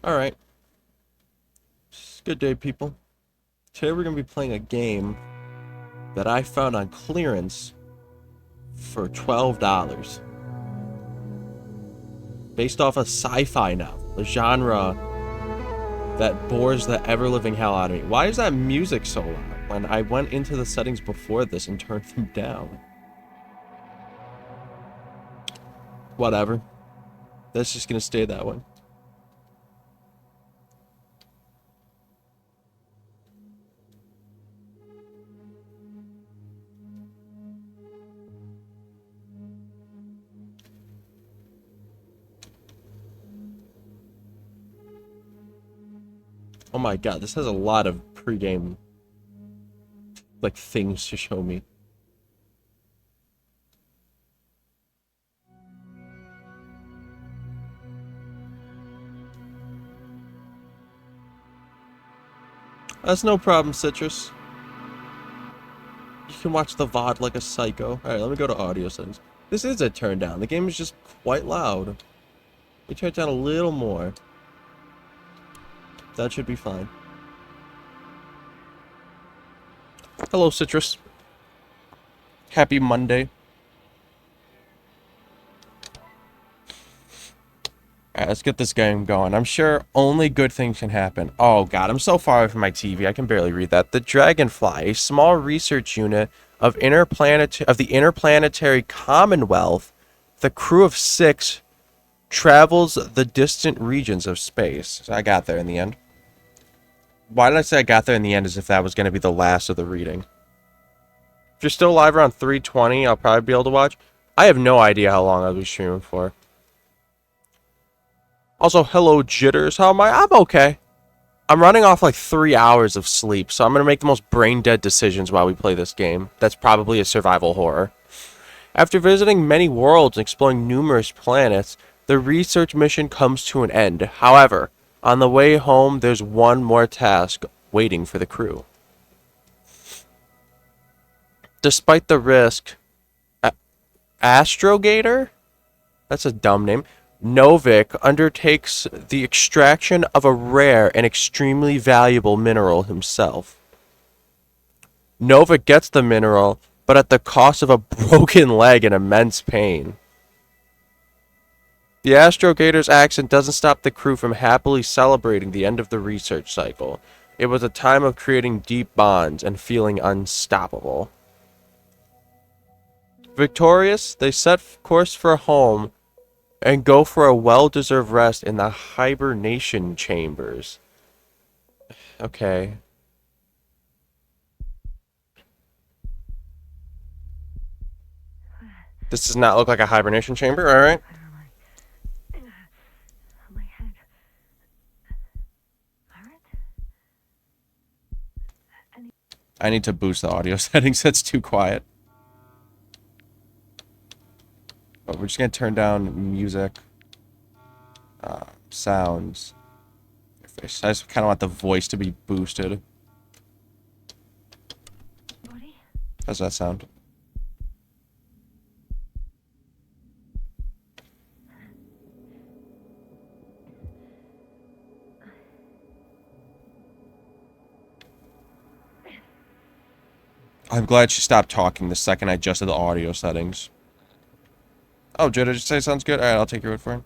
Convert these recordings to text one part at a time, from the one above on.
Alright. Good day, people. Today we're going to be playing a game that I found on clearance for $12. Based off a sci-fi novel, a genre that bores the ever-living hell out of me. Why is that music so loud when I went into the settings before this and turned them down? Whatever. That's just going to stay that way. Oh my god, this has a lot of pre-game like things to show me. That's no problem, Citrus. You can watch the VoD like a psycho. Alright, let me go to audio settings. This is a turn down. The game is just quite loud. We turn it down a little more. That should be fine. Hello, Citrus. Happy Monday. Alright, let's get this game going. I'm sure only good things can happen. Oh god, I'm so far away from my TV, I can barely read that. The Dragonfly, a small research unit of the Interplanetary Commonwealth, the crew of 6 travels the distant regions of space. So I got there in the end. Why did I say I got there in the end as if that was going to be the last of the reading? If you're still live around 3:20, I'll probably be able to watch. I have no idea how long I'll be streaming for. Also, hello, Jitters. How am I? I'm okay. I'm running off like 3 hours of sleep, so I'm going to make the most brain-dead decisions while we play this game. That's probably a survival horror. After visiting many worlds and exploring numerous planets, the research mission comes to an end. However, on the way home, there's one more task waiting for the crew. Despite the risk, Astrogator? That's a dumb name. Novik undertakes the extraction of a rare and extremely valuable mineral himself. Novik gets the mineral, but at the cost of a broken leg and immense pain. The Astrogator's accident doesn't stop the crew from happily celebrating the end of the research cycle. It was a time of creating deep bonds and feeling unstoppable. Victorious, they set course for home and go for a well-deserved rest in the hibernation chambers. Okay. This does not look like a hibernation chamber, alright? I need to boost the audio settings, that's too quiet. But we're just gonna turn down music. Sounds. I just kind of want the voice to be boosted. How's that sound? I'm glad she stopped talking the second I adjusted the audio settings. Oh, Jada, did you say sounds good? Alright, I'll take your word for it.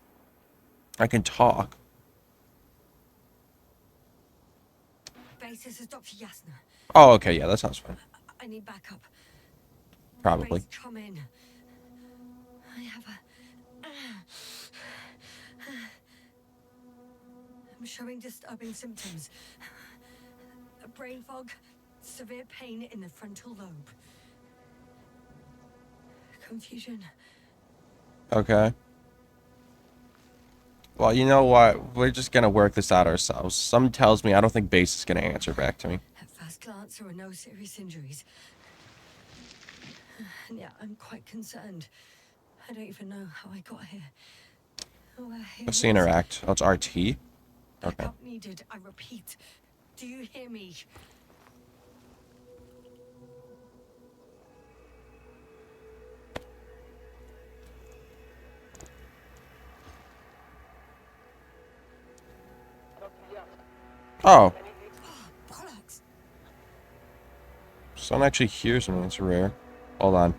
I can talk. Basis is Dr. Yasna. Oh, okay, yeah, that sounds fine. I need backup. Probably. Come in. I have I'm showing disturbing symptoms. A brain fog, severe pain in the frontal lobe. Confusion. Okay. Well, you know what? We're just gonna work this out ourselves. Something tells me I don't think Base is gonna answer back to me. At first glance, there are no serious injuries. And yeah, I'm quite concerned. I don't even know how I got here. Let's see interact. Oh, it's RT? Okay. Backup needed, I repeat. Do you hear me? Oh, Bollocks. sun actually hears me. It's rare. Hold on.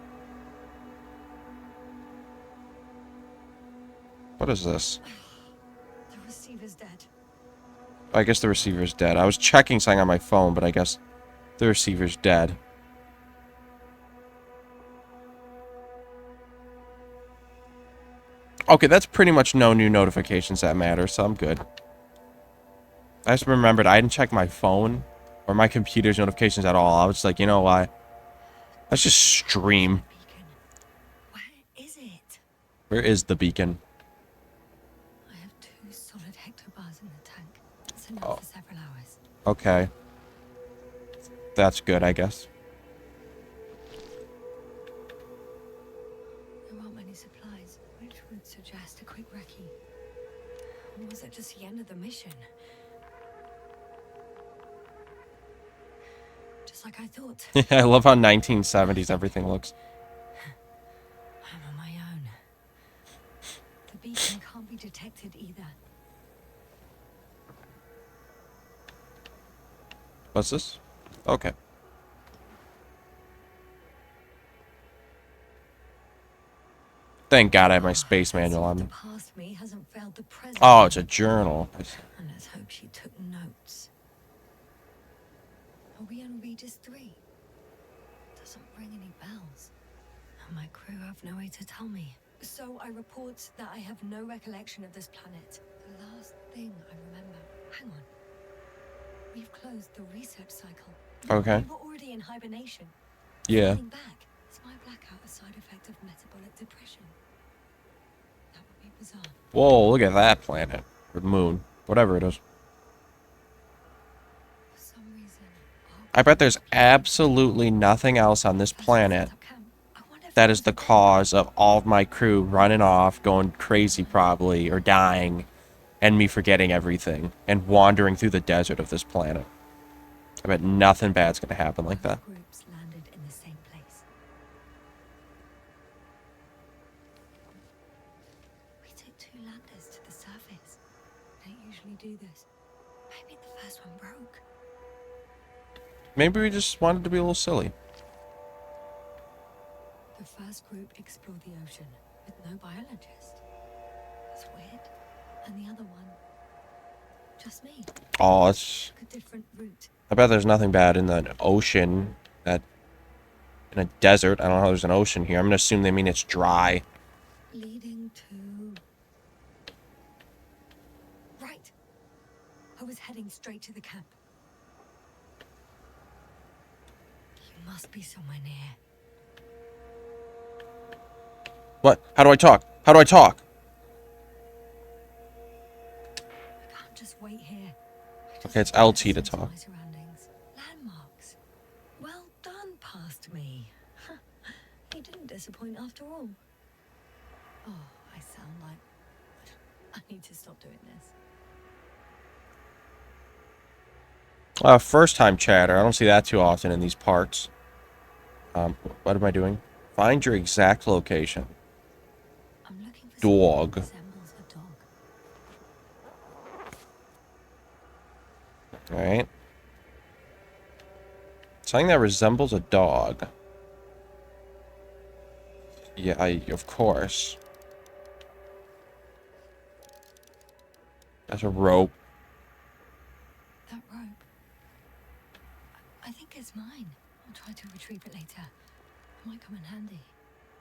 What is this? The receiver's dead. I guess the receiver's dead. I was checking something on my phone, but I guess the receiver's dead. Okay, that's pretty much no new notifications that matter, so I'm good. I just remembered I didn't check my phone or my computer's notifications at all. I was like, you know what? Let's just stream. Beacon. Where is it? Where is the beacon? I have 2 solid hectobars in the tank. That's enough Oh. for several hours. Okay. That's good, I guess. There aren't many supplies, which would suggest a quick recce. Or was it just the end of the mission? Just like I thought. I love how 1970s everything looks. I'm on my own. The beacon can't be detected either. What's this? Okay. Thank God I have my space manual on me. The past me hasn't failed the present. Oh, it's a journal. And let's hope she took notes. Are we on Regis 3? Doesn't ring any bells. And my crew have no way to tell me. So I report that I have no recollection of this planet. The last thing I remember. Hang on. We've closed the research cycle. Okay. We were already in hibernation. Yeah. Falling back. Is my blackout a side effect of metabolic depression? That would be bizarre. Whoa, look at that planet. Or moon. Whatever it is. For some reason, I bet there's absolutely nothing else on this planet that is the cause of all of my crew running off, going crazy probably, or dying, and me forgetting everything, and wandering through the desert of this planet. I bet nothing bad's gonna happen like that. Groups landed in the same place. We took 2 landers to the surface. Don't usually do this. Maybe the first one broke. Maybe we just wanted to be a little silly. The first group explored the ocean with no biologist. That's weird. And the other one, just me. Oh, it's... Took a different route. I bet there's nothing bad in the ocean, that... in a desert. I don't know how there's an ocean here. I'm gonna assume they mean it's dry. Leading to... Right. I was heading straight to the camp. You must be somewhere near. What? How do I talk? How do I talk? I can't just wait here. Okay, it's LT to talk. My surroundings. Landmarks. Well done, past me. You didn't disappoint after all. Oh, I sound like... I need to stop doing this. First time chatter. I don't see that too often in these parts. What am I doing? Find your exact location. I'm looking for Dog. something that resembles a dog. Alright. Something that resembles a dog. Yeah, of course. That's a rope. That rope. I think it's mine. I'll try to retrieve it later. It might come in handy.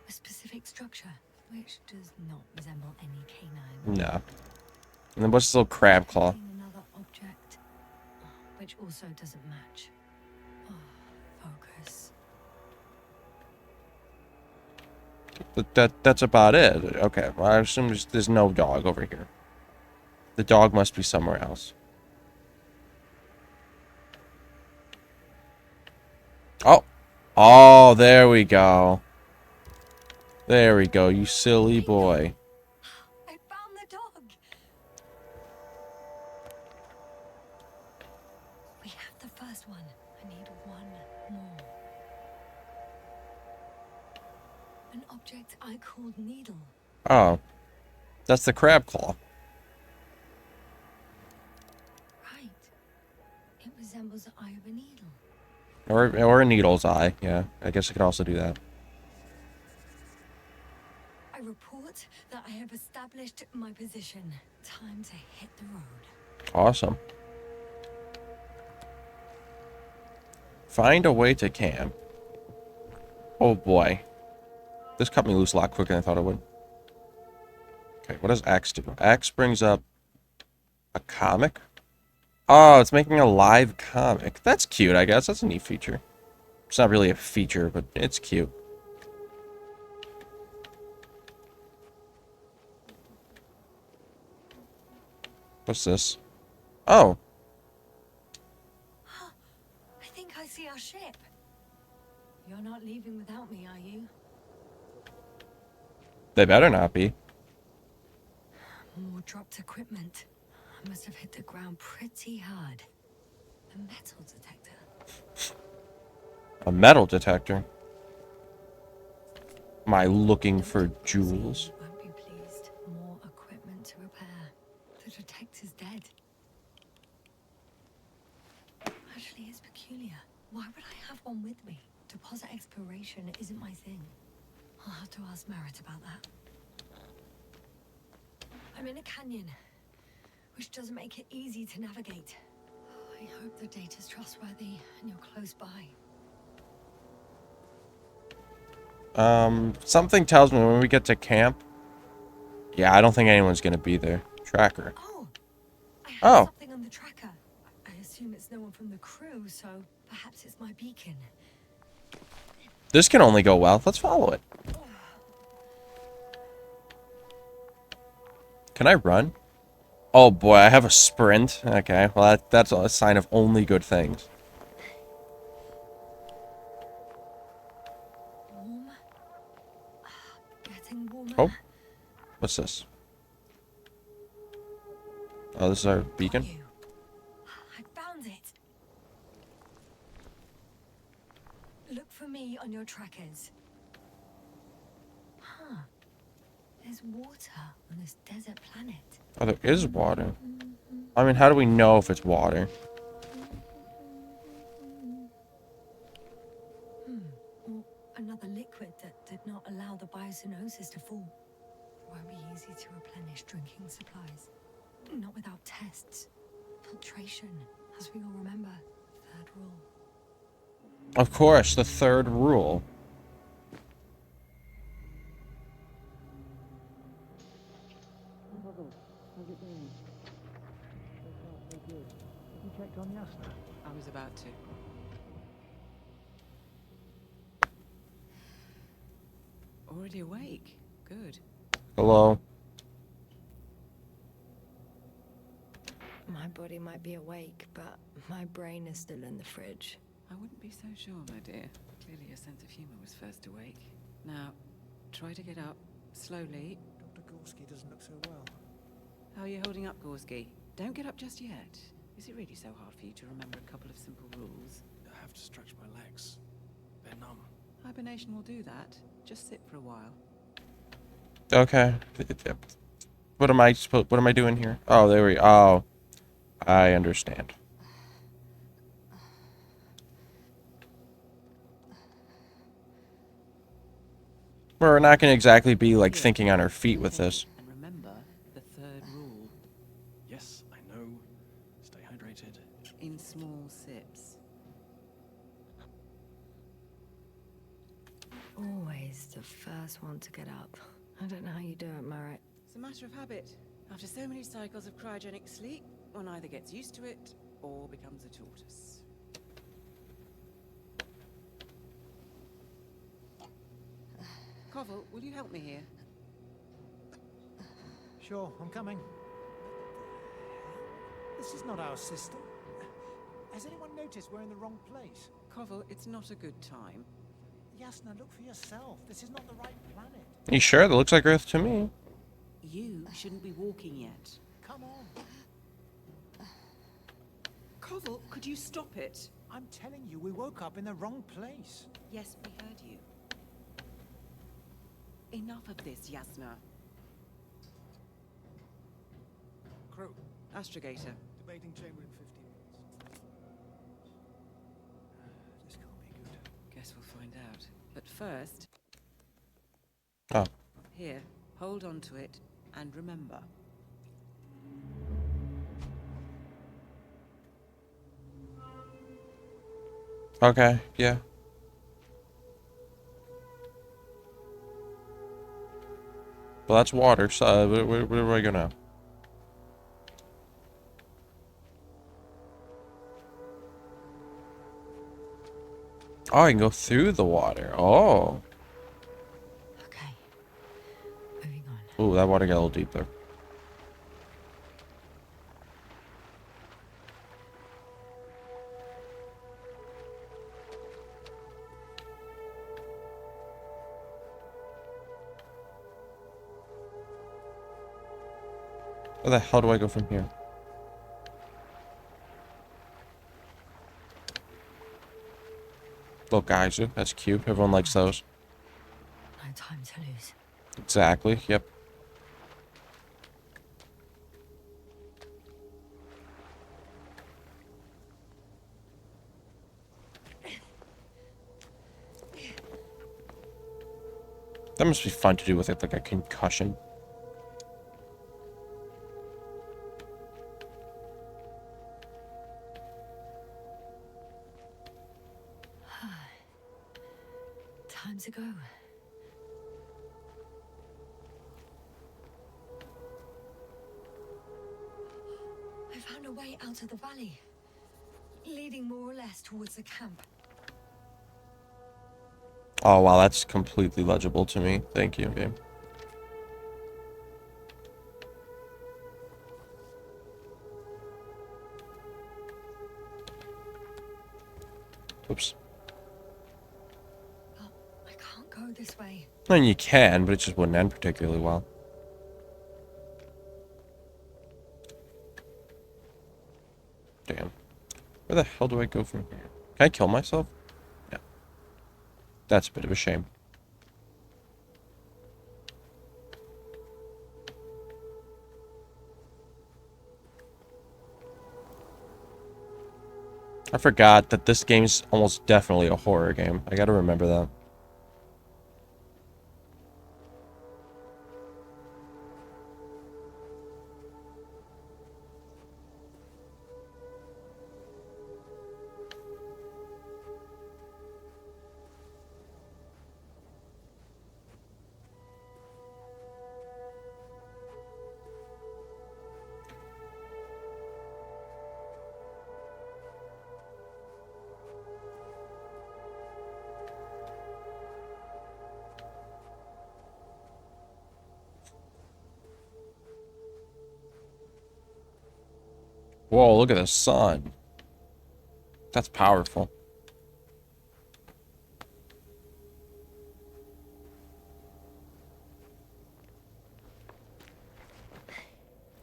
A specific structure, which does not resemble any canine. No. And then what's this little crab claw? Another object, which also doesn't match. Oh, focus. That's about it. Okay, well, I assume there's no dog over here. The dog must be somewhere else. Oh. Oh, there we go. There we go, you silly boy. I found the dog. We have the first one. I need one more. An object I called needle. Oh. That's the crab claw. Right. resembles the eye of a needle. Or a needle's eye. Yeah, I guess I could also do that. I report that I have established my position. Time to hit the road. Awesome. Find a way to camp. Oh boy. This cut me loose a lot quicker than I thought it would. Okay, what does X do? X brings up a comic. Oh, it's making a live comic. That's cute, I guess. That's a neat feature. It's not really a feature, but it's cute. What's this? Oh. I think I see our ship. You're not leaving without me, are you? They better not be. More dropped equipment. I must have hit the ground pretty hard. A metal detector. A metal detector. Am I looking for jewels? Won't be pleased. More equipment to repair. The detector's dead. Actually, it's peculiar. Why would I have one with me? Deposit exploration isn't my thing. I'll have to ask Merritt about that. I'm in a canyon, which doesn't make it easy to navigate. I hope the data's trustworthy and you're close by. Something tells me when we get to camp. Yeah, I don't think anyone's gonna be there. Tracker. Oh, I have Oh. something on the tracker. I assume it's no one from the crew, so perhaps it's my beacon. This can only go well. Let's follow it. Can I run? Oh boy, I have a sprint. Okay, well that's a sign of only good things. Warm. Getting warmer. Oh, what's this? Oh, this is our beacon. You. I found it. Look for me on your trackers. Huh. There's water on this desert planet. Oh, there is water. I mean, how do we know if it's water? Or another liquid that did not allow the biocenosis to fall. Won't be easy to replenish drinking supplies. Not without tests. Filtration, as we all remember. Third rule. Of course, the third rule. You checked on Yasna? I was about to. Already awake. Good. Hello. My body might be awake, but my brain is still in the fridge. I wouldn't be so sure, my dear. Clearly your sense of humor was first awake. Now, try to get up. Slowly. Dr. Gorski doesn't look so well. How are you holding up, Gorski? Don't get up just yet. Is it really so hard for you to remember a couple of simple rules? I have to stretch my legs. They're numb. Hibernation will do that. Just sit for a while. Okay. What am I doing here? Oh, there we. Oh, I understand. We're not gonna exactly be like thinking on our feet with this. And remember the third rule. Yes, I know. Stay hydrated. In small sips. Always the first one to get up. I don't know how you do it, Merritt. It's a matter of habit. After so many cycles of cryogenic sleep, one either gets used to it or becomes a tortoise. Koval, will you help me here? Sure, I'm coming. This is not our system. Has anyone noticed we're in the wrong place? Koval, it's not a good time. Yasna, look for yourself. This is not the right planet. You sure? That looks like Earth to me. You shouldn't be walking yet. Come on. Koval, could you stop it? I'm telling you, we woke up in the wrong place. Yes, we heard you. Enough of this, Yasna. Crew, Astrogator. debating chamber in 15 minutes. Guess we'll find out. But first, Oh, here, hold on to it and remember. okay, yeah. Well, that's water, so where do I go now? Oh, I can go through the water. Oh. Okay. Moving on. Ooh, that water got a little deeper. Where the hell do I go from here? Little geyser. That's cute. Everyone likes those. No time to lose. Exactly. Yep. That must be fun to do with it, like a concussion. Time to go. I found a way out of the valley, leading more or less towards the camp. Oh, wow, that's completely legible to me. Thank you, game. Oops. But I can't go this way. I mean, you can, but it just wouldn't end particularly well. Damn. Where the hell do I go from here? Can I kill myself? Yeah. That's a bit of a shame. I forgot that this game's almost definitely a horror game. I gotta remember that. Whoa, look at the sun. That's powerful.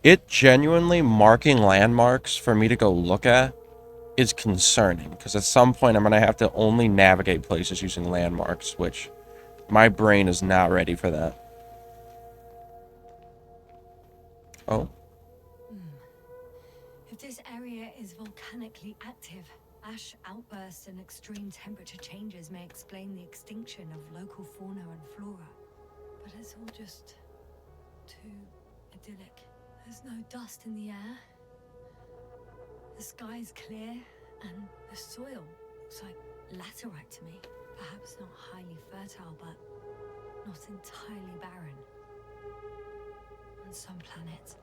It genuinely marking landmarks for me to go look at is concerning, because at some point I'm going to have to only navigate places using landmarks, which my brain is not ready for that. Oh. If this area is volcanically active, ash outbursts and extreme temperature changes may explain the extinction of local fauna and flora. But it's all just too idyllic. There's no dust in the air. The sky's clear, and the soil looks like laterite to me. Perhaps not highly fertile, but not entirely barren. On some planets,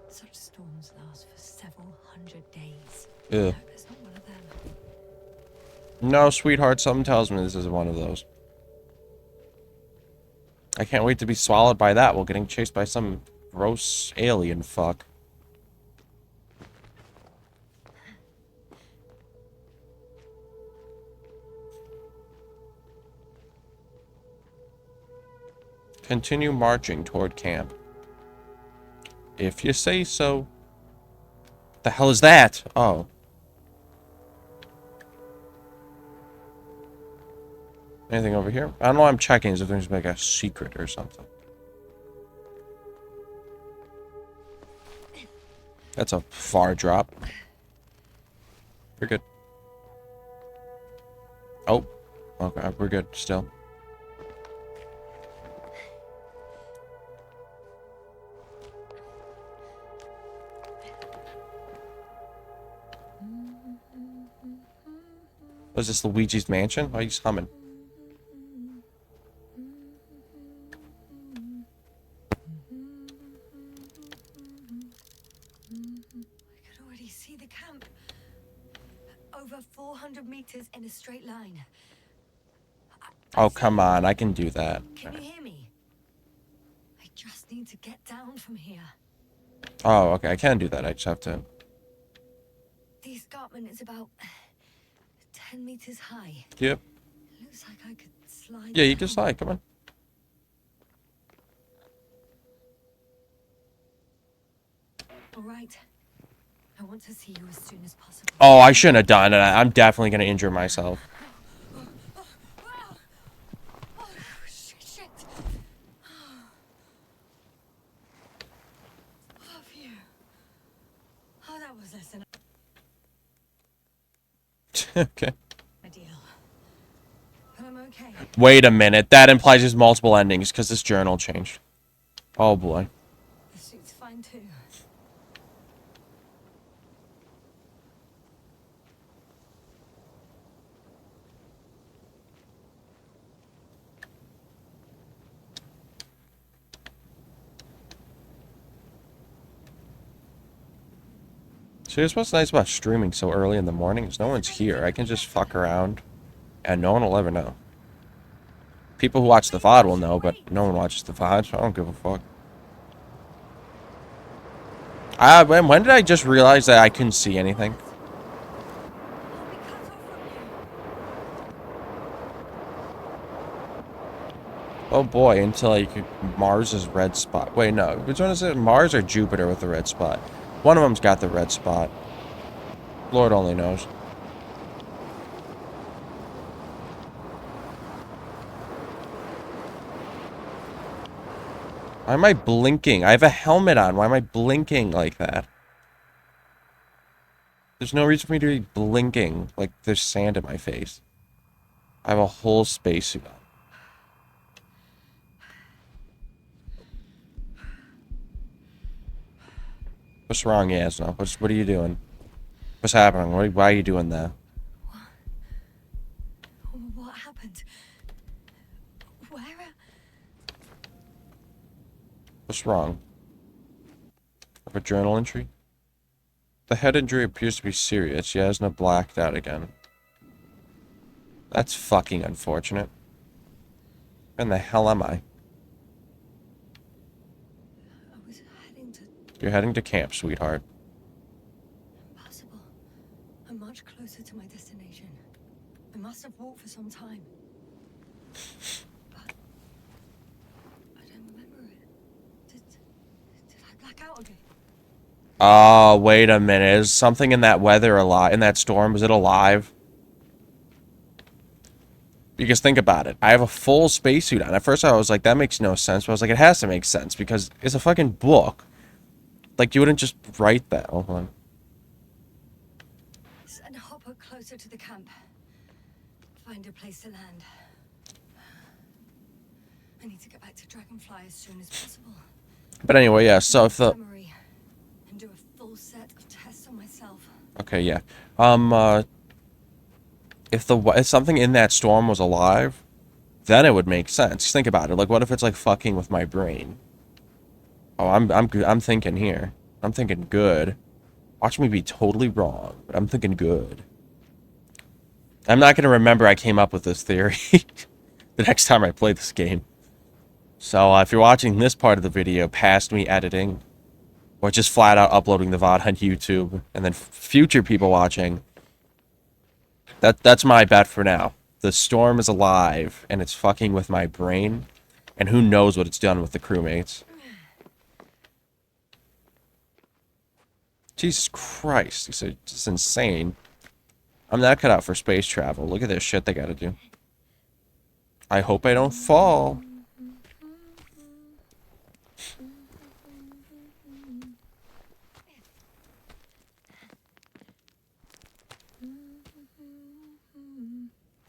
such storms last for several hundred days. Yeah. I hope it's not one of them. No, sweetheart, something tells me this is one of those. I can't wait to be swallowed by that while getting chased by some gross alien fuck. Continue marching toward camp. If you say so. The hell is that? Oh. Anything over here? I don't know why I'm checking as if there's like a secret or something. That's a far drop. You're good. Oh. Okay, we're good still. Was this Luigi's mansion? Why are you humming? I could already see the camp. Over 400 meters in a straight line. Oh, come on. I can do that. Can you hear me? I just need to get down from here. Oh, okay. I can do that. I just have to... The escarpment is about 10 meters high. Yep. Looks like I could slide. Yeah, you can down. slide. Come on. All right. I want to see you as soon as possible. Oh, I shouldn't have done it. I'm definitely going to injure myself. Oh, shit. Oh, phew. Oh, that was less than Okay. ideal. But I'm okay. Wait a minute. That implies there's multiple endings because this journal changed. Oh, boy. The suit's fine too. See, here's what's nice about streaming so early in the morning is no one's here. I can just fuck around, and no one will ever know. People who watch the VoD will know, but no one watches the VoD, so I don't give a fuck. When did I just realize that I couldn't see anything? I'll be cut off from you. Oh boy, until like Mars's red spot. Wait, no. Which one is it? Mars or Jupiter with the red spot? One of them's got the red spot. Lord only knows. Why am I blinking? I have a helmet on. Why am I blinking like that? There's no reason for me to be blinking like there's sand in my face. I have a whole spacesuit on. What's wrong, Yasno? What are you doing? What's happening? Why are you doing that? What happened? Where? What's wrong? Have a journal entry? The head injury appears to be serious. Yasna blacked out again. That's fucking unfortunate. Where in the hell am I? I was heading to... You're heading to camp, sweetheart. Impossible. I'm much closer to my destination. I must have walked for some time. But I don't remember it. Did I black out again? Oh, wait a minute. Is something in that weather alive? In that storm? Is it alive? Because think about it. I have a full spacesuit on. At first I was like, that makes no sense. But I was like, it has to make sense because it's a fucking book. Like, you wouldn't just write that. Hold on. Send a hopper closer to the camp. Find a place to land. I need to get back to Dragonfly as soon as possible. But anyway, yeah. So if the... Summary and do a full set of tests on myself. Okay, yeah. If something in that storm was alive, then it would make sense. Just think about it. Like, what if it's like fucking with my brain? Oh, I'm thinking here. I'm thinking good. Watch me be totally wrong, but I'm thinking good. I'm not gonna remember I came up with this theory the next time I play this game. So if you're watching this part of the video past me editing, or just flat out uploading the VOD on YouTube, and then future people watching, that's my bet for now. The storm is alive, and it's fucking with my brain, and who knows what it's done with the crewmates. Jesus Christ, this is insane. I'm not cut out for space travel. Look at this shit they gotta do. I hope I don't fall.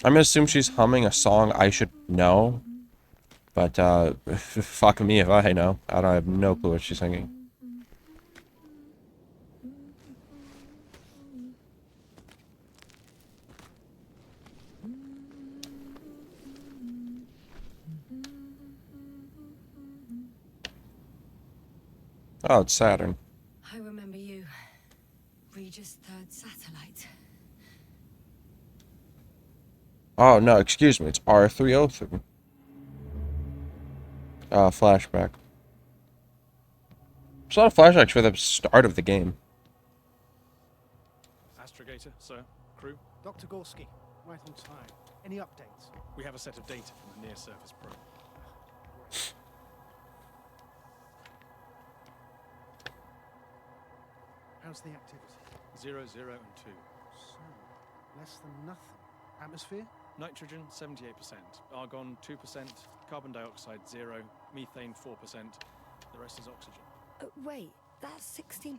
I'm gonna assume she's humming a song I should know. But, fuck me if I know. I don't have no clue what she's singing. Oh, it's Saturn. I remember you. Regis' third satellite. Oh, no, excuse me. It's R303. Flashback. There's a lot of flashbacks for the start of the game. Astrogator, sir. Crew, Dr. Gorski, right on time. Any updates? we have a set of data from the near-surface probe. How's the activity? 0, 0, and 2. So, less than nothing. Atmosphere? Nitrogen, 78%. Argon, 2%. Carbon dioxide, 0. Methane, 4%. The rest is oxygen. Wait, that's 16%.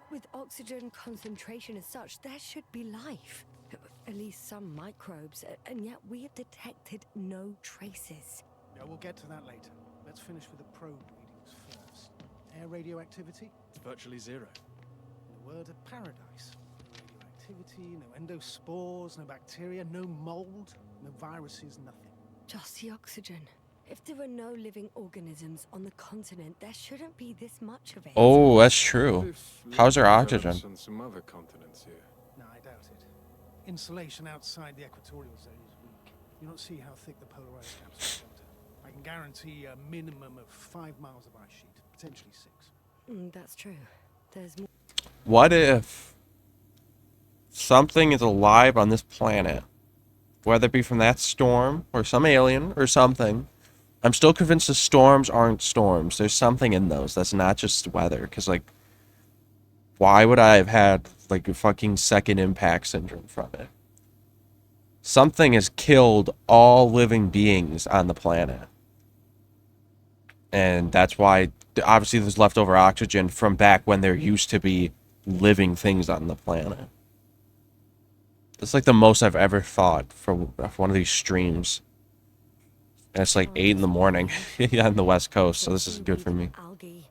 With oxygen concentration as such, there should be life. At least some microbes, and yet we have detected no traces. Yeah, we'll get to that later. Let's finish with the probe readings first. Air radioactivity? Virtually 0. In a word, a paradise. No radioactivity, no endospores, no bacteria, no mold, no viruses, nothing. Just the oxygen. If there are no living organisms on the continent, there shouldn't be this much of it. Oh, that's true. How's her oxygen? On some other continents here. No, I doubt it. Insulation outside the equatorial zone is weak. You don't see how thick the polarized caps are, Doctor. I can guarantee a minimum of 5 miles of ice sheet, potentially 6. That's true. There's more. What if something is alive on this planet? Whether it be from that storm, or some alien, or something. I'm still convinced the storms aren't storms. There's something in those that's not just weather. Because, like, why would I have had, like, a fucking second impact syndrome from it? Something has killed all living beings on the planet. And that's why, obviously, there's leftover oxygen from back when there used to be living things on the planet. That's, like, the most I've ever thought for one of these streams. And it's like 8 in the morning yeah, on the West Coast, so this is good for me. Algae.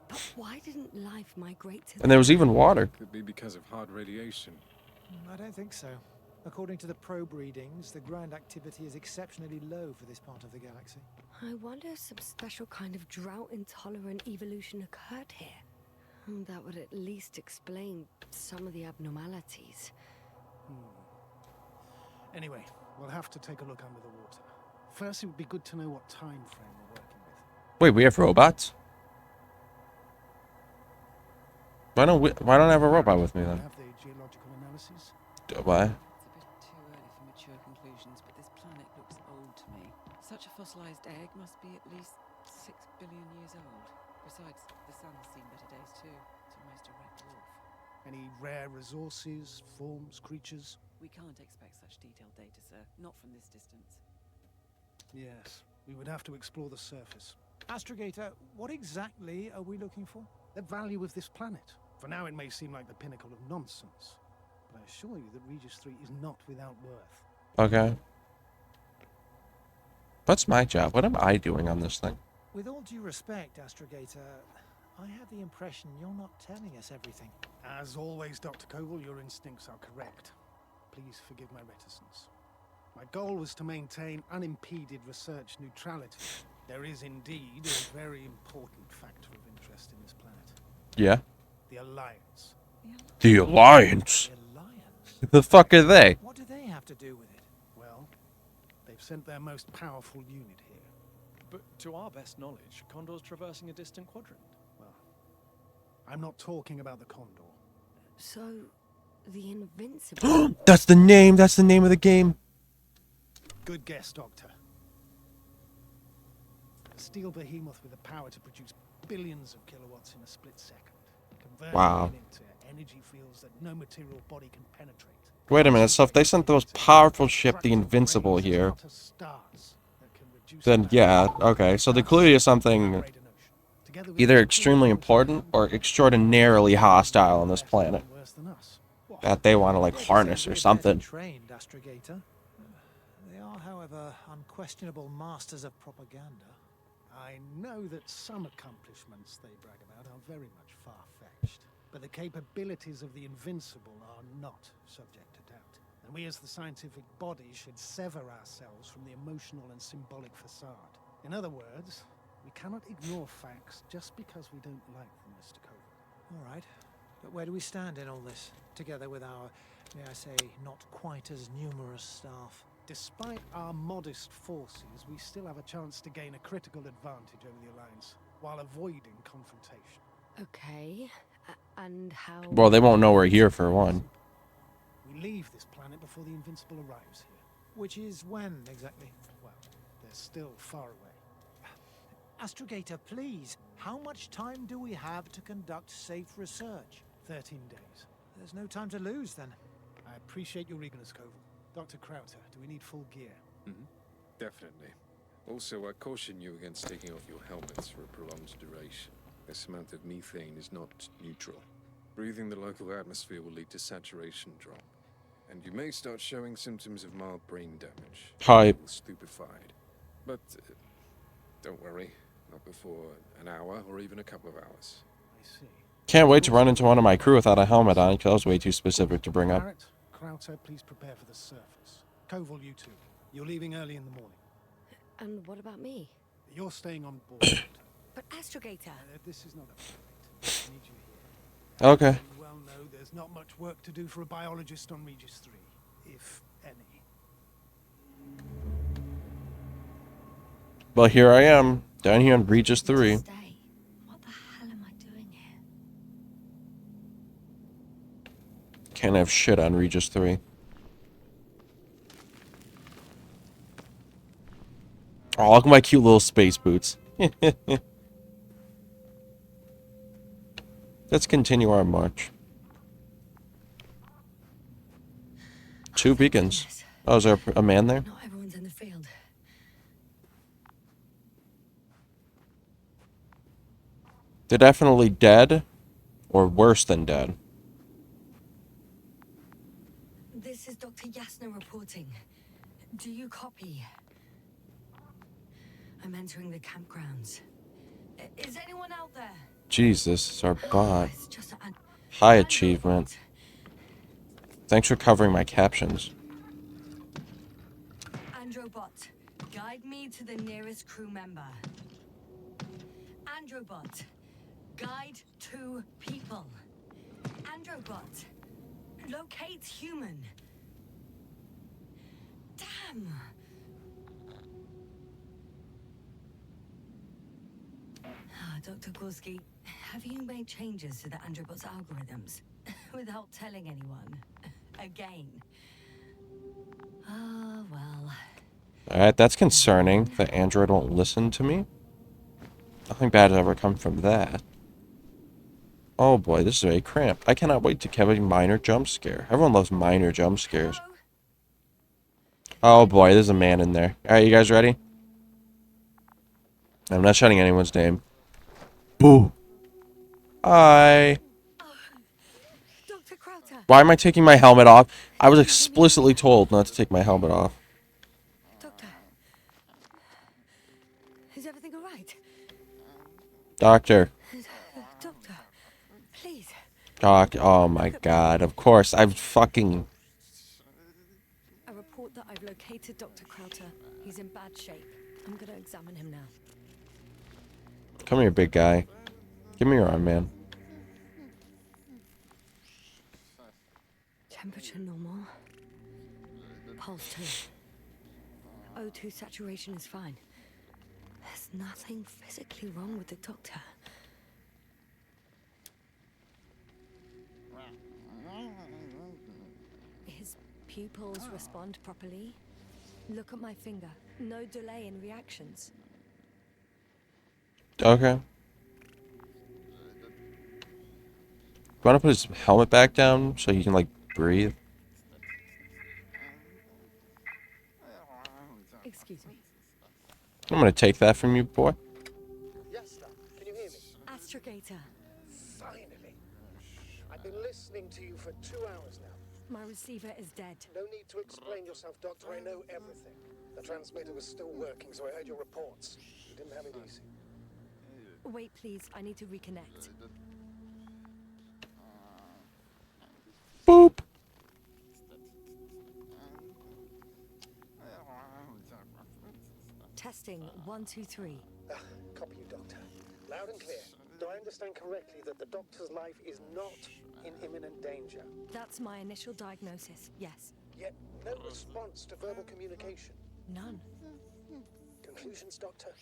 But why didn't life migrate to And there was even water. Could be because of hard radiation. I don't think so. According to the probe readings, the ground activity is exceptionally low for this part of the galaxy. I wonder if some special kind of drought-intolerant evolution occurred here. That would at least explain some of the abnormalities. Anyway, we'll have to take a look under the water. First, it would be good to know what time frame we're working with. Wait, we have robots? Why don't I have a robot with me We then? have the geological analyses. Why? It's a bit too early for mature conclusions, but this planet looks old to me. Such a fossilized egg must be at least 6 billion years old. Besides, the sun's seen better days too. It's almost a red dwarf. Any rare resources, forms, creatures? We can't expect such detailed data, sir. Not from this distance. Yes, we would have to explore the surface. Astrogator, what exactly are we looking for? The value of this planet. For now, it may seem like the pinnacle of nonsense, but I assure you that Regis 3 is not without worth. Okay. What's my job? What am I doing on this thing? With all due respect, Astrogator, I have the impression you're not telling us everything. As always, Dr. Koval, your instincts are correct. Please forgive my reticence. My goal was to maintain unimpeded research neutrality. There is indeed a very important factor of interest in this planet. Yeah. The Alliance. The Alliance? The Alliance? The fuck are they? What do they have to do with it? Well, they've sent their most powerful unit here. But to our best knowledge, Condor's traversing a distant quadrant. Well, I'm not talking about the Condor. So, the Invincible. That's the name of the game. Good guess, Doctor. A steel behemoth with the power to produce billions of kilowatts in a split second. Converting Wow. it into energy fields that no material body can penetrate. Wait a minute, so if they sent the most powerful ship, the Invincible, here, then yeah, okay. So the clue is something either extremely important or extraordinarily hostile on this planet. Worse than us. What? that they want to like Yes, harness or we're better something. trained, Astrogator. They are, however, unquestionable masters of propaganda. I know that some accomplishments they brag about are very much far-fetched, but the capabilities of the Invincible are not subject to doubt. And we as the scientific body should sever ourselves from the emotional and symbolic facade. In other words, we cannot ignore facts just because we don't like them, Mr. Cole. All right, but where do we stand in all this, together with our, may I say, not quite as numerous staff? Despite our modest forces, we still have a chance to gain a critical advantage over the Alliance, while avoiding confrontation. Okay. And how... Well, they won't know we're here for one. We leave this planet before the Invincible arrives here. Which is when, exactly? Well, they're still far away. Astrogator, please, how much time do we have to conduct safe research? 13 days. There's no time to lose, then. I appreciate your eagerness, Koval. Dr. Krauter, do we need full gear? Definitely. Also, I caution you against taking off your helmets for a prolonged duration. This amount of methane is not neutral. Breathing the local atmosphere will lead to saturation drop, and you may start showing symptoms of mild brain damage. Hype. Stupefied. But don't worry, not before an hour or even a couple of hours. I see. Can't wait to run into one of my crew without a helmet on, because that was way too specific to bring up. Barrett, Krauter, please prepare for the surface. Koval, you too. You're leaving early in the morning. And what about me? You're staying on board. But Astrogator... This is not a fight. I need you here. Okay. You well know there's not much work to do for a biologist on Regis 3, if any. Well, here I am, down here on Regis 3. Stay. What the hell am I doing here? Can't have shit on Regis 3. Oh, look at my cute little space boots. Let's continue our march. 2 beacons. Goodness. Oh, is there a man there? Not everyone's in the field. They're definitely dead, or worse than dead. This is Dr. Yasna reporting. Do you copy? I'm entering the campgrounds. Is anyone out there? Jesus, it's our bot. It's just an... High achievement. Thanks for covering my captions. Androbot, guide me to the nearest crew member. Androbot, guide 2 people. Androbot, locate human. Damn! Dr. Gorski, have you made changes to the Androbot's algorithms without telling anyone? Again. Ah, well. Alright, that's concerning. The android won't listen to me. Nothing bad has ever come from that. Oh boy, this is very cramped. I cannot wait to have a minor jump scare. Everyone loves minor jump scares. Hello? Oh boy, there's a man in there. Alright, you guys ready? I'm not shouting anyone's name. Boo! Hi! Dr. Krauter! Why am I taking my helmet off? I was explicitly told not to take my helmet off. Doctor. Is everything alright? Doctor. Doctor, please. Doc, oh my god, of course, I've fucking... A report that I've located Dr. Krauter. He's in bad shape. I'm gonna examine him now. Come here, big guy. Give me your arm, man. Temperature normal. Pulse 2. O2 saturation is fine. There's nothing physically wrong with the doctor. His pupils respond properly. Look at my finger. No delay in reactions. Okay. You want to put his helmet back down so he can, like, breathe? Excuse me. I'm gonna take that from you, boy. Yes, can you hear me? Astrogator. Finally. I've been listening to you for 2 hours now. My receiver is dead. No need to explain yourself, Doctor. I know everything. The transmitter was still working, so I heard your reports. You didn't have it easy. Wait, please. I need to reconnect. Boop. Testing 1, 2, 3. Copy you, Doctor. Loud and clear. Do I understand correctly that the Doctor's life is not in imminent danger? That's my initial diagnosis. Yes. Yet no response to verbal communication. None. Conclusions, Doctor?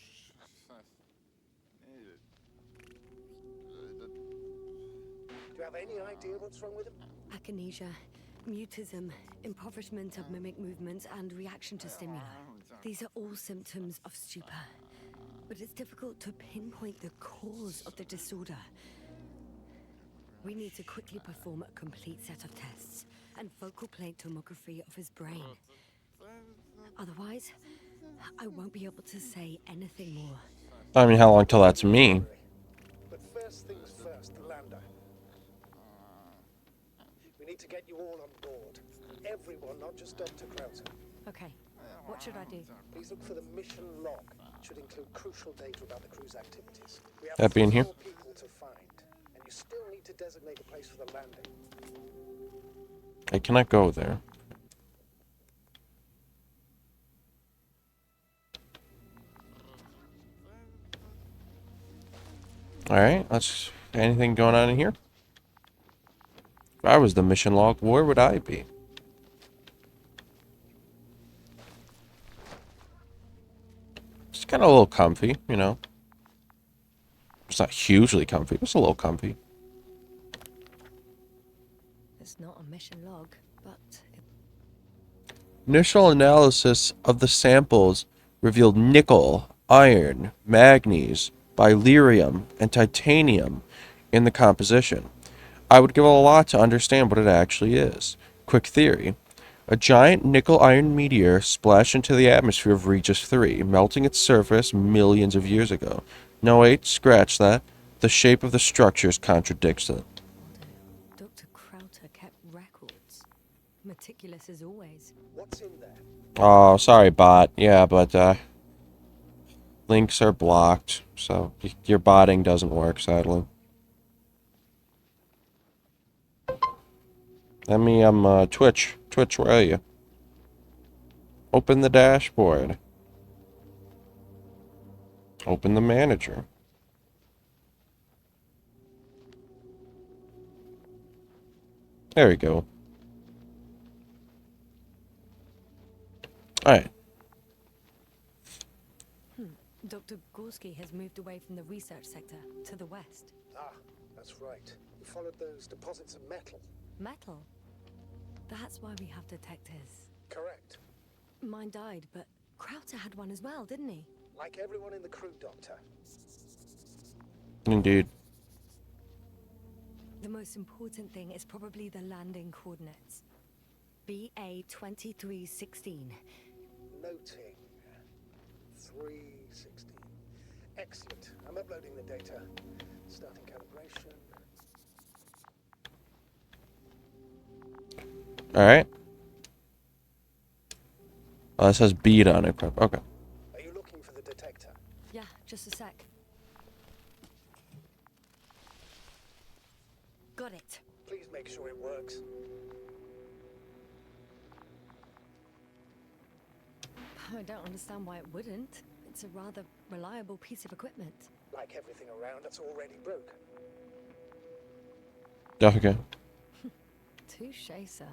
Do you have any idea what's wrong with him? Akinesia, mutism, impoverishment of mimic movements, and reaction to stimuli. These are all symptoms of stupor. But it's difficult to pinpoint the cause of the disorder. We need to quickly perform a complete set of tests and focal plane tomography of his brain. Otherwise, I won't be able to say anything more. I mean, how long till that's me? But first things first, the lander. We need to get you all on board. Everyone, not just Dr. Krauser. Okay, what should I do? Please look for the mission log. It should include crucial data about the crew's activities. We have That being here? 4 people to find, and you still need to designate a place for the landing. I cannot go there. Alright, let's... Anything going on in here? If I was the mission log, where would I be? It's kind of a little comfy, you know. It's not hugely comfy, but it's a little comfy. It's not a mission log, but Initial analysis of the samples revealed nickel, iron, manganese, beryllium, and titanium in the composition. I would give a lot to understand what it actually is. Quick theory. A giant nickel-iron meteor splashed into the atmosphere of Regis 3, melting its surface millions of years ago. No, wait, scratch that. The shape of the structures contradicts it. Dr. Krauter kept records. Meticulous as always. What's in there? Oh, sorry, bot. Yeah, but, links are blocked, so your botting doesn't work, sadly. Let me, Twitch. Twitch, where are you? Open the dashboard. Open the manager. There we go. Alright. Dr. Gorski has moved away from the research sector to the west. Ah, that's right. You followed those deposits of metal. Metal? That's why we have detectors. Correct. Mine died, but Krauter had one as well, didn't he? Like everyone in the crew, Doctor. Indeed. The most important thing is probably the landing coordinates. BA 2316. Noting. 316. Excellent. I'm uploading the data. Starting calibration. Alright. Oh, it says bead on it. Okay. Are you looking for the detector? Yeah, just a sec. Got it. Please make sure it works. I don't understand why it wouldn't. It's a rather reliable piece of equipment. Like everything around, that's already broke. Okay. Touche, sir.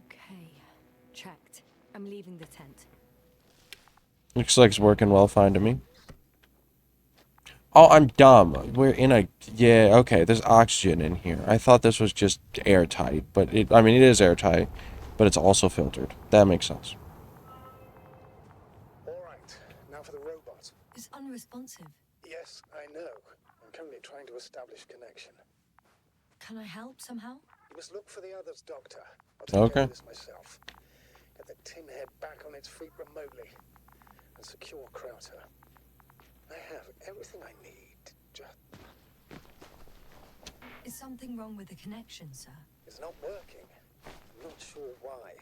Okay, checked. I'm leaving the tent. Looks like it's working well fine to me. Oh, I'm dumb. We're in a... Yeah, okay, there's oxygen in here. I thought this was just airtight, but I mean, it is airtight, but it's also filtered. That makes sense. All right, now for the robot. It's unresponsive. Yes, I know. I'm currently trying to establish connection. Can I help somehow? You must look for the others, Doctor. I'll take care Okay. of this myself. Get the tin head back on its feet remotely. And secure Krauter. I have everything I need. Just Is something wrong with the connection, sir? it's not working. I'm not sure why.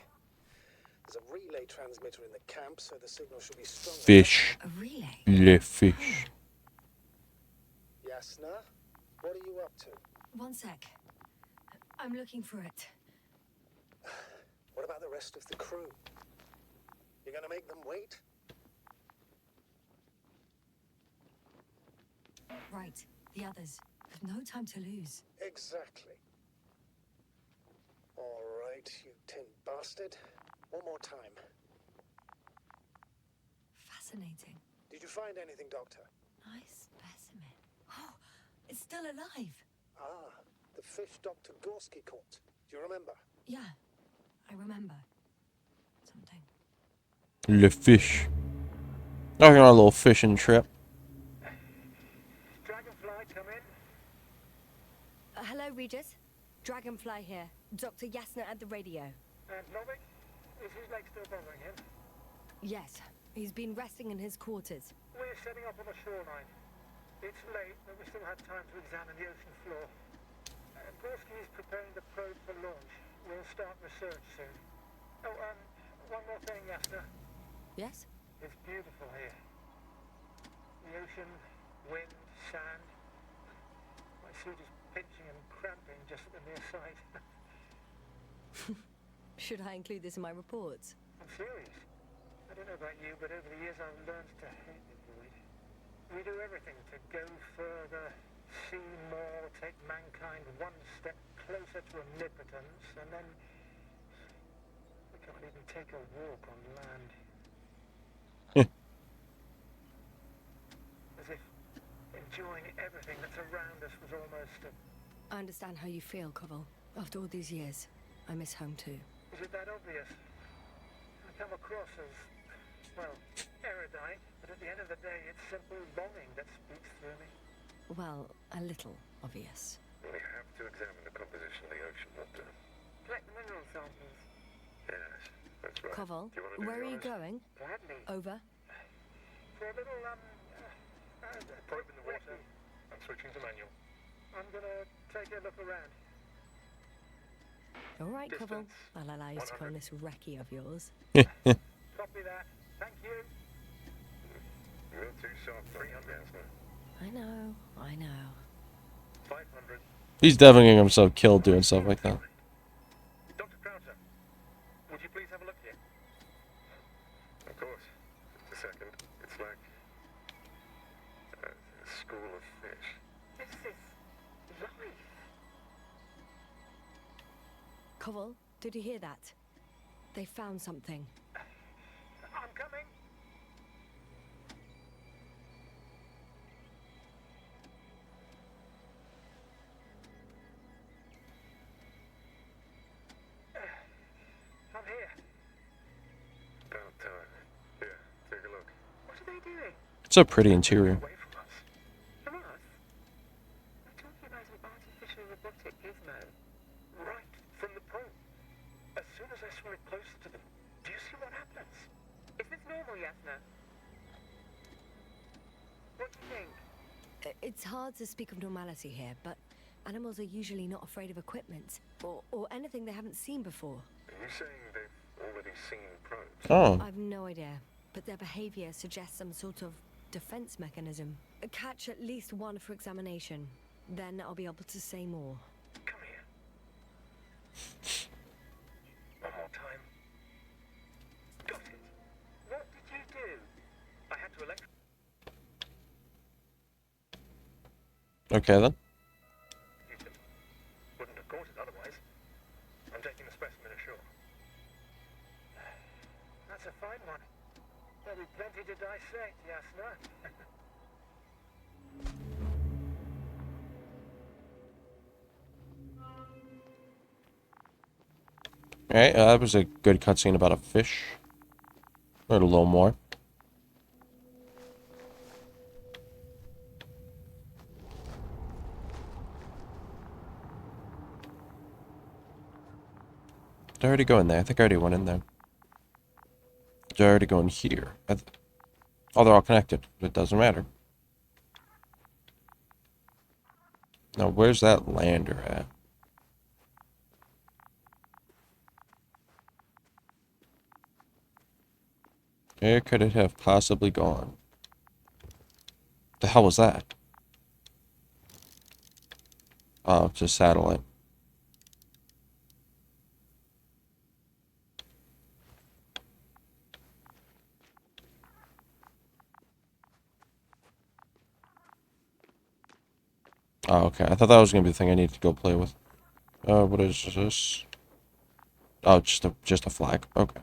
There's a relay transmitter in the camp, so the signal should be strong. Fish. A relay? Le fish. Yasna, what are you up to? One sec. I'm looking for it. What about the rest of the crew? You're gonna make them wait? Right. The others. Have no time to lose. Exactly. All right, you tin bastard. One more time. Fascinating. Did you find anything, Doctor? Nice specimen. Oh, it's still alive. Ah, the fish Dr. Gorski caught. Do you remember? Yeah, I remember. Something. Le fish. Oh, you're on a little fishing trip. Dragonfly, come in. Hello, Regis. Dragonfly here. Dr. Yasna at the radio. And Novik? Is his leg still bothering him? Yes, he's been resting in his quarters. We're setting up on the shoreline. It's late, but we still have time to examine the ocean floor. Gorski is preparing the probe for launch. We'll start research soon. Oh, one more thing, Yasna. Yes? It's beautiful here. The ocean, wind, sand. My suit is pinching and cramping just at the mere sight. Should I include this in my reports? I'm serious. I don't know about you, but over the years I've learned to hate the void. We do everything to go further, see more, take mankind one step closer to omnipotence, and then we can't even take a walk on land. As if enjoying everything that's around us was almost a... I understand how you feel, Koval. After all these years, I miss home too. Is it that obvious? I come across as, well, erudite, but at the end of the day, it's simple longing that speaks through me. Well, a little obvious. We have to examine the composition of the ocean, Doctor. Collect the mineral samples. Yes, that's right. Koval, Do you want to do where the are you honors? going? Gladly. Over. For a little, Probe in the water. I'm switching to manual. I'm gonna take a look around. All right, Koval. Distance, I'll allow you to go on this recce of yours. Copy that. Thank you. You're too sharp, 300. I know, I know. 500. He's definitely getting himself killed doing stuff like that. Dr. Krauser, would you please have a look here? Of course. Just a second. It's like a school of fish. This is life. Koval, did you hear that? They found something. I'm coming. I'm here. About time. Here, take a look. What are they doing? It's a pretty interior. Away from us. From us? We're talking about an artificial robotic gizmo. Right from the probe. As soon as I swing it closer to them, do you see what happens? Is this normal, Yasna? What do you think? It's hard to speak of normality here, but animals are usually not afraid of equipment or anything they haven't seen before. Are you saying they've already seen probes? Oh, I've no idea, but their behavior suggests some sort of defense mechanism. Catch at least one for examination, then I'll be able to say more. Come here. One more time. Got it. What did you do? I had to elect. okay then. Wouldn't have caught it otherwise. I'm taking the specimen ashore. That's a fine one. There'll be plenty to dissect, Yasna. Alright, that was a good cutscene about a fish. Or a little more. Did I already go in there? I think I already went in there. Did I already go in here? Oh, they're all connected. It doesn't matter. Now, where's that lander at? Where could it have possibly gone? The hell was that? Oh, it's a satellite. Oh, okay. I thought that was gonna be the thing I needed to go play with. What is this? Oh, just a flag. Okay.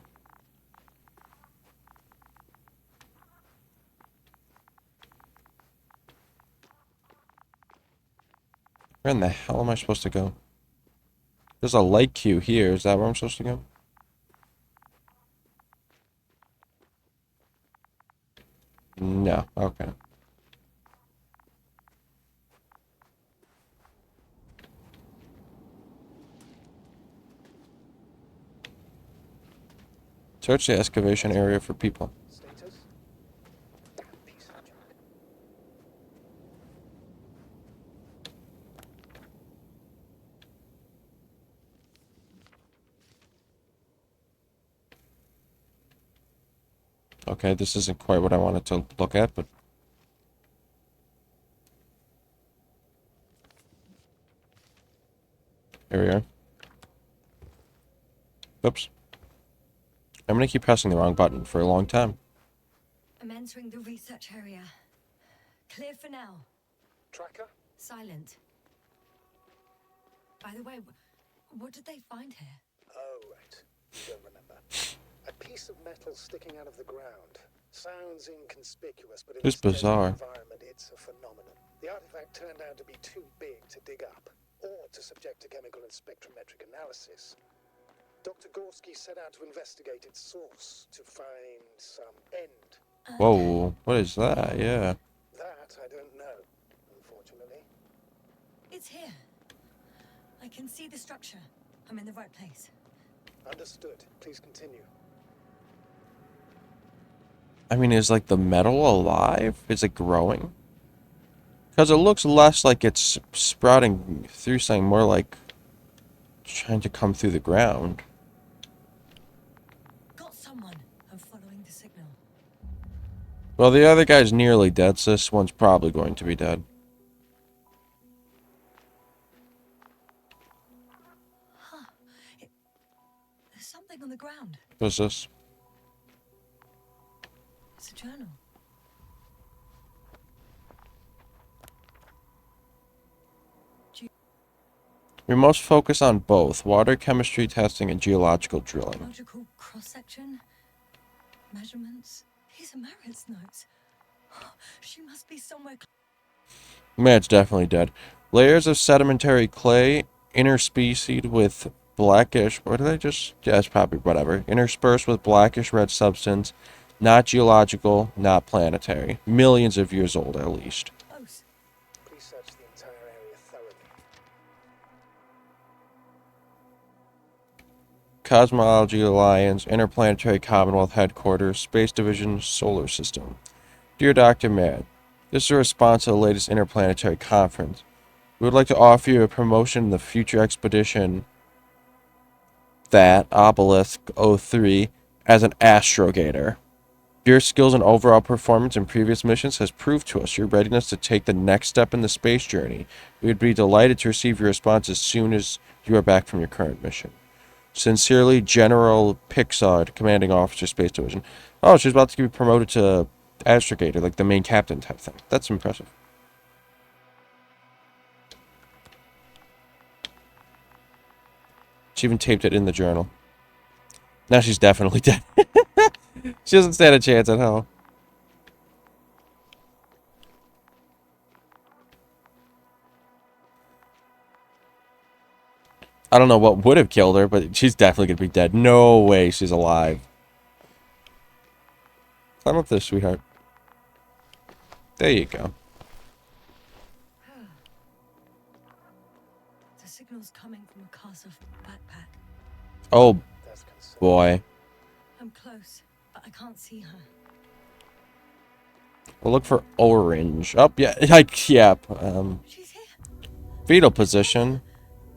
Where in the hell am I supposed to go? There's a light queue here. Is that where I'm supposed to go? No. Okay. Search the excavation area for people. Status? Piece of junk. Okay, this isn't quite what I wanted to look at, but... Here we are. Oops. I'm gonna keep pressing the wrong button for a long time. I'm entering the research area. Clear for now. Tracker? Silent. By the way, what did they find here? Oh, right. You don't remember. A piece of metal sticking out of the ground. Sounds inconspicuous, but in It's this desert bizarre. environment, it's a phenomenon. The artifact turned out to be too big to dig up, or to subject to chemical and spectrometric analysis. Dr. Gorski set out to investigate its source, to find some end. Whoa, what is that? Yeah. That I don't know, unfortunately. It's here. I can see the structure. I'm in the right place. Understood. Please continue. I mean, is like the metal alive? Is it growing? Because it looks less like it's sprouting through something, more like trying to come through the ground. Got someone. I'm following the signal. Well, the other guy's nearly dead, so this one's probably going to be dead. Huh. There's something on the ground. What's this? It's a journal. We must focus on both water chemistry testing and geological drilling. Logical cross-section. Measurements. These are Marit's notes. She must be somewhere. Man, it's definitely dead. Layers of sedimentary clay interspecied with blackish... What did I just... Yeah, it's probably whatever. Interspersed with blackish red substance. Not geological, not planetary. Millions of years old, at least. Close. Please search the entire area thoroughly. Cosmology Alliance, Interplanetary Commonwealth Headquarters, Space Division, Solar System. Dear Dr. Mad, this is a response to the latest interplanetary conference. We would like to offer you a promotion in the future expedition that Obelisk 03 as an astrogator. Your skills and overall performance in previous missions has proved to us your readiness to take the next step in the space journey. We would be delighted to receive your response as soon as you are back from your current mission. Sincerely, General Pixod, Commanding Officer, Space Division. Oh, she's about to be promoted to astrogator, like the main captain type thing. That's impressive. She even taped it in the journal. Now she's definitely dead. She doesn't stand a chance at hell. I don't know what would have killed her, but she's definitely going to be dead. No way she's alive. Climb up there, sweetheart. There you go. The signal's coming from a castle backpack. Oh, That's concerning. boy. I'm close, but I can't see her. We'll look for orange. Oh, yeah. Like, yeah. She's here. Fetal position.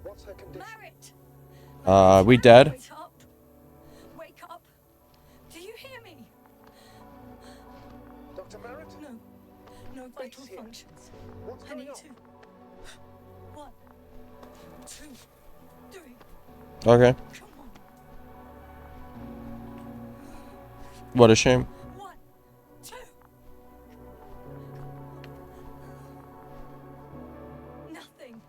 What's her condition? Merritt! We dead? Wake up! Wake up! Do you hear me? Dr. Merritt? No. No vital here. functions. What's I going need on? to. 1, 2, 3. Okay. Come on. What a shame. 1, 2. Nothing.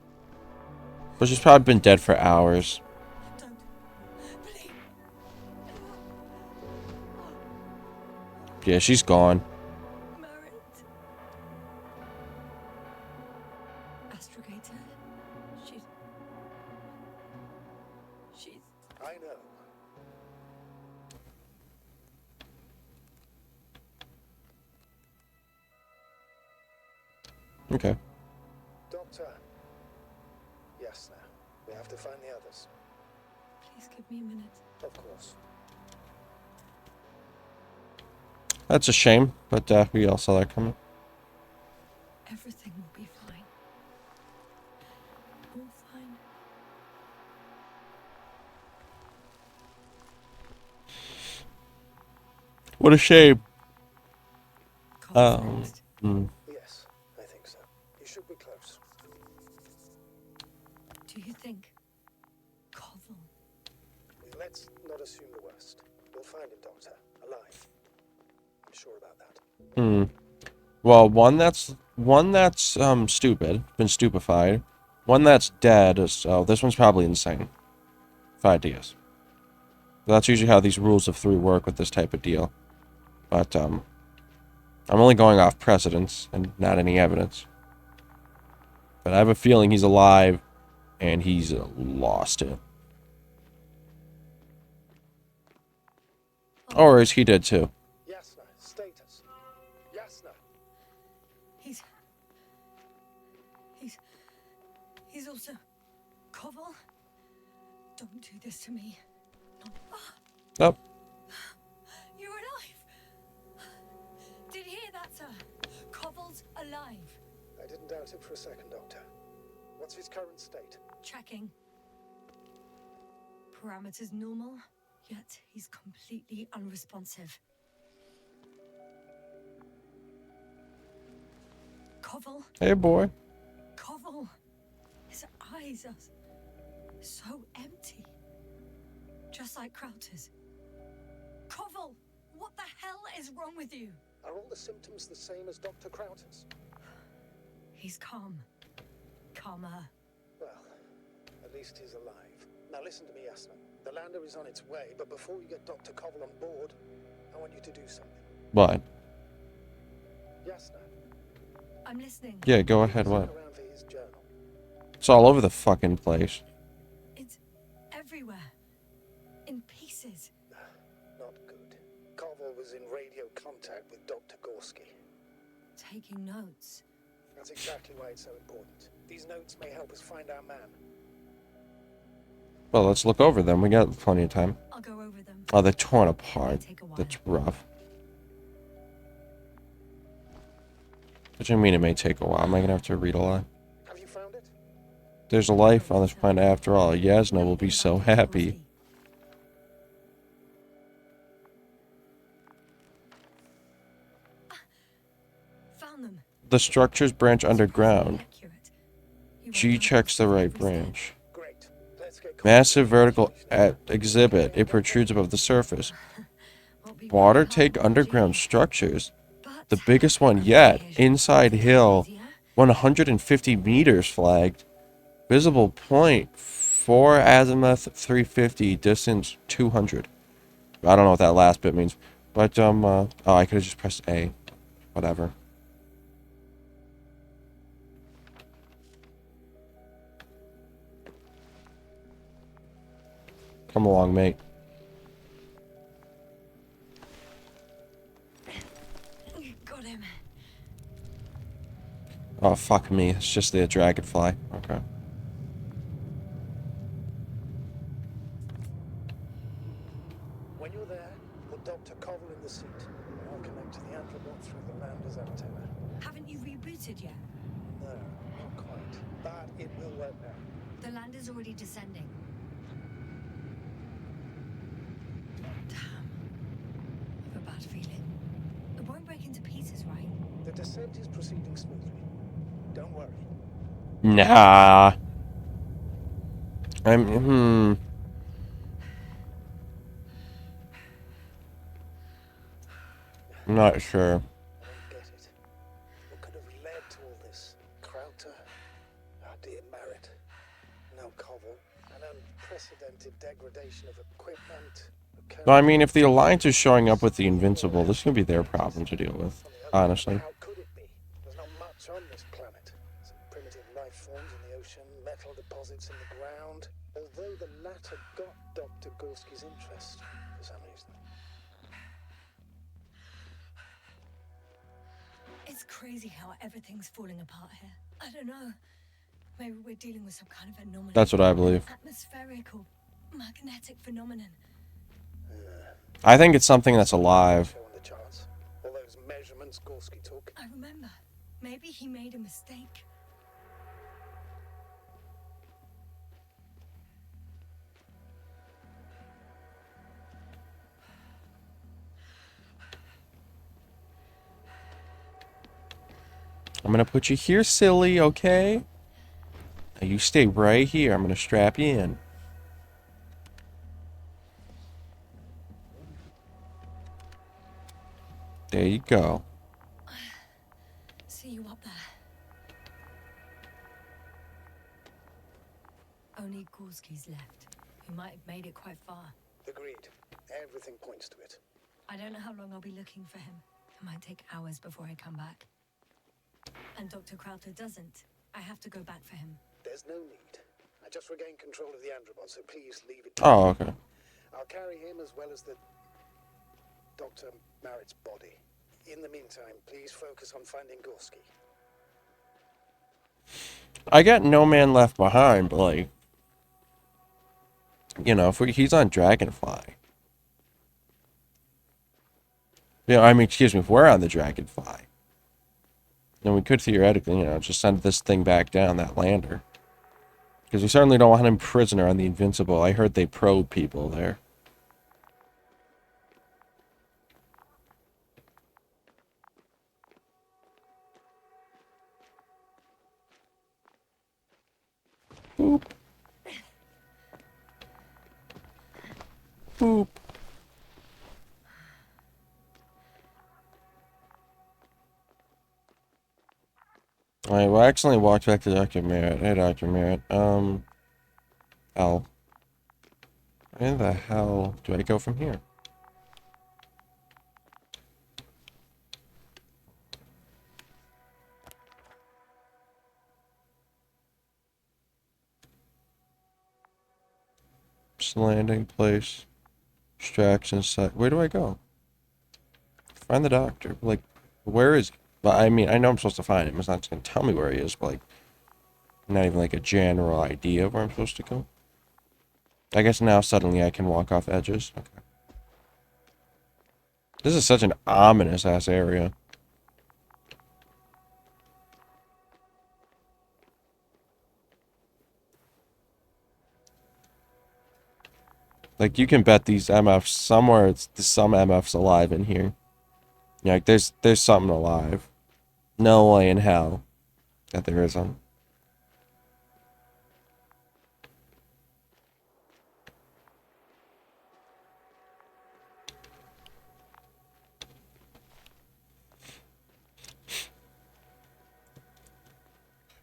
But she's probably been dead for hours. Don't. Please. Yeah, she's gone. Merritt. Astrogator. She's. I know. Okay. Doctor. Yes, now. We have to find the others. Please give me a minute. Of course. That's a shame, but we all saw that coming. Everything will be fine. All fine. What a shame. Cover's next. Yes, I think so. You should be close. Do you think Koval? Let's not assume the worst. We'll find him, Doctor. Alive. I'm sure about that. Well, one that's stupid, been stupefied. One that's dead, so this one's probably insane. 5 ideas. That's usually how these rules of 3 work with this type of deal. But I'm only going off precedence and not any evidence. But I have a feeling he's alive and he's lost it. Or is he dead too? Yasna, status. Yasna. He's also Koval. Don't do this to me. Oh, You're alive. Did you hear that, sir? Koval's alive. I didn't doubt it for a second, Doctor. What's his current state? Tracking. Parameters normal, yet he's completely unresponsive. Koval. hey boy. Koval. His eyes are so empty. Just like Krauter's. Koval, what the hell is wrong with you? Are all the symptoms the same as Dr. Krauter's? He's calm. Calmer. Well, at least he's alive. Now listen to me, Yasna. The lander is on its way, but before you get Dr. Koval on board, I want you to do something. What? Yasna. I'm listening. Yeah, go ahead, what? Around for his journal. It's all over the fucking place. It's everywhere. In pieces. Not good. Koval was in radio contact with Dr. Gorski. Taking notes. That's exactly why it's so important. These notes may help us find our man. Well, let's look over them. We got plenty of time. I'll go over them. Oh, they're torn apart. Take a while. That's rough. What do you mean it may take a while? Am I gonna have to read a lot? Have you found it? There's a life on this planet after all. Yasna will be so happy. Found them. The structures branch underground. Accurate. You G won't checks the right understand branch. Great. Let's get Massive vertical exhibit. It protrudes above the surface. Won't be Water very take hard, underground G. structures. But The biggest one yet. application Inside is hill. easier. 150 meters flagged. Visible point 4 azimuth 350. Distance 200. I don't know what that last bit means. But oh, I could have just pressed A. Whatever. Come along, mate. Got him. Oh, fuck me. It's just the dragonfly. Okay. When you're there, put Dr. Koval in the seat. I'll connect to the Anthrobot through the lander's antenna. Haven't you rebooted yet? No, not quite. But it will work now. The land is already descending. Damn. I have a bad feeling. It won't break into pieces, right? The descent is proceeding smoothly. Don't worry. Nah. I'm not sure. I don't get it. What could have led to all this? Krauter? Our dear Merritt. No Koval. An unprecedented degradation of equipment. Well, I mean, if the Alliance is showing up with the Invincible, this is going to be their problem to deal with, honestly. How could it be? There's not much on this planet. Some primitive life forms in the ocean, metal deposits in the ground. Although the latter got Dr. Gorski's interest for some reason. It's crazy how everything's falling apart here. I don't know. Maybe we're dealing with some kind of anomaly. That's what I believe. Atmospheric or magnetic phenomenon. I think it's something that's alive. Showing the charts. All those measurements Gorski took. I remember. Maybe he made a mistake. I'm going to put you here, silly, okay? Now you stay right here. I'm going to strap you in. There you go. See you up there. Only Gorski's left. We might have made it quite far. Agreed. Everything points to it. I don't know how long I'll be looking for him. It might take hours before I come back. And Dr. Krauter doesn't. I have to go back for him. There's no need. I just regained control of the Androbot, so please leave it. Oh, okay. I'll carry him as well as the Dr. Merritt's body. In the meantime, please focus on finding Gorski. I got no man left behind, but like, you know, if he's on Dragonfly. You know, I mean, excuse me, if we're on the Dragonfly, then we could theoretically, you know, just send this thing back down, that lander. Because we certainly don't want him prisoner on the Invincible. I heard they probe people there. Boop. Boop. Alright, well, I accidentally walked back to Dr. Merritt. Hey, Dr. Merritt. Where the hell do I go from here? Just landing place. Extraction site. Where do I go? Find the doctor. Like, where is he? Well, I mean, I know I'm supposed to find him. It's not just gonna tell me where he is, but like, not even like a general idea of where I'm supposed to go. I guess now suddenly I can walk off edges. Okay. This is such an ominous ass area. Like, you can bet these MFs somewhere. It's some MFs alive in here. Yeah, like there's something alive. No way in hell that there isn't.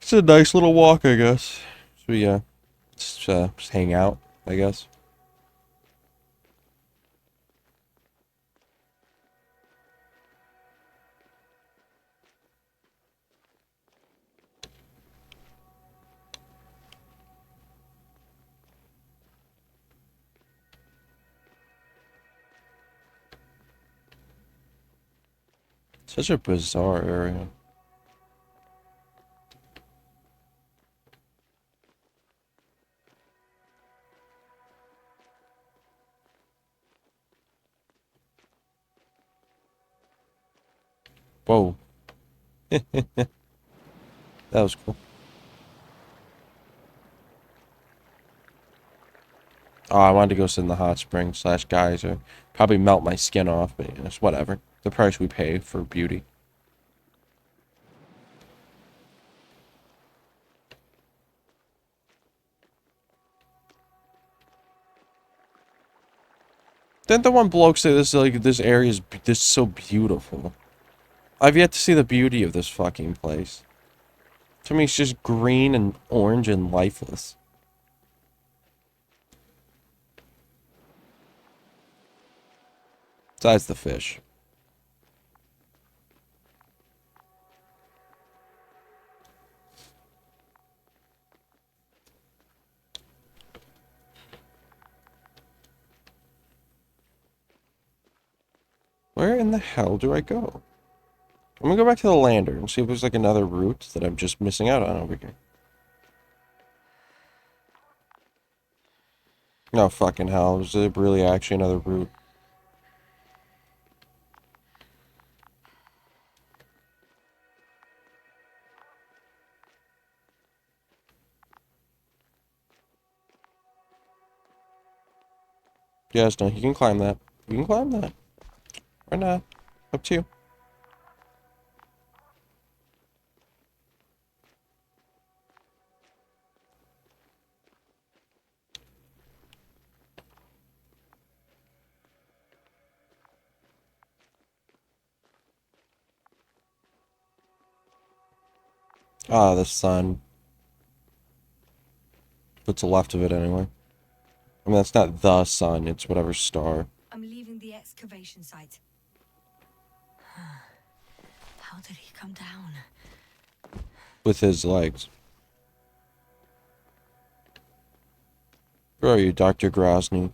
It's a nice little walk, I guess. So yeah, just hang out, I guess. Such a bizarre area. Whoa. That was cool. Oh, I wanted to go sit in the hot spring / geyser. Probably melt my skin off, but it's whatever. The price we pay for beauty. Didn't the one bloke say this area is this so beautiful? I've yet to see the beauty of this fucking place. To me, it's just green and orange and lifeless. Besides the fish. Where in the hell do I go? I'm gonna go back to the lander and see if there's like another route that I'm just missing out on over here. No fucking hell. Is there really actually another route? Yes, no, you can climb that. You can climb that. Or not. Up to you. Ah, the sun. What's left of it anyway. I mean, that's not the sun, it's whatever star. I'm leaving the excavation site. How did he come down? With his legs. Where are you, Dr. Grozny?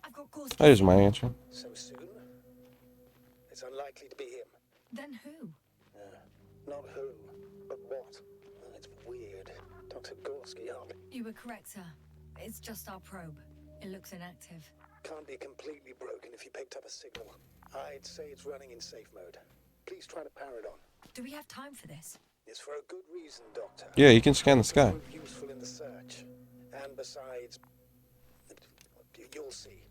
I've got Gorski. That is my answer. So soon? It's unlikely to be him. Then who? Not who, but what. It's weird. Dr. Gorski, You were correct, sir. It's just our probe. It looks inactive. can't be completely broken if you picked up a signal. I'd say it's running in safe mode. Please try to power it on. Do we have time for this? It's for a good reason, Doctor. Yeah, you can scan the sky. It's useful in the search. And besides, you'll see.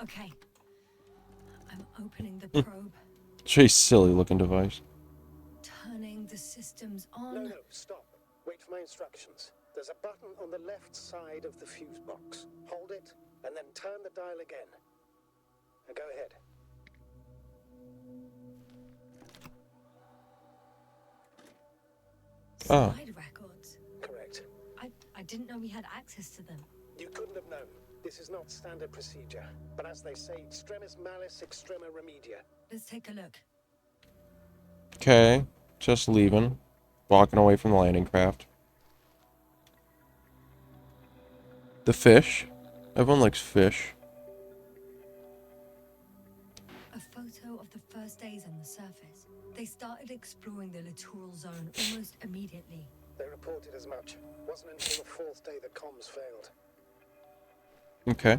Okay. I'm opening the probe, It's a very silly looking device. turning the systems on. No, stop. Wait for my instructions. There's a button on the left side of the fuse box. Hold it, and then turn the dial again. Now go ahead. Oh. Slide records. Correct. I didn't know we had access to them. You couldn't have known. This is not standard procedure. But as they say, extremis malice, extrema remedia. Let's take a look. Okay, just leaving. Walking away from the landing craft. The fish. Everyone likes fish. A photo of the first days on the surface. They started exploring the littoral zone almost immediately. They reported as much. Wasn't until the fourth day that comms failed. Okay.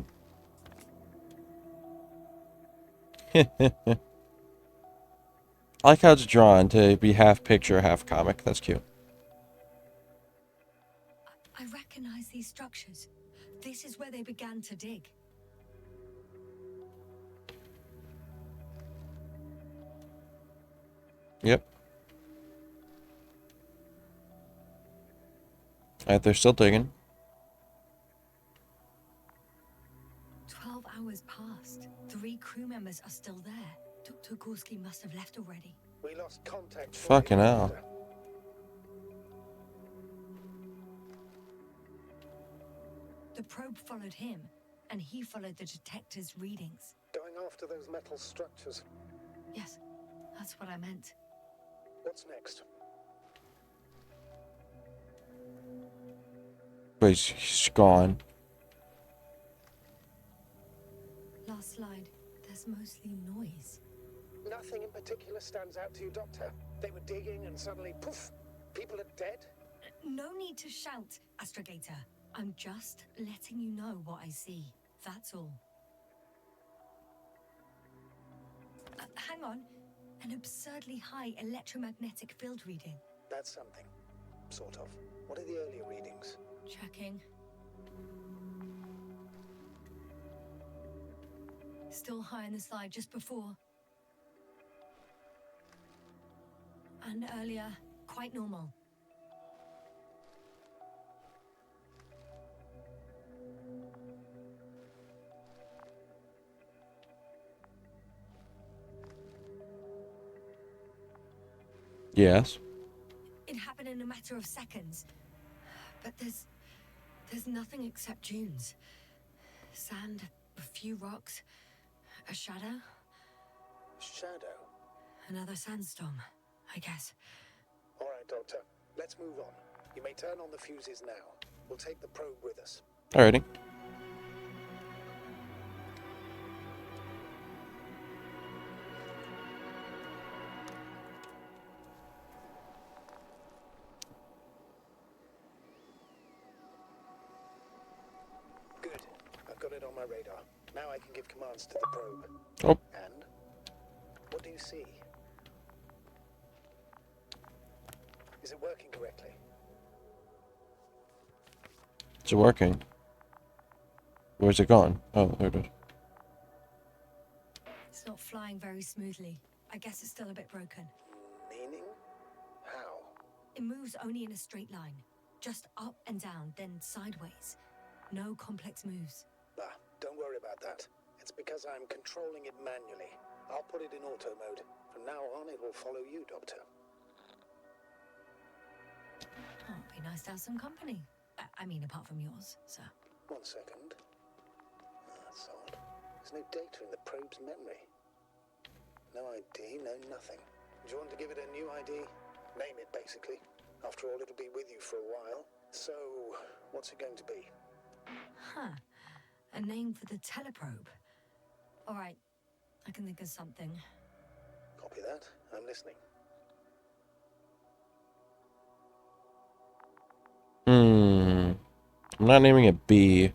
I like how it's drawn to be half picture, half comic. That's cute. I recognize these structures. This is where they began to dig. Yep. Alright, they're still digging. 12 hours passed. 3 crew members are still there. Dr. Gorski must have left already. We lost contact. Fucking hell. The probe followed him, and he followed the detector's readings. Going after those metal structures. Yes, that's what I meant. What's next? But he's gone. Last slide. There's mostly noise. Nothing in particular stands out to you, Doctor. They were digging and suddenly, poof, people are dead? No need to shout, Astrogator. I'm just letting you know what I see. That's all. Hang on. An absurdly high electromagnetic field reading. That's something. Sort of. What are the earlier readings? Checking. Still high on the slide just before. And earlier, quite normal. Yes. It happened in a matter of seconds. But there's nothing except dunes. Sand, a few rocks, a shadow, Shadow. another sandstorm, I guess. All right, Doctor. Let's move on. You may turn on the fuses now. We'll take the probe with us. Alrighty. Good. I've got it on my radar. Now I can give commands to the probe. Oh, And? What do you see? Is it working correctly? it's working. Where's it gone? Oh, there it is. It's not flying very smoothly. I guess it's still a bit broken. Meaning? How? It moves only in a straight line. Just up and down, then sideways. No complex moves. Ah, don't worry about that. It's because I'm controlling it manually. I'll put it in auto mode. From now on, it will follow you, Doctor. Oh, it'd be nice to have some company. I mean, apart from yours, sir. 1 second. That's odd. There's no data in the probe's memory. No ID, no nothing. Do you want to give it a new ID? Name it, basically. After all, it'll be with you for a while. So, what's it going to be? Huh. A name for the teleprobe. All right. I can think of something. Copy that. I'm listening. I'm not naming it B.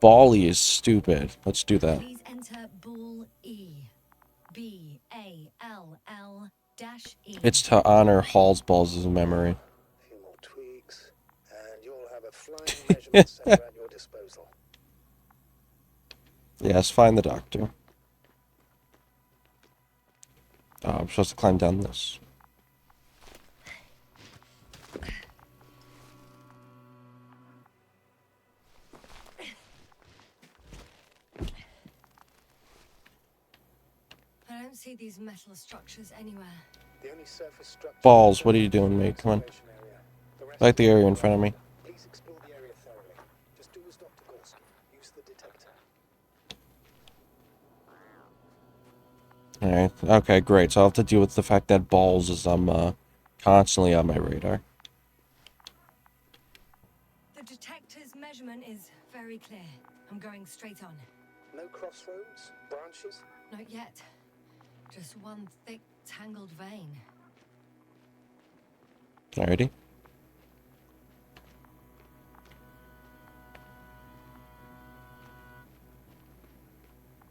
Bally is stupid. Let's do that. Please enter Ball E. B-A-L-L--E. It's to honor Hall's balls as a memory. A few more tweaks, and you'll have a flying measurement center at your disposal. Yes, find the doctor. Oh, I'm supposed to climb down this. I don't see these metal structures anywhere. The only surface structure. Balls, what are you doing, mate? Come on. Like the area in front of me. Please explore the area thoroughly. Just do as Dr. Gorski. Use the detector. Alright, okay, great. So I'll have to deal with the fact that balls is constantly on my radar. The detector's measurement is very clear. I'm going straight on. No crossroads? Branches? Not yet. Just one thick, tangled vein. Alrighty.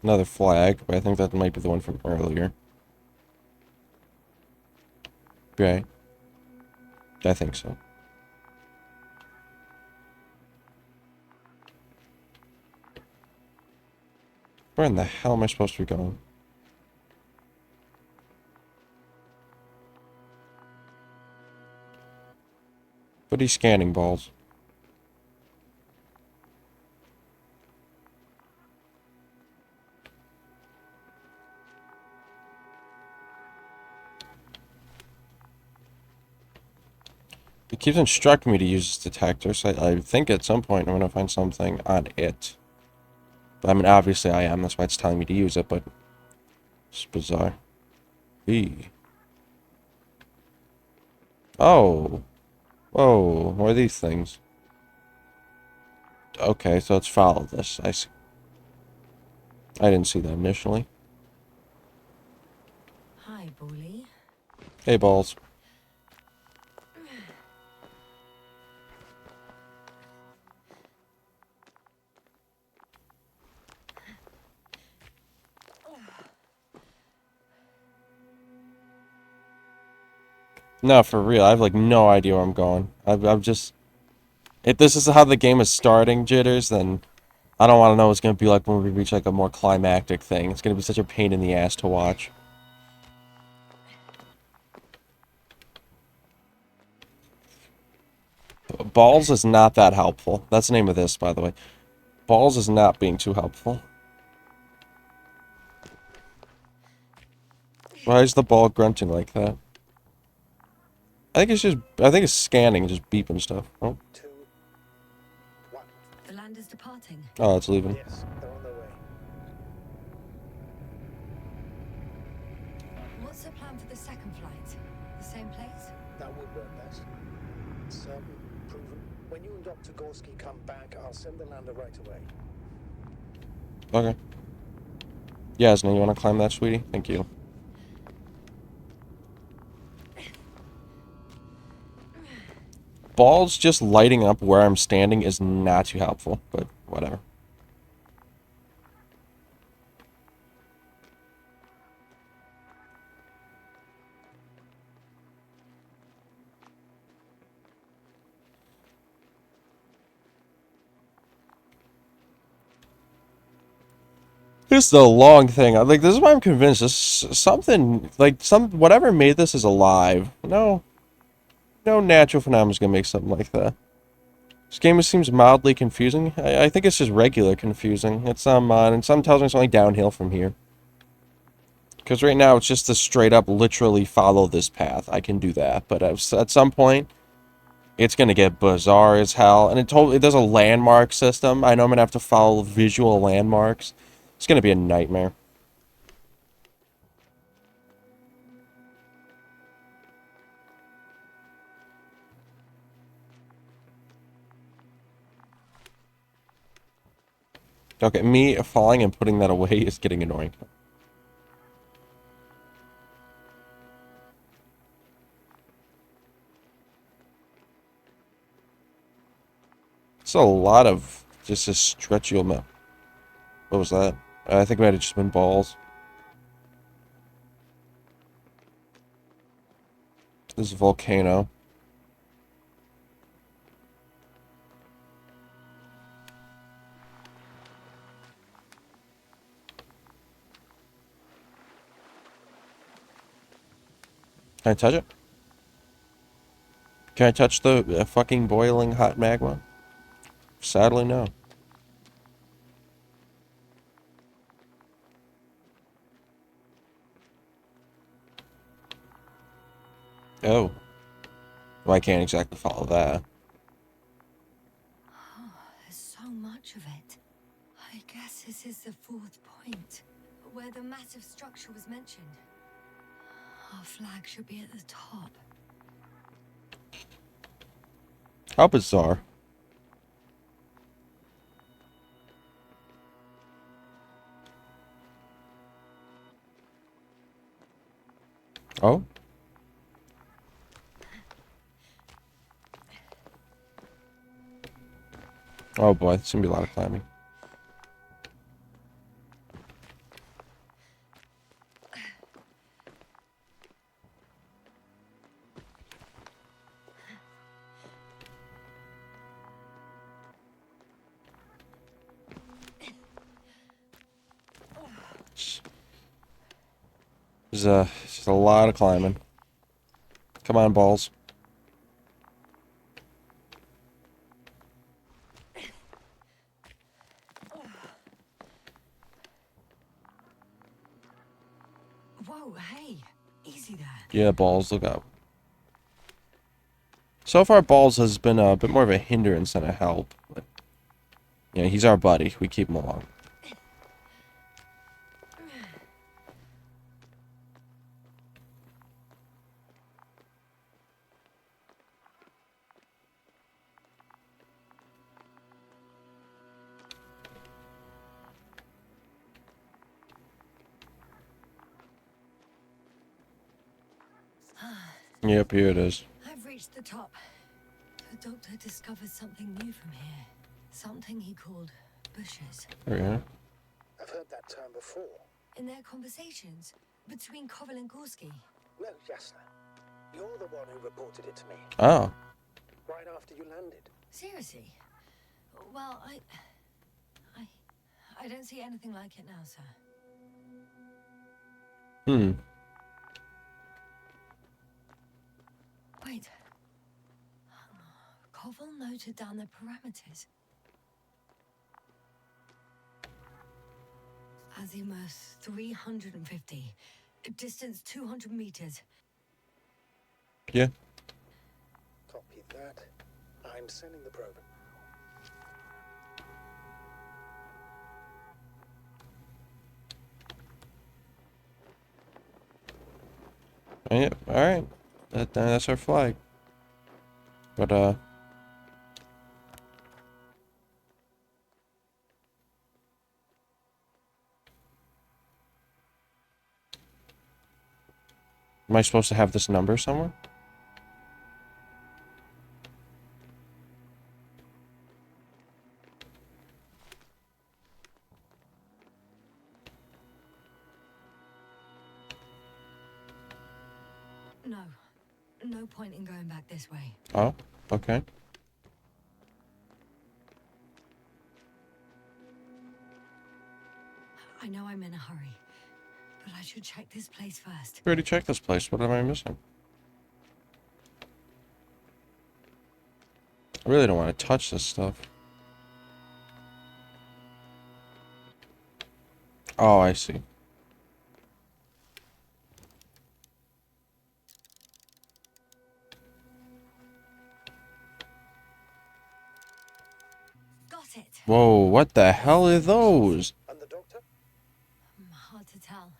Another flag, but I think that might be the one from earlier. Right. I think so. Where in the hell am I supposed to be going? What are you scanning, balls? It keeps instructing me to use this detector, so I think at some point I'm going to find something on it. But I mean, obviously I am, that's why it's telling me to use it, but it's bizarre. E. Oh. Whoa, what are these things? Okay, so let's follow this. I see. I didn't see that initially. Hi, Bully. Hey, balls. No, for real. I have like no idea where I'm going. I'm just. If this is how the game is starting, Jitters, then I don't want to know what it's going to be like when we reach like a more climactic thing. It's going to be such a pain in the ass to watch. Balls is not that helpful. That's the name of this, by the way. Balls is not being too helpful. Why is the ball grunting like that? I think it's scanning, just beeping stuff. Oh, 2, 1. The land is departing. oh, it's leaving. Yes, they're on their way. What's the plan for the second flight? The same place? That would work best. Certain, proven. When you and Dr. Gorski come back, I'll send the lander right away. Okay. Yasna, you want to climb that, sweetie? Thank you. Balls just lighting up where I'm standing is not too helpful, but whatever. This is a long thing. Like, this is why I'm convinced this something, like, whatever made this is alive. No natural phenomenon is gonna make something like that. This game seems mildly confusing. I think it's just regular confusing. It's not mod, and some tells me it's only downhill from here. Because right now it's just to straight up literally follow this path. I can do that, but at some point, it's gonna get bizarre as hell. And it does a landmark system. I know I'm gonna have to follow visual landmarks. It's gonna be a nightmare. Okay, me falling and putting that away is getting annoying. It's a lot of just a stretchy old map. What was that? I think it might have just been balls. This is a volcano. Can I touch it? Can I touch the fucking boiling hot magma? Sadly, no. Oh. Well, I can't exactly follow that. Oh, there's so much of it. I guess this is the fourth point, where the massive structure was mentioned. Our flag should be at the top. How bizarre. Oh? Oh boy, it's gonna be a lot of climbing. There's just a lot of climbing. Come on, balls. Whoa, hey, easy there. Yeah, balls, look up. So far, balls has been a bit more of a hindrance than a help. But, yeah, he's our buddy. We keep him along. Yep, here it is. I've reached the top. The doctor discovered something new from here. Something he called bushes. There we are. I've heard that term before. In their conversations between Koval and Gorski. No, Jasna. You're the one who reported it to me, Oh. right after you landed. Seriously? Well, I don't see anything like it now, sir. Hmm. Wait. Koval noted down the parameters. Azimuth 350. Distance 200 meters. Yeah. Copy that. I'm sending the probe. Yeah. All right. That's our flag. But am I supposed to have this number somewhere? No. No point in going back this way. Oh. Okay. I know I'm in a hurry, but I should check this place first. We already checked this place. What am I missing? I really don't want to touch this stuff. Oh, I see. Got it. Whoa, what the hell are those? And the doctor? Hard to tell.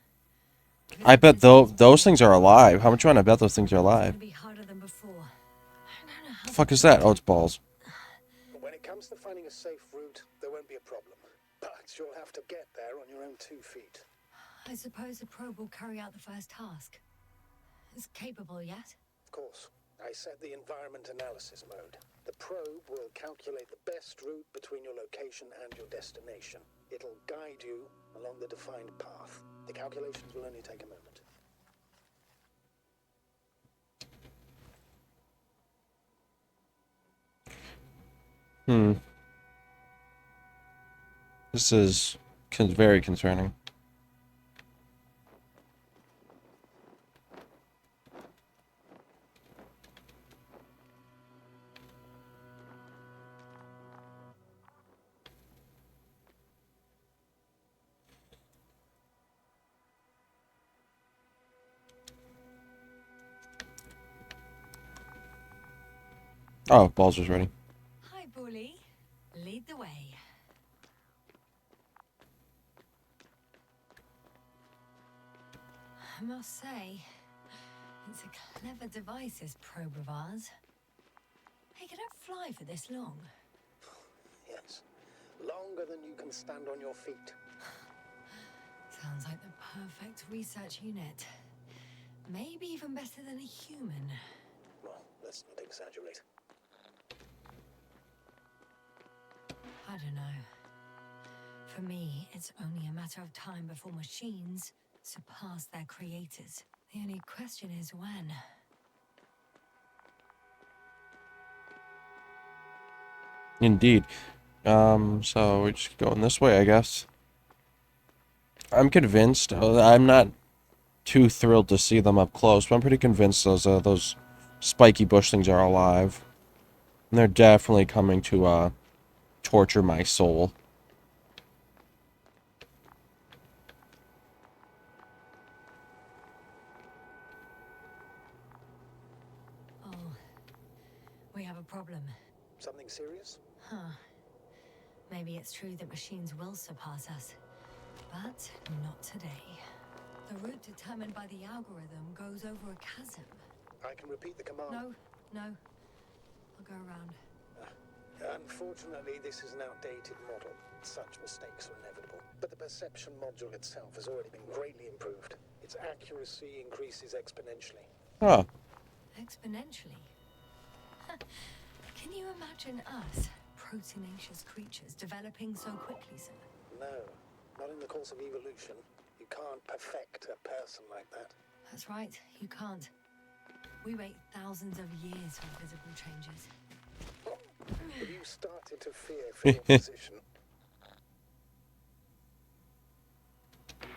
I bet those things are alive. How much you want to bet those things are It's alive? gonna be harder than before. I don't know how The fuck is that? Oh, it's balls. When it comes to finding a safe route, there won't be a problem. But you'll have to get there on your own 2 feet. I suppose the probe will carry out the first task. It's capable yet? Of course, I set the environment analysis mode. The probe will calculate the best route between your location and your destination. It'll guide you along the defined path. The calculations will only take a moment. This is very concerning. Oh, balls was ready. Hi, Bully. Lead the way. I must say, it's a clever device, this probe of ours. Hey, can it fly for this long? Yes, longer than you can stand on your feet. Sounds like the perfect research unit. Maybe even better than a human. Well, let's not exaggerate. I don't know. For me, it's only a matter of time before machines surpass their creators. The only question is when. Indeed. So we're just going this way, I guess. I'm convinced. I'm not too thrilled to see them up close, but I'm pretty convinced those spiky bush things are alive. And they're definitely coming to torture my soul. Oh, we have a problem. Something serious? Huh. Maybe it's true that machines will surpass us. But not today. The route determined by the algorithm goes over a chasm. I can repeat the command. No. I'll go around. Unfortunately, this is an outdated model. Such mistakes are inevitable. But the perception module itself has already been greatly improved. Its accuracy increases exponentially. Oh. Exponentially. Can you imagine us, proteinaceous creatures, developing so quickly, sir? No, not in the course of evolution. You can't perfect a person like that. That's right, you can't. We wait thousands of years for visible changes. Have you started to fear for your position?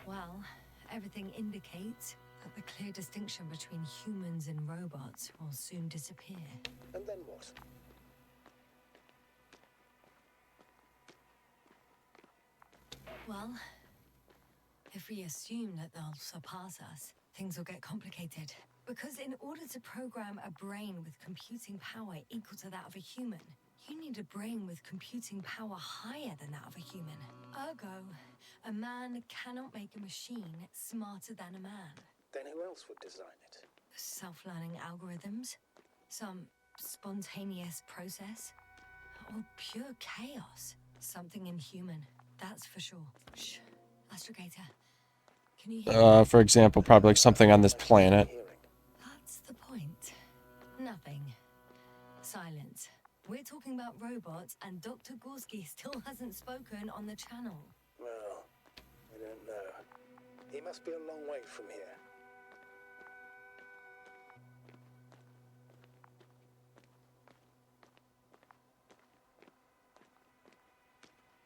Well, everything indicates that the clear distinction between humans and robots will soon disappear. And then what? Well, if we assume that they'll surpass us, things will get complicated. Because in order to program a brain with computing power equal to that of a human, you need a brain with computing power higher than that of a human. Ergo, a man cannot make a machine smarter than a man. Then who else would design it? Self-learning algorithms, some spontaneous process, or pure chaos. Something inhuman, that's for sure. Shh, Astrogator, can you hear? For example, probably like something on this planet. That's the point. Nothing. Silence. We're talking about robots, and Dr. Gorski still hasn't spoken on the channel. Well, I don't know. He must be a long way from here.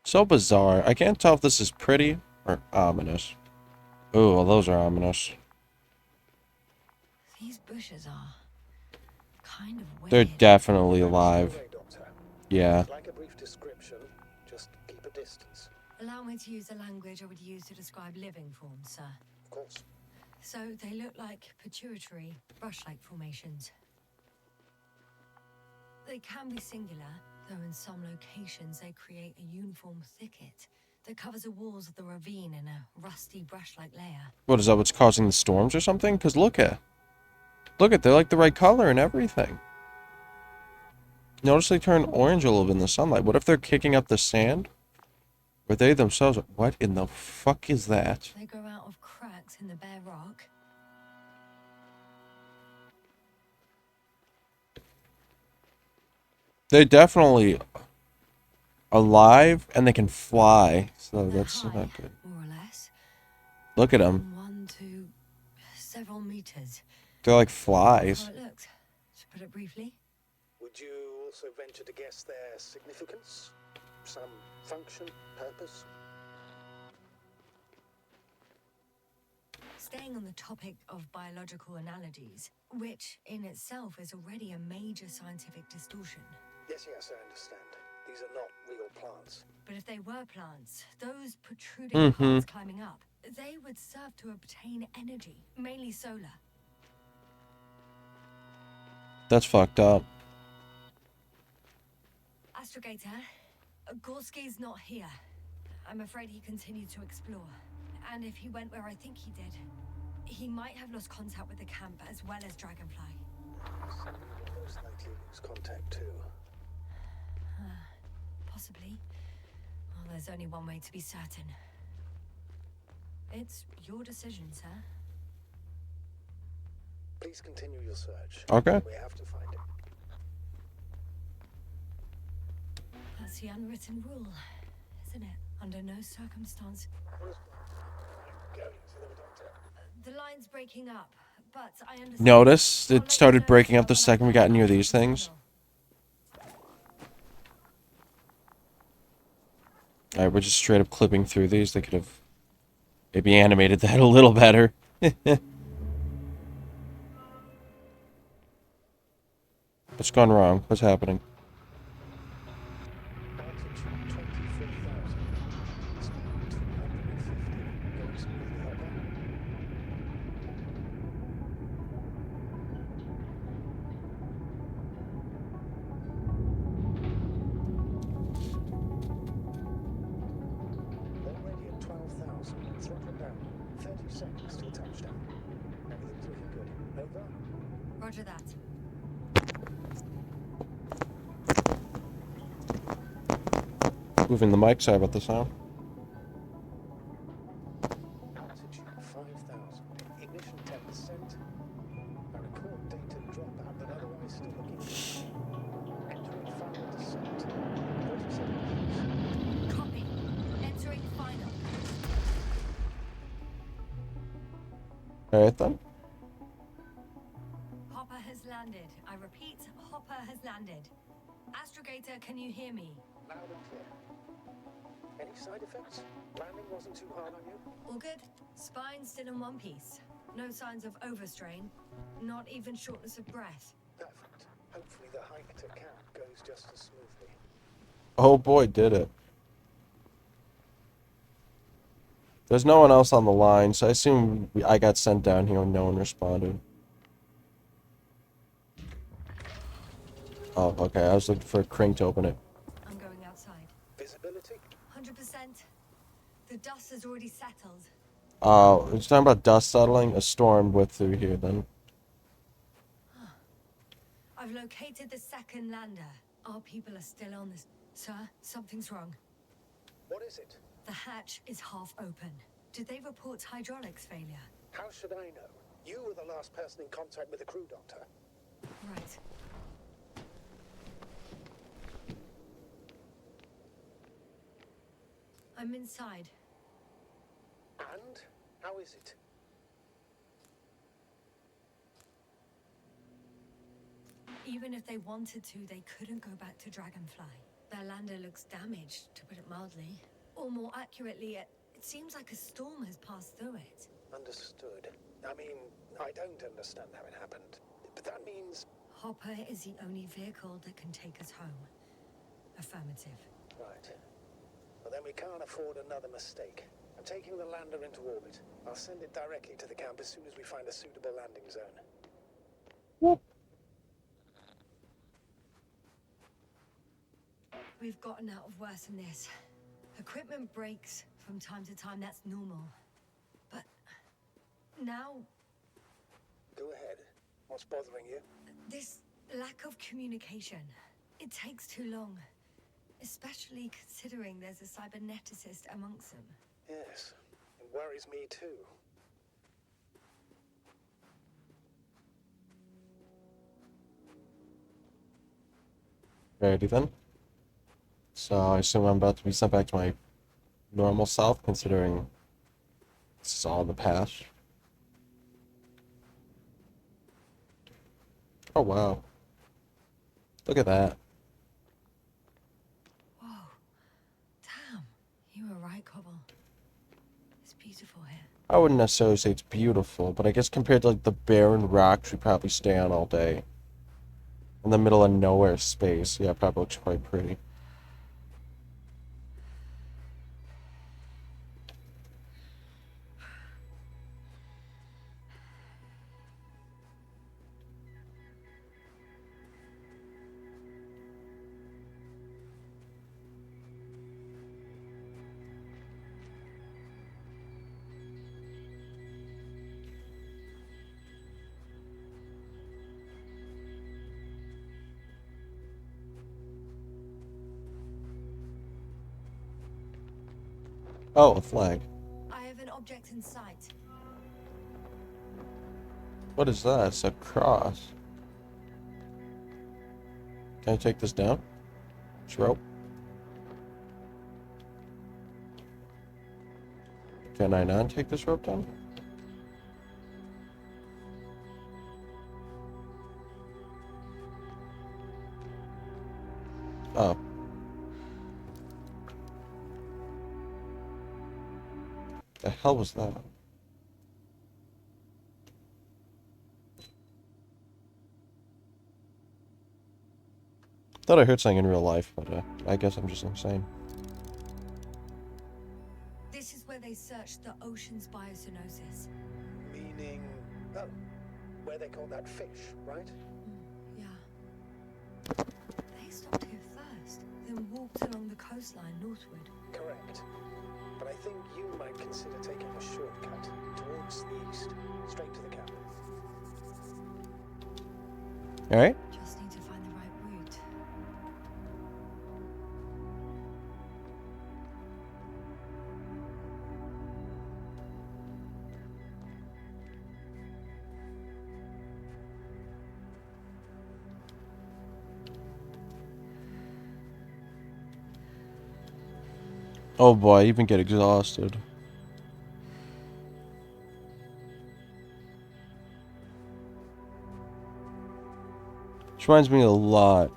So bizarre. I can't tell if this is pretty or ominous. Ooh, well, those are ominous. These bushes are kind of weird. They're definitely alive. Doctor. Yeah. Like a brief description, just keep a distance. Allow me to use the language I would use to describe living forms, sir. Of course. So they look like pituitary, brush-like formations. They can be singular, though in some locations they create a uniform thicket that covers the walls of the ravine in a rusty brush-like layer. What is that? What's causing the storms or something? Because look at, they're like the right color and everything. Notice they turn orange a little bit in the sunlight. What if they're kicking up the sand? Or they themselves? What in the fuck is that? They grow out of cracks in the bare rock. They're definitely alive and they can fly. So They're that's high, not good. more or less. Look at them. 1 to several meters. They're like That's flies. how it looks, to put it briefly. Would you also venture to guess their significance? Some function, purpose? Staying on the topic of biological analogies, which in itself is already a major scientific distortion. Yes, I understand. These are not real plants. But if they were plants, those protruding Mhm. parts climbing up, they would serve to obtain energy, mainly solar. That's fucked up. Astrogator, Gorski's not here. I'm afraid he continued to explore. And if he went where I think he did, he might have lost contact with the camp as well as Dragonfly. Some will most likely lose contact too. Possibly. Well, there's only one way to be certain. It's your decision, sir. Please continue your search. Okay. We have to find him. That's the unwritten rule, isn't it? Under no circumstance. The line's breaking up, but I understand. Notice I'll it let started you know breaking up when the I'm second we got near these things. Alright, we're just straight up clipping through these. They could have maybe animated that a little better. What's gone wrong? What's happening? Altitude 23,000. Speed 250. Going smoothly up there. Already at 12,000. Throttle down. 30 seconds till touchdown. Everything's looking good. Over. Roger that. Moving the mic, sorry about the sound. Altitude 5,000. Ignition 10%. I record data dropout, but otherwise still looking good. Entering final descent. 30 seconds. Copy. Entering final. Alright then. Hopper has landed. I repeat, Hopper has landed. Astrogator, can you hear me? Loud and clear. Any side effects? Landing wasn't too hard on you? All good? Spine still in one piece. No signs of overstrain. Not even shortness of breath. Perfect. Hopefully the hike to camp goes just as smoothly. Oh boy, did it. There's no one else on the line, so I assume I got sent down here and no one responded. Oh, okay. I was looking for a crank to open it. I'm going outside. Visibility? 100%. The dust has already settled. Oh, you're talking about dust settling? A storm went through here then. I've located the second lander. Our people are still on this. Sir, something's wrong. What is it? The hatch is half open. Did they report hydraulics failure? How should I know? You were the last person in contact with the crew doctor. Right. I'm inside. And? How is it? Even if they wanted to, they couldn't go back to Dragonfly. Their lander looks damaged, to put it mildly. Or more accurately, it seems like a storm has passed through it. Understood. I mean, I don't understand how it happened. But that means... Hopper is the only vehicle that can take us home. Affirmative. Right. Well, then we can't afford another mistake. I'm taking the lander into orbit. I'll send it directly to the camp as soon as we find a suitable landing zone. Whoop. We've gotten out of worse than this. Equipment breaks from time to time, that's normal. But now, Go ahead. What's bothering you? this lack of communication. It takes too long. Especially considering there's a cyberneticist amongst them. Yes. It worries me too. Alrighty then. So I assume I'm about to be sent back to my normal self, considering this is all in the past. Oh wow. Look at that. Whoa. Damn. You were right, Cobble. It's beautiful here. I wouldn't necessarily say it's beautiful, but I guess compared to like the barren rocks we probably stay on all day. In the middle of nowhere space, yeah, it probably looks quite pretty. Oh, a flag. I have an object in sight. What is that? It's a cross. Can I take this down? This rope? Can I not take this rope down? Oh. The hell was that? Thought I heard something in real life, but I guess I'm just insane. This is where they searched the ocean's biosynosis. Meaning... Oh, where they call that fish, right? Yeah. They stopped here first, then walked along the coastline northward. Correct. But I think you might consider taking a shortcut towards the east, straight to the camp. Alright? Just need to find the right route. Oh boy, I even get exhausted. Which reminds me a lot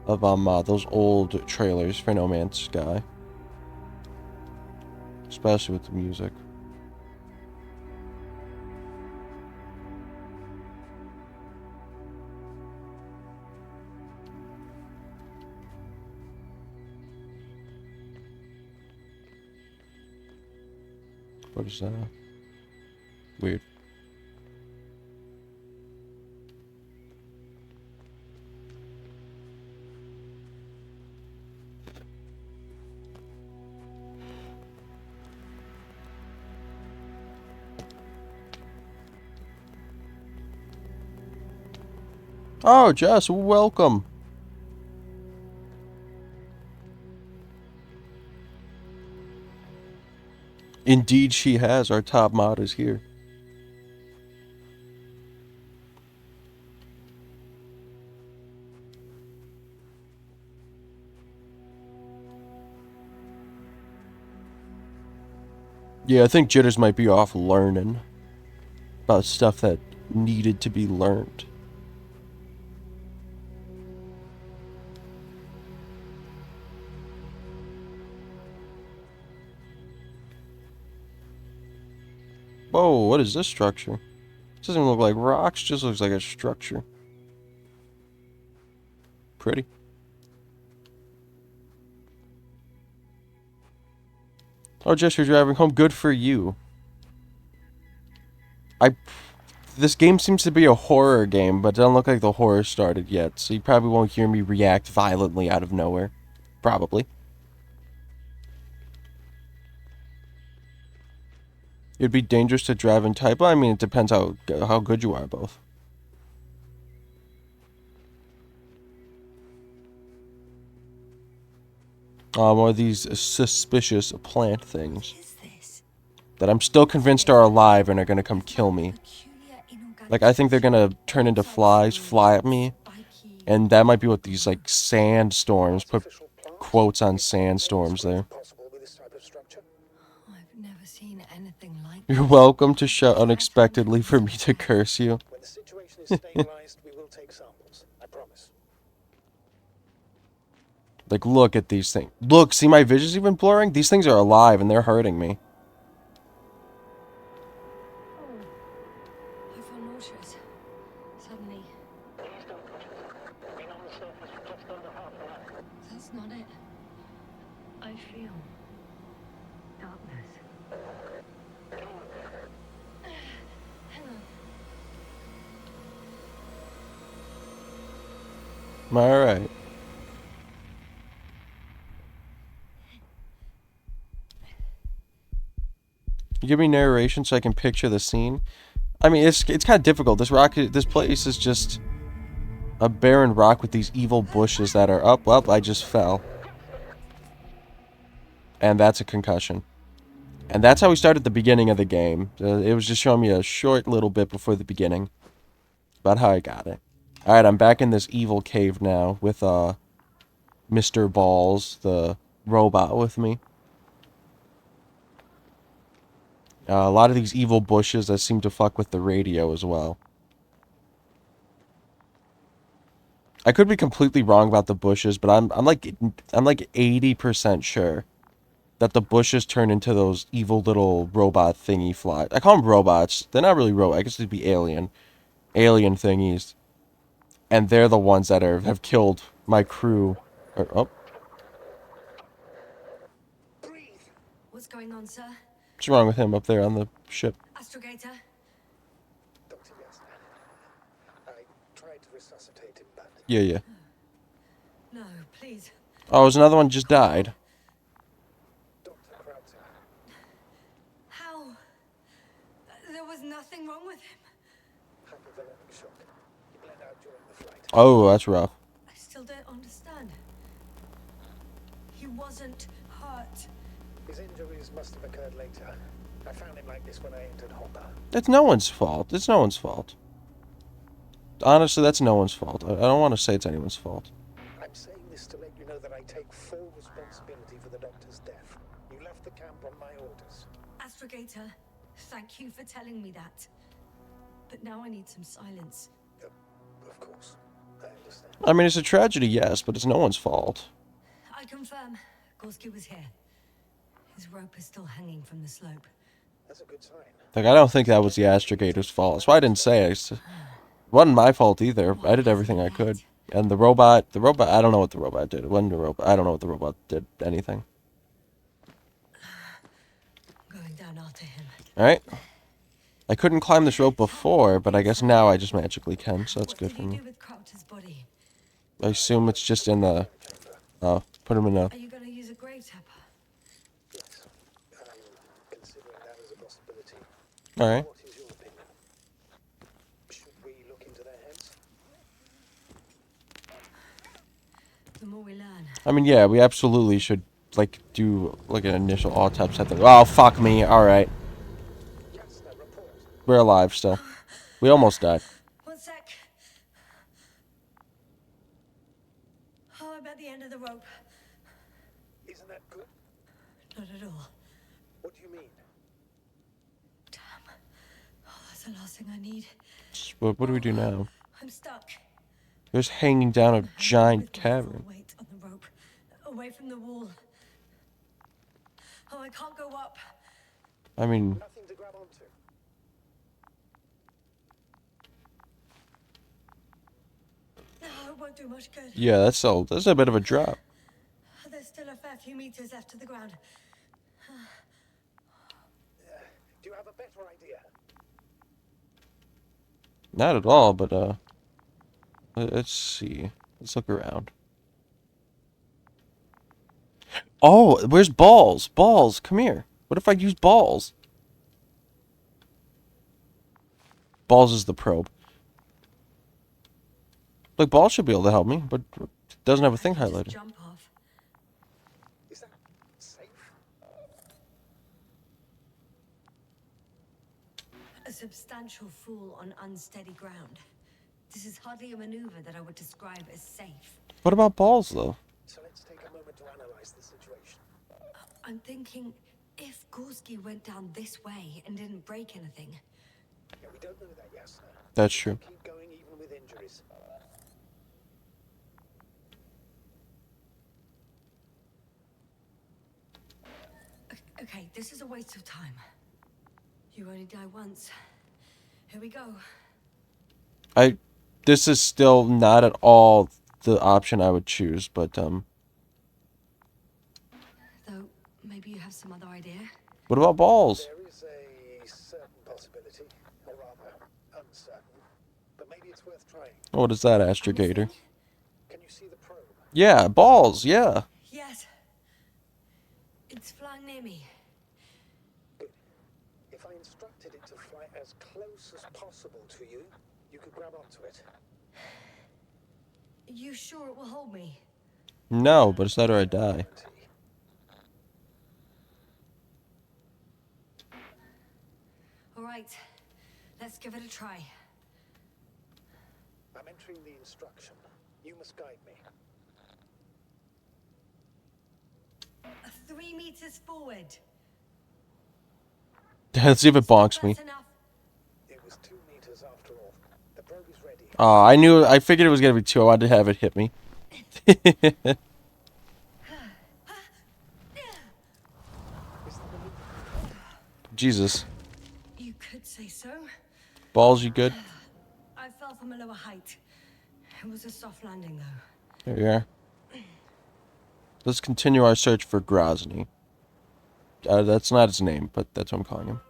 of those old trailers for No Man's Sky. Especially with the music. What is that? Weird. Oh, Jess, welcome. Indeed she has. Our top mod is here. Yeah, I think Jitters might be off learning about stuff that needed to be learned. Whoa, what is this structure? This doesn't even look like rocks, just looks like a structure. Pretty. Oh, Jess, you're driving home. Good for you. This game seems to be a horror game, but it doesn't look like the horror started yet, so you probably won't hear me react violently out of nowhere. Probably. It'd be dangerous to drive and type. Well, I mean, it depends how good you are both. More of these suspicious plant things What is this? that I'm still convinced are alive and are gonna come kill me. Peculiar inorganic Like, I think they're gonna turn into flies, fly at me, spiky. and that might be what these, like, sandstorms, put quotes on sandstorms there. I've never seen anything like You're welcome to shout unexpectedly for me to curse you. When the situation is stabilized, we will take samples. I promise. Like, look at these things. Look, see my vision's even blurring? These things are alive and they're hurting me. I feel nauseous. Suddenly. That's not it. I feel darkness. Hang on. Alright. You give me narration so I can picture the scene. I mean, it's kind of difficult. This place is just a barren rock with these evil bushes that are up. Well, I just fell. And that's a concussion. And that's how we started the beginning of the game. It was just showing me a short little bit before the beginning about how I got it. Alright, I'm back in this evil cave now with Mr. Balls, the robot, with me. A lot of these evil bushes that seem to fuck with the radio as well. I could be completely wrong about the bushes, but I'm like 80% sure that the bushes turn into those evil little robot thingy flies. I call them robots. They're not really robots. I guess they'd be alien thingies. And they're the ones that have killed my crew. Oh, What's going on, sir? what's wrong with him up there on the ship? Astrogator? Dr. Yes. I tried to resuscitate him, but Yeah. No, please. Oh, there's another one just died. Dr. Krauser, How? There was nothing wrong with him. hypothalamic shock. He bled out during the flight. Oh, that's rough. I still don't understand. He wasn't hurt. His injuries must have occurred later. I found him like this when I entered Hopper. It's no one's fault. It's no one's fault. Honestly, that's no one's fault. I don't want to say it's anyone's fault. I'm saying this to let you know that I take full responsibility for the doctor's death. You left the camp on my orders. Astrogator, thank you for telling me that. But now I need some silence. Of course. Yaxter? I mean, it's a tragedy, yes, but it's no one's fault. I confirm. Gorski was here. His rope is still hanging from the slope. That's a good sign. Like, I don't think that was the astrogator's fault. That's why I didn't say it. It wasn't my fault either. I did everything I could. And the robot, I don't know what the robot did. It wasn't the robot. I don't know what the robot did anything. Going down after him. Alright. I couldn't climb this rope before, but I guess now I just magically can, so that's good for me. What did you do with Crafter's body? I assume it's just in the... Oh, put him in a... Are you going to use a grave tapper? Yes. Considering that as a possibility. Alright. What is your opinion? Should we look into their heads? The more we learn. I mean, yeah, we absolutely should, like, do, like, an initial autopsy. Oh, fuck me. Alright. Yaxter, report. We're alive still. We almost died. 1 sec. Oh, I'm at the end of the rope. Isn't that good? Not at all. What do you mean? Damn. Oh, that's the last thing I need. What do we do now? I'm stuck. We're just hanging down a With giant my full cavern. weight on the rope, away from the wall. Oh, I can't go up. I mean, Nothing to grab onto. No, it won't do much good. yeah, that's a bit of a drop. There's still a fair few meters left to the ground. Do you have a better idea? Not at all, but, let's see. Let's look around. Oh, where's balls? Balls, come here. What if I use balls? Balls is the probe. Like, balls should be able to help me, but it doesn't have a thing I can just highlighted. jump off. Is that safe? A substantial fall on unsteady ground. This is hardly a maneuver that I would describe as safe. What about balls, though? So let's take a moment to analyze the situation. I'm thinking, if Gorski went down this way and didn't break anything, Yeah, we don't know that, Yaxter. That's true. Keep going even with injuries. okay, this is a waste of time. You only die once. Here we go. This is still not at all the option I would choose, but, Though, maybe you have some other idea? what about balls? There is a certain possibility, or rather, uncertain. But maybe it's worth trying. What is that, astrogator? Can you see the probe? Yeah, balls, yeah. Yes. It's flying near me. Good. If I instructed it to fly as close as possible to you, you could grab onto it. You sure it will hold me? No, but it's that or I die. Guarantee. All right, let's give it a try. I'm entering the instruction. You must guide me. 3 meters forward. Let's see if it bonks me. That's enough. It was 2 meters after all. The probe is ready. I figured it was gonna be 2. I wanted to have it hit me. Is the maneuver? Jesus. You could say so. Balls, you good? I fell from a lower height. It was a soft landing, though. There you are. Let's continue our search for Grozny. That's not his name, but that's what I'm calling him.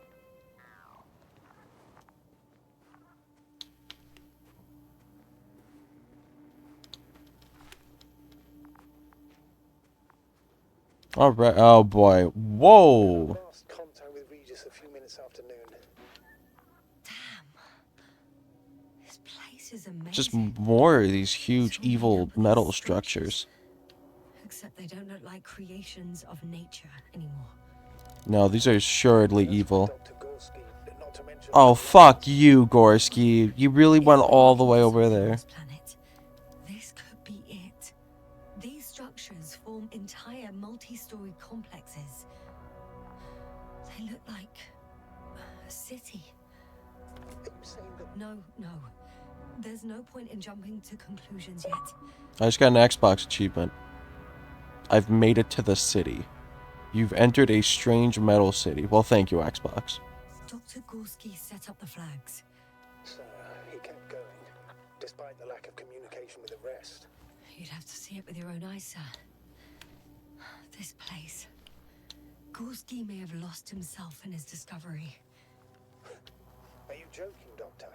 Alright, oh boy. Whoa! Last contact with Regis a few minutes after noon. Damn. This place is amazing. Just more of these huge evil metal structures. Except they don't look like creations of nature anymore. No, these are assuredly evil. Dr. Gorski, not to mention Oh, fuck you, Gorski. You really went all the way over there. This planet. This could be it. These structures form entire multi-story complexes. They look like a city. Are you saying that No. There's no point in jumping to conclusions yet. I just got an Xbox achievement. I've made it to the city. You've entered a strange metal city. Well, thank you, Xbox. Dr. Gorski set up the flags. So he kept going, despite the lack of communication with the rest. You'd have to see it with your own eyes, sir. This place. Gorski may have lost himself in his discovery. Are you joking, Doctor?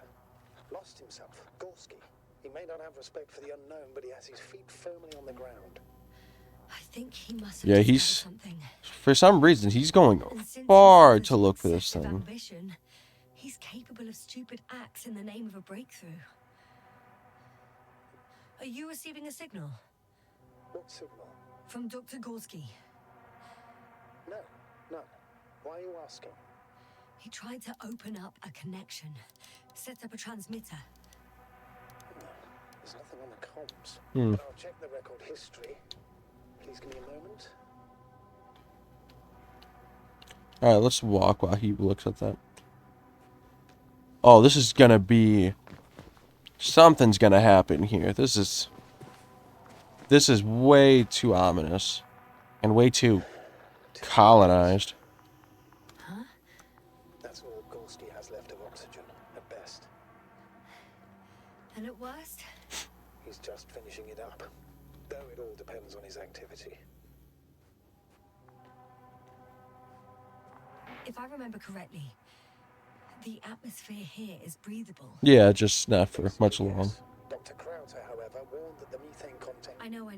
Lost himself, Gorski. He may not have respect for the unknown, but he has his feet firmly on the ground. I think he must have Yeah, discovered he's... something. For some reason, he's going And since far he's to look for this obsessive thing. ambition, he's capable of stupid acts in the name of a breakthrough. Are you receiving a signal? What signal? From Dr. Gorski. No, none. Why are you asking? He tried to open up a connection, set up a transmitter. There's nothing on the comms. Hmm. But I'll check the record history. Please give me a moment. Alright, let's walk while he looks at that. Oh, this is gonna be... Something's gonna happen here. This is way too ominous. And way too colonized. Huh? That's all Gorski has left of oxygen, at best. And at worst? He's just finishing it up. Though it all depends on his activity. If I remember correctly, the atmosphere here is breathable. Yeah, just not for much long. Yes. Dr. Krauter, however, warned that the methane content... I know.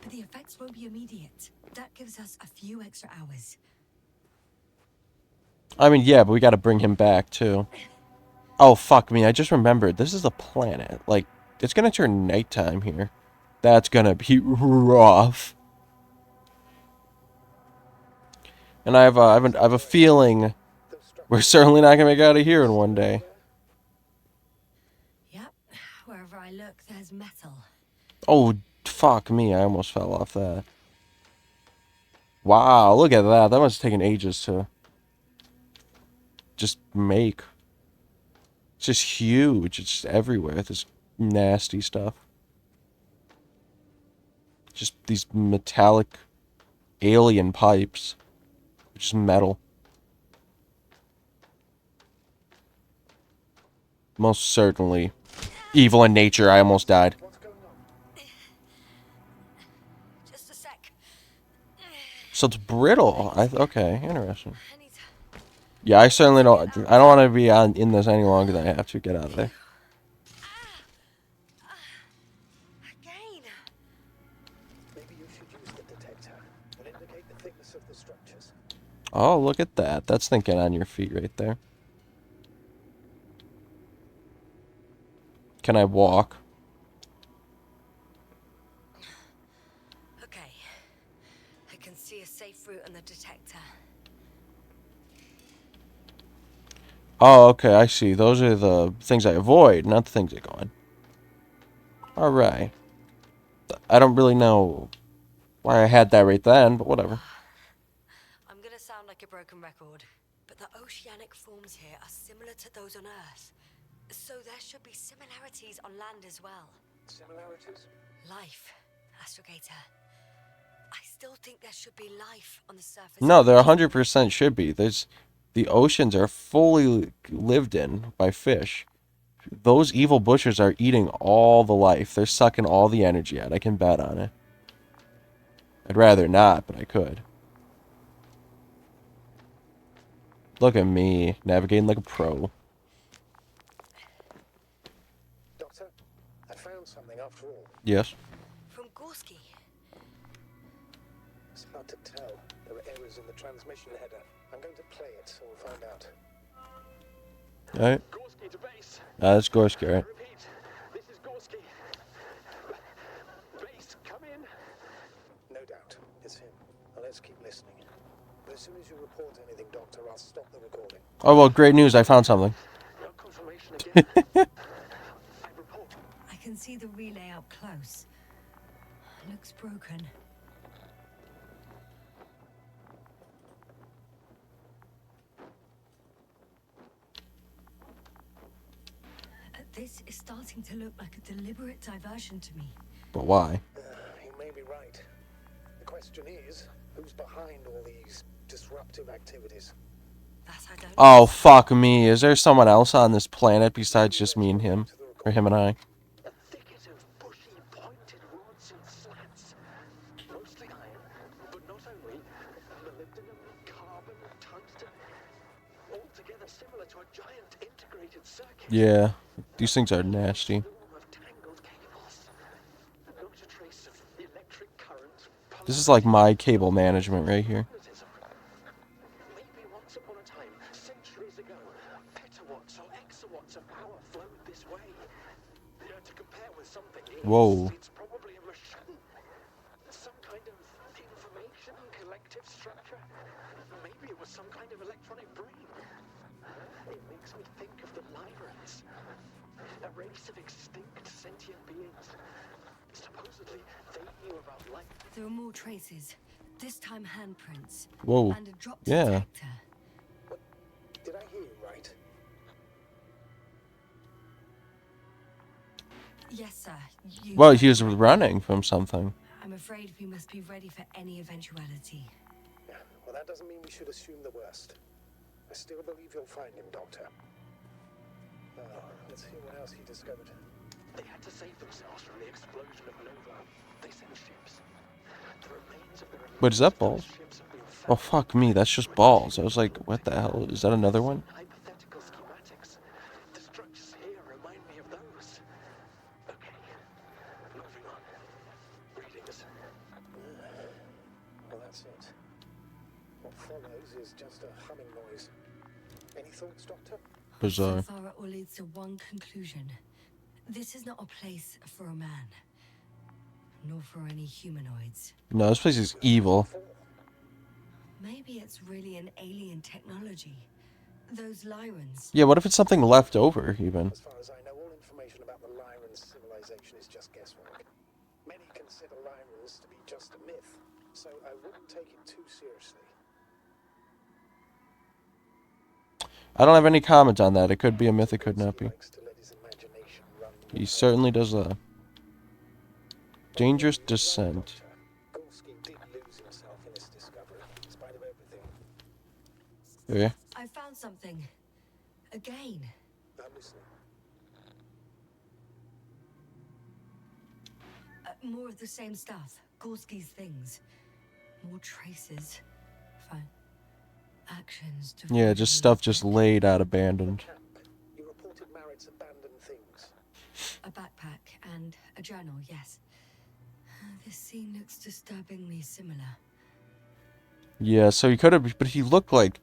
But the effects won't be immediate. That gives us a few extra hours. I mean, yeah, but we gotta bring him back, too. Oh, fuck me, I just remembered. This is a planet. Like, it's gonna turn nighttime here. That's gonna be rough. And I have a feeling we're certainly not gonna make it out of here in one day. Yep. Wherever I look, there's metal. Oh, fuck me, I almost fell off that. Wow, look at that. That must have taken ages to just make. It's just huge. It's just everywhere. This nasty stuff. Just these metallic alien pipes. Just metal. Most certainly evil in nature. I almost died. What's going on? Just a sec. So it's brittle. Okay, interesting. I need to... Yeah, I certainly don't. I don't want to be in this any longer than I have to. Get out of there. Again. Maybe you should use the detector and indicate the thickness of the structures. Oh, look at that. That's thinking on your feet right there. Can I walk? Okay. I can see a safe route on the detector. Oh, okay, I see. Those are the things I avoid, not the things I go on. Alright. I don't really know why I had that right then, but whatever. I'm gonna sound like a broken record, but the oceanic forms here are similar to those on Earth. So there should be similarities on land as well. Similarities? Life, Astrogator. I still think there should be life on the surface. No, there 100% should be. The oceans are fully lived in by fish. Those evil butchers are eating all the life. They're sucking all the energy out. I can bet on it. I'd rather not, but I could. Look at me, navigating like a pro. Doctor, I found something after all. Yes. From Gorski. It's hard to tell. There are errors in the transmission header. I'm going to play it, so we'll find out. Alright. Gorski to base. That's Gorski, right? Repeat. This is Gorski. Base, come in. No doubt. It's him. Now let's keep listening. But as soon as you report anything, Doctor, I'll stop the recording. Oh, well, great news. I found something. No confirmation again. I report. I can see the relay up close. Looks broken. This is starting to look like a deliberate diversion to me. But why? You may be right. The question is, who's behind all these disruptive activities? That I don't Oh, know. fuck me. Is there someone else on this planet besides just me and him? Or him and I? A thicket of bushy, pointed rods and slats. Mostly iron, but not only. Molybdenum, carbon, tungsten. All together similar to a giant integrated circuit. Yeah. These things are nasty. Swarm of tangled cables. Not a trace of electric current. This is like my cable management right here. Magnetism. Maybe once upon a time, centuries ago, petawatts or exawatts of power flowed this way. To compare with something else, Whoa. it's probably a machine. Some kind of information collective structure. Maybe it was some kind of electronic brain. It makes me think of the Lyrans. A race of extinct sentient beings. Supposedly, they knew about life. There are more traces. This time handprints. Whoa. And a drop Yeah. detector. Did I hear you right? Yes, sir. You Well, he was running from something. I'm afraid we must be ready for any eventuality. Well, that doesn't mean we should assume the worst. I still believe you'll find him, Doctor. Let's hear what else he discovered. They had to save themselves from the explosion of Nova. They sent ships. The remains of their Wait, is that balls? ships have been Oh, found. fuck me. That's just balls. I was like, what the hell? Is that another one? Hypothetical schematics. The structures here remind me of those. Okay, moving on. Readings. Well, that's it. What follows is just a humming noise. Any thoughts, Doctor? Bizarre. So far, it all leads to one conclusion. This is not a place for a man. Nor for any humanoids. No, this place is evil. Maybe it's really an alien technology. Those Lyrans. Yeah, what if it's something left over, even? As far as I know, all information about the Lyran civilization is just guesswork. Many consider Lyrans to be just a myth, so I wouldn't take it too seriously. I don't have any comment on that. It could be a myth, it could not He be. likes to let his imagination run He wild. certainly does that. Dangerous descent. Gorski did lose himself in this discovery, in spite of everything. Yeah. I found something. Again. I'm listening. More of the same stuff. Gorski's things. More traces. Fine. Actions. Yeah, just stuff just laid out abandoned. Camp, you reported Marit's abandoned things. A backpack and a journal, yes. This scene looks disturbingly similar. Yeah, so he could have, but he looked like,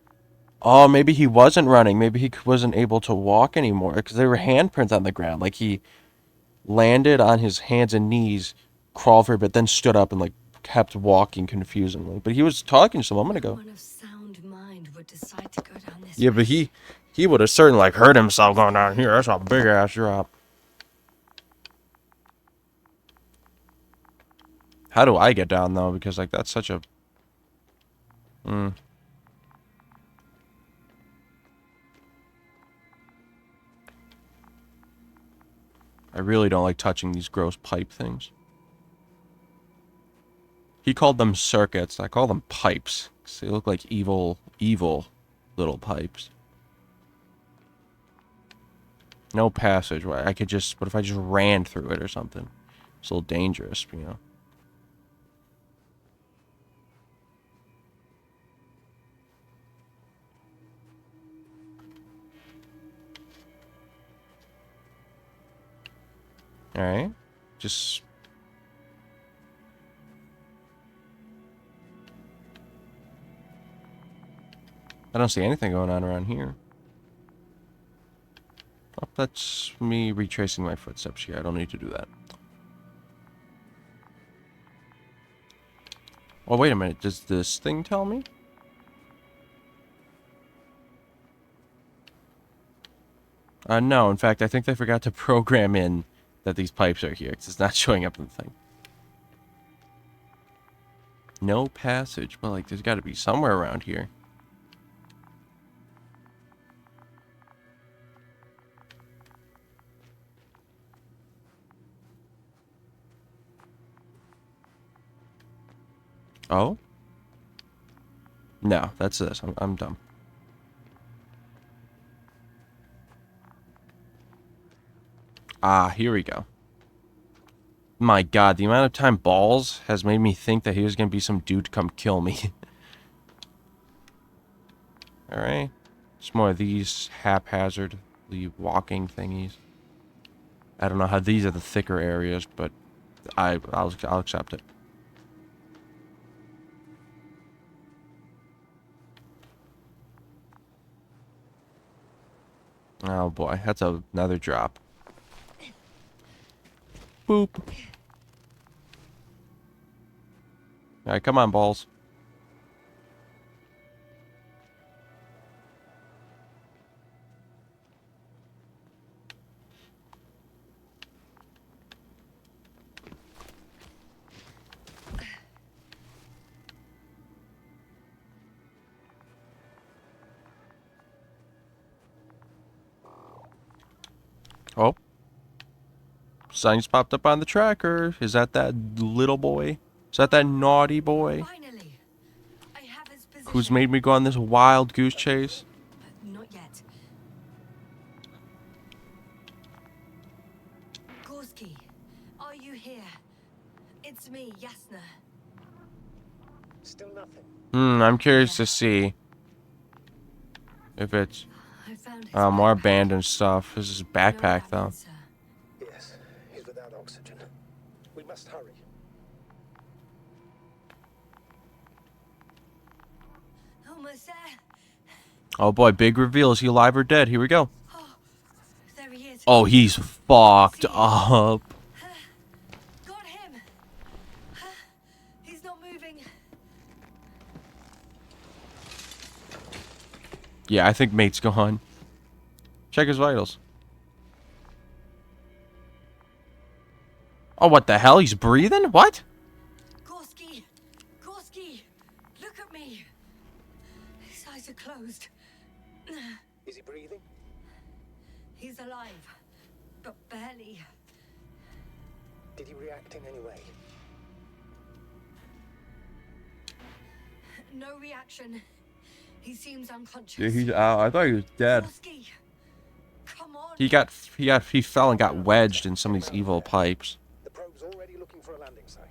oh, maybe he wasn't running. Maybe he wasn't able to walk anymore because there were handprints on the ground. Like he landed on his hands and knees, crawled for a bit, then stood up and like kept walking confusingly. But he was talking just a moment ago. One of sound mind would decide to go down this Yeah, way. but he would have certainly like hurt himself going down here. That's a big ass drop. How do I get down though? Because like that's such a. I really don't like touching these gross pipe things. He called them circuits. I call them pipes. 'Cause they look like evil little pipes. No passageway. I could just, but if I just ran through it or something, it's a little dangerous, you know. All right, just. I don't see anything going on around here. Oh, that's me retracing my footsteps here. I don't need to do that. Oh, wait a minute. Does this thing tell me? No. In fact, I think they forgot to program in that these pipes are here, because it's not showing up in the thing. No passage. But, like, there's got to be somewhere around here. Oh? No, that's this. I'm dumb. Ah, here we go. My god, the amount of time Balls has made me think that he was going to be some dude to come kill me. Alright. It's more of these haphazardly walking thingies. I don't know how these are the thicker areas, but I'll accept it. Oh boy, that's another drop. Boop. Alright, come on, Balls. Oh. Signs popped up on the tracker. Is that little boy? Is that naughty boy? Finally, I have his position. Who's made me go on this wild goose chase? Not yet. Gorski, are you here? It's me, Yasna. Still nothing. I'm curious to see if it's I found his more backpack. abandoned stuff. This is his backpack, You know what that though. means, sir? Yes, he's without oxygen. We must hurry. Almost there. Oh boy, big reveal. Is he alive or dead? Here we go. There he is. Oh, he's fucked up. Got him. He's not moving. Yeah, I think mate's gone. Check his vitals. Oh, what the hell? He's breathing? What? Gorski! Gorski! Look at me! His eyes are closed. Is he breathing? He's alive, but barely. Did he react in any way? No reaction. He seems unconscious. Yeah, he's out. I thought he was dead. Gorski! Come on! He fell and got wedged in some of these evil pipes. The probe's already looking for a landing site.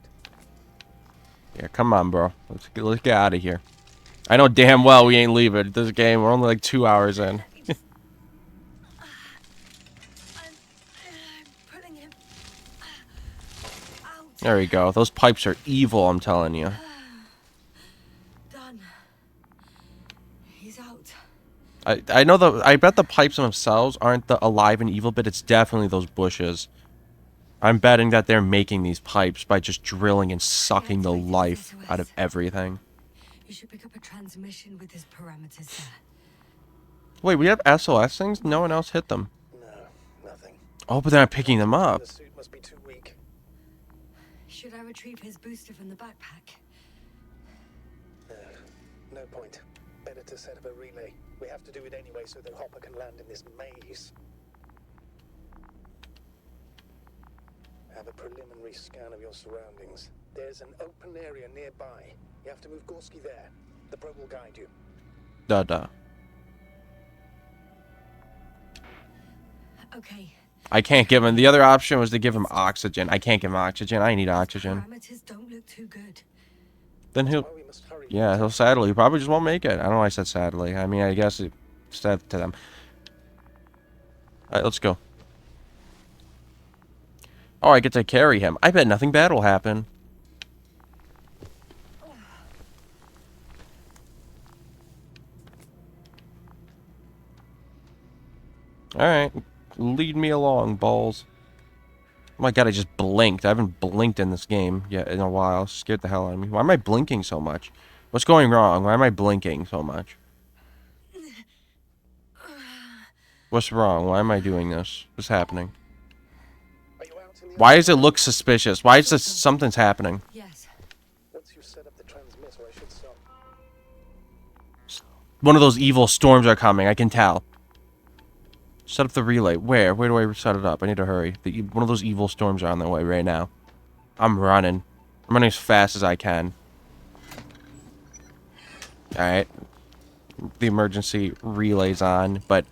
Yeah, come on, bro. Let's get out of here. I know damn well we ain't leaving this game. We're only like 2 hours in. I'm pulling him out. There we go. Those pipes are evil, I'm telling you. Done. He's out. I know I bet the pipes themselves aren't the alive and evil bit. It's definitely those bushes. I'm betting that they're making these pipes by just drilling and sucking the life out of everything. You should pick up a transmission with his parameters, sir. Wait, we have SOS things? No one else hit them. No, nothing. Oh, but they're not picking them up. The suit must be too weak. Should I retrieve his booster from the backpack? No point. Better to set up a relay. We have to do it anyway so that Hopper can land in this maze. Have a preliminary scan of your surroundings. There's an open area nearby. You have to move Gorski there. The probe will guide you. Duh. Okay. I can't give him. The other option was to give him oxygen. I can't give him oxygen. I need oxygen. Parameters don't look too good. Then he'll... Why we must hurry. Yeah, he'll sadly. He probably just won't make it. I don't know why I said sadly. I mean, I guess it said to them. Alright, let's go. Oh, I get to carry him. I bet nothing bad will happen. Alright. Lead me along, balls. Oh my god, I just blinked. I haven't blinked in this game yet in a while. Scared the hell out of me. Why am I blinking so much? What's going wrong? Why am I blinking so much? What's wrong? Why am I doing this? What's happening? Are you out in the Why does it look suspicious? Why is this... Something's happening. Yes. Once you set up the transmitter, I should stop. One of those evil storms are coming. I can tell. Set up the relay. Where? Where do I set it up? I need to hurry. One of those evil storms are on their way right now. I'm running. I'm running as fast as I can. Alright. The emergency relay's on, but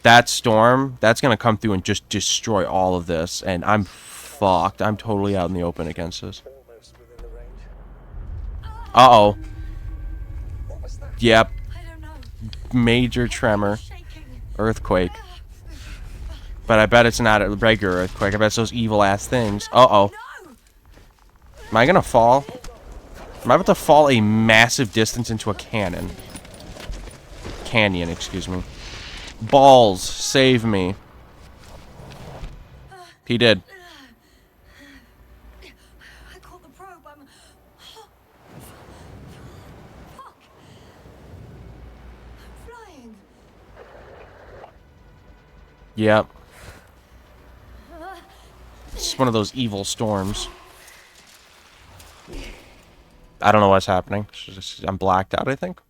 that storm, that's gonna come through and just destroy all of this, and I'm fucked. I'm totally out in the open against this. Almost within the range. Uh-oh. What was that? Yep. I don't know. Major tremor. Shaking. Earthquake. But I bet it's not a regular earthquake. I bet it's those evil-ass things. Uh-oh. No! Am I gonna fall? Am I about to fall a massive distance into a canyon? Canyon, excuse me. Balls, save me. He did. I caught the probe. I'm. Fuck. I'm flying. Yep. It's one of those evil storms. I don't know what's happening. I'm blacked out, I think.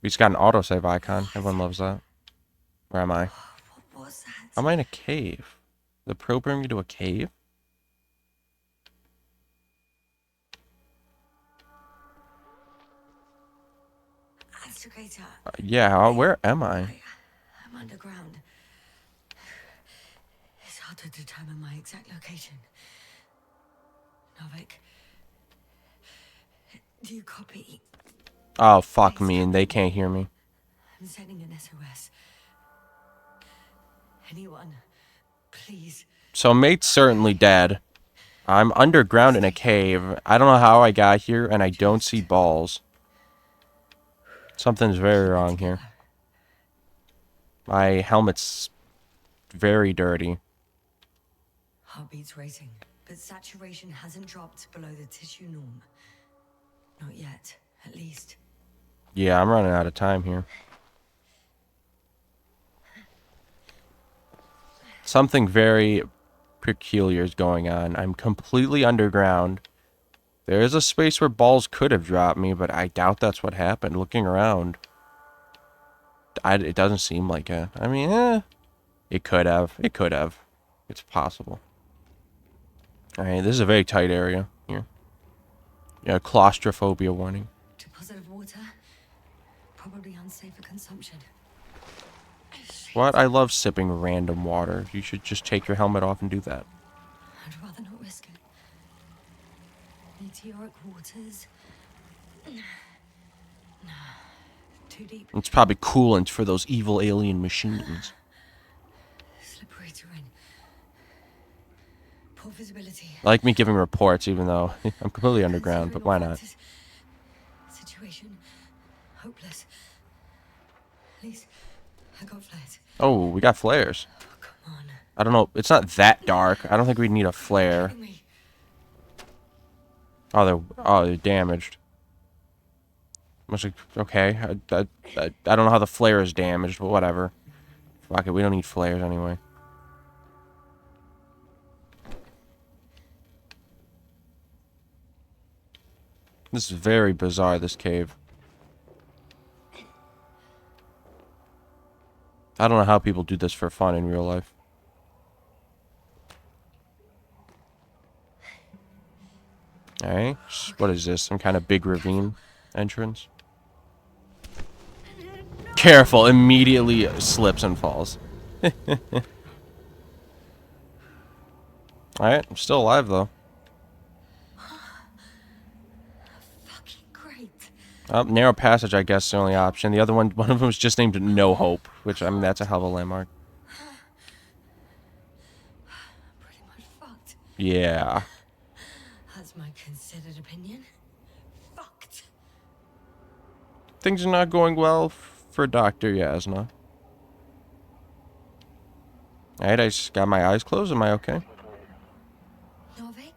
We just got an autosave icon. Everyone loves that. Where am I? What was that? Am I in a cave? The probe bring me to a cave? Astrogator. Yeah, where am I? I'm underground. It's hard to determine my exact location. Novik, do you copy? Oh, fuck me, and they can't hear me. I'm sending an SOS. Anyone, please. So mate's certainly dead. I'm underground in a cave. I don't know how I got here, and I don't see balls. Something's very wrong here. My helmet's very dirty. Heartbeat's racing, but saturation hasn't dropped below the tissue norm. Not yet, at least. Yeah, I'm running out of time here. Something very peculiar is going on. I'm completely underground. There is a space where balls could have dropped me, but I doubt that's what happened. Looking around, it doesn't seem like it. I mean, it could have. It could have. It's possible. Alright, this is a very tight area here. Yeah, claustrophobia warning. Deposit of water, probably unsafe for consumption. What? I love sipping random water. You should just take your helmet off and do that. I'd rather not risk it. Meteoric waters. Too deep. It's probably coolant for those evil alien machines. Slippery terrain. Poor visibility. I like me giving reports, even though I'm completely underground, but why not? Situation hopeless. At least I got flares. Oh, we got flares. Oh, come on. I don't know. It's not that dark. I don't think we need a flare. Kidding me. Oh, they're damaged. Okay. I don't know how the flare is damaged, but whatever. Fuck it. We don't need flares anyway. This is very bizarre, this cave. I don't know how people do this for fun in real life. Alright. What is this? Some kind of big ravine entrance? Careful. Immediately slips and falls. Alright. I'm still alive, though. Fucking great. Narrow passage, I guess, is the only option. The other one of them was just named No Hope, which, I mean, that's a hell of a landmark. Pretty much fucked. Yeah. That's my considered opinion. Fucked. Things are not going well for Dr. Yasna. Alright, I just got my eyes closed. Am I okay? Novik?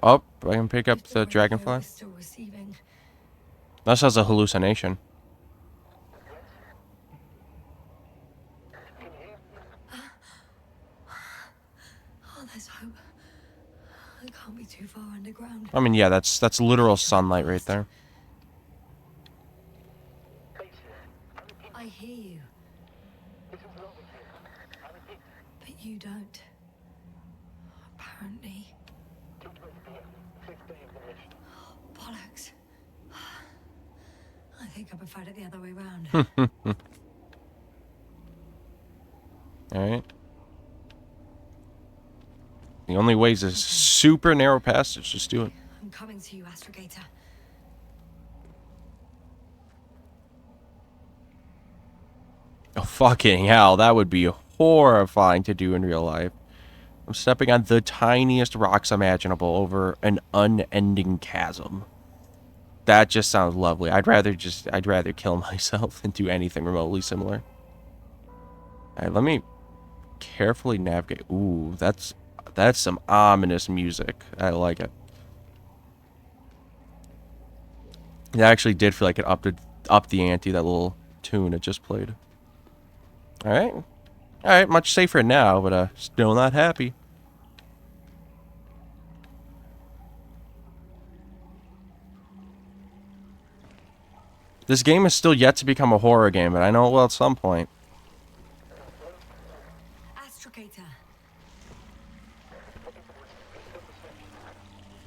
Oh, I can pick up If the radio dragonfly. is still receiving. That sounds a hallucination. Oh, there's hope. I can't be too far underground. I mean, yeah, that's literal sunlight right there. I hear you. But you don't. Apparently. Oh, bollocks. pick up a fight it the other way round. Alright. The only way is a super narrow passage. Just do it. I'm coming to you, Astrogator. Oh, fucking hell. That would be horrifying to do in real life. I'm stepping on the tiniest rocks imaginable over an unending chasm. That just sounds lovely. I'd rather kill myself than do anything remotely similar. Alright, let me carefully navigate. Ooh, that's some ominous music. I like it. It actually did feel like it upped the ante, that little tune it just played. Alright. Alright, much safer now, but still not happy. This game is still yet to become a horror game, but I know it will at some point. Astrogator.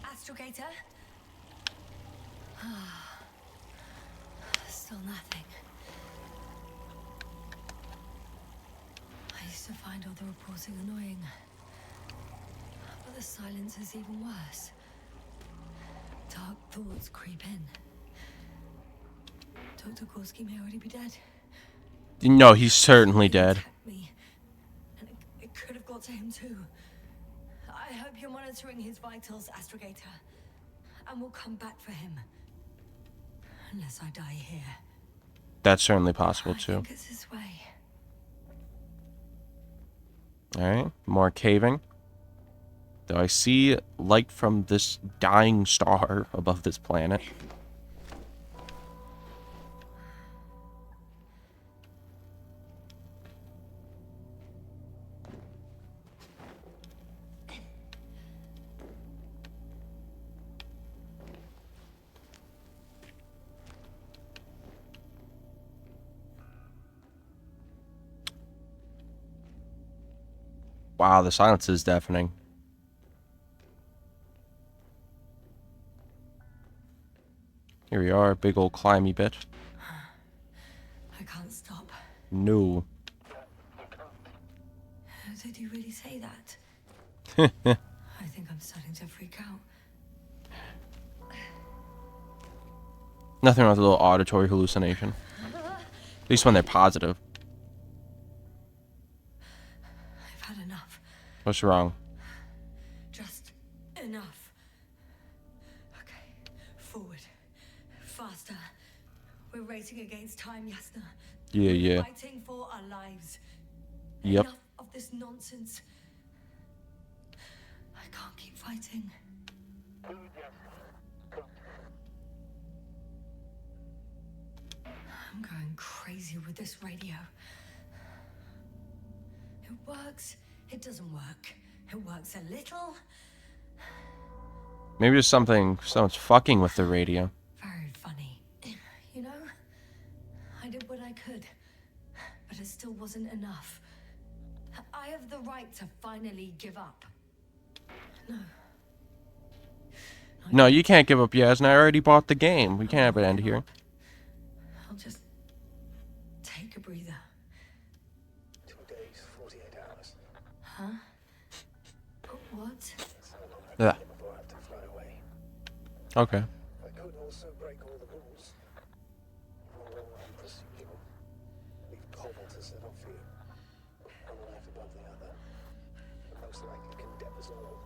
Astrogator? Still nothing. I used to find all the reporting annoying. But the silence is even worse. Dark thoughts creep in. Dr. Gorski may already be dead. No, he's certainly dead. Me. And it could have got to him too. I hope you're monitoring his vitals, Astrogator. And we'll come back for him. Unless I die here. That's certainly possible I too. think it's his way. Alright, more caving. Though I see light from this dying star above this planet. Wow, the silence is deafening. Here we are, big old climby bit. I can't stop. No. Did you really say that? I think I'm starting to freak out. Nothing wrong with a little auditory hallucination. At least when they're positive. I've had enough. What's wrong? Just enough. Okay, forward. Faster. We're racing against time, Yasna. Yeah, yeah. Fighting for our lives. Yep. Enough of this nonsense. I can't keep fighting. I'm going crazy with this radio. It works. It doesn't work. It works a little. Maybe there's someone's fucking with the radio. Very funny. You know, I did what I could, but it still wasn't enough. I have the right to finally give up. No. No, you can't give up, Yasna. I already bought the game. We can't have it end here. I'll just take a breather. 2 days, 48 hours. Huh? What? Yeah. Before I have to fly away. Okay. I could also break all the rules. Rule unforeseeable. Leave Cobble to set off for you. One life above the other. And most likely condemn us all.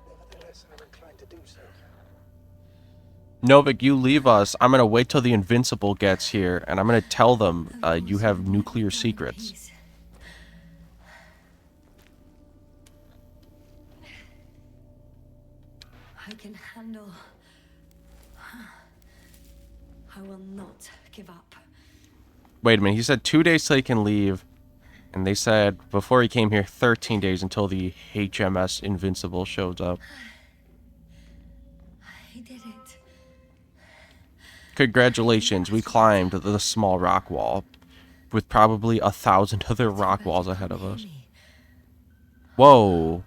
Nevertheless, I'm inclined to do so. Novik, you leave us. I'm gonna wait till the Invincible gets here, and I'm gonna tell them you have nuclear secrets. I can handle. I will not give up. Wait a minute. He said 2 days till he can leave, and they said before he came here 13 days until the HMS Invincible shows up. I did it. Congratulations, we climbed the small rock wall, with probably 1,000 other rock walls ahead of us. Whoa.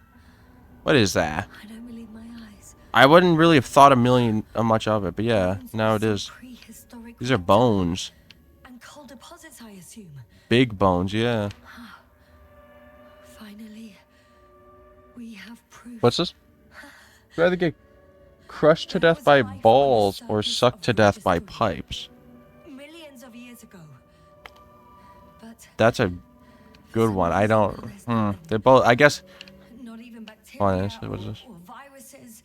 What is that? I don't believe my eyes. I wouldn't really have thought much of it, but yeah, now it is. Prehistoric. prehistoric. These are reptile. bones. And coal deposits, I assume. Big bones, yeah. Finally, we have proof. What's this? Rather get crushed to There death was by life on the balls or surface sucked of to death by Regis pipes. millions of years ago. But That's a for good some one. I reason, don't. there's nothing. They're both. I guess. Not even Oh, bacteria honestly, what is this? or viruses.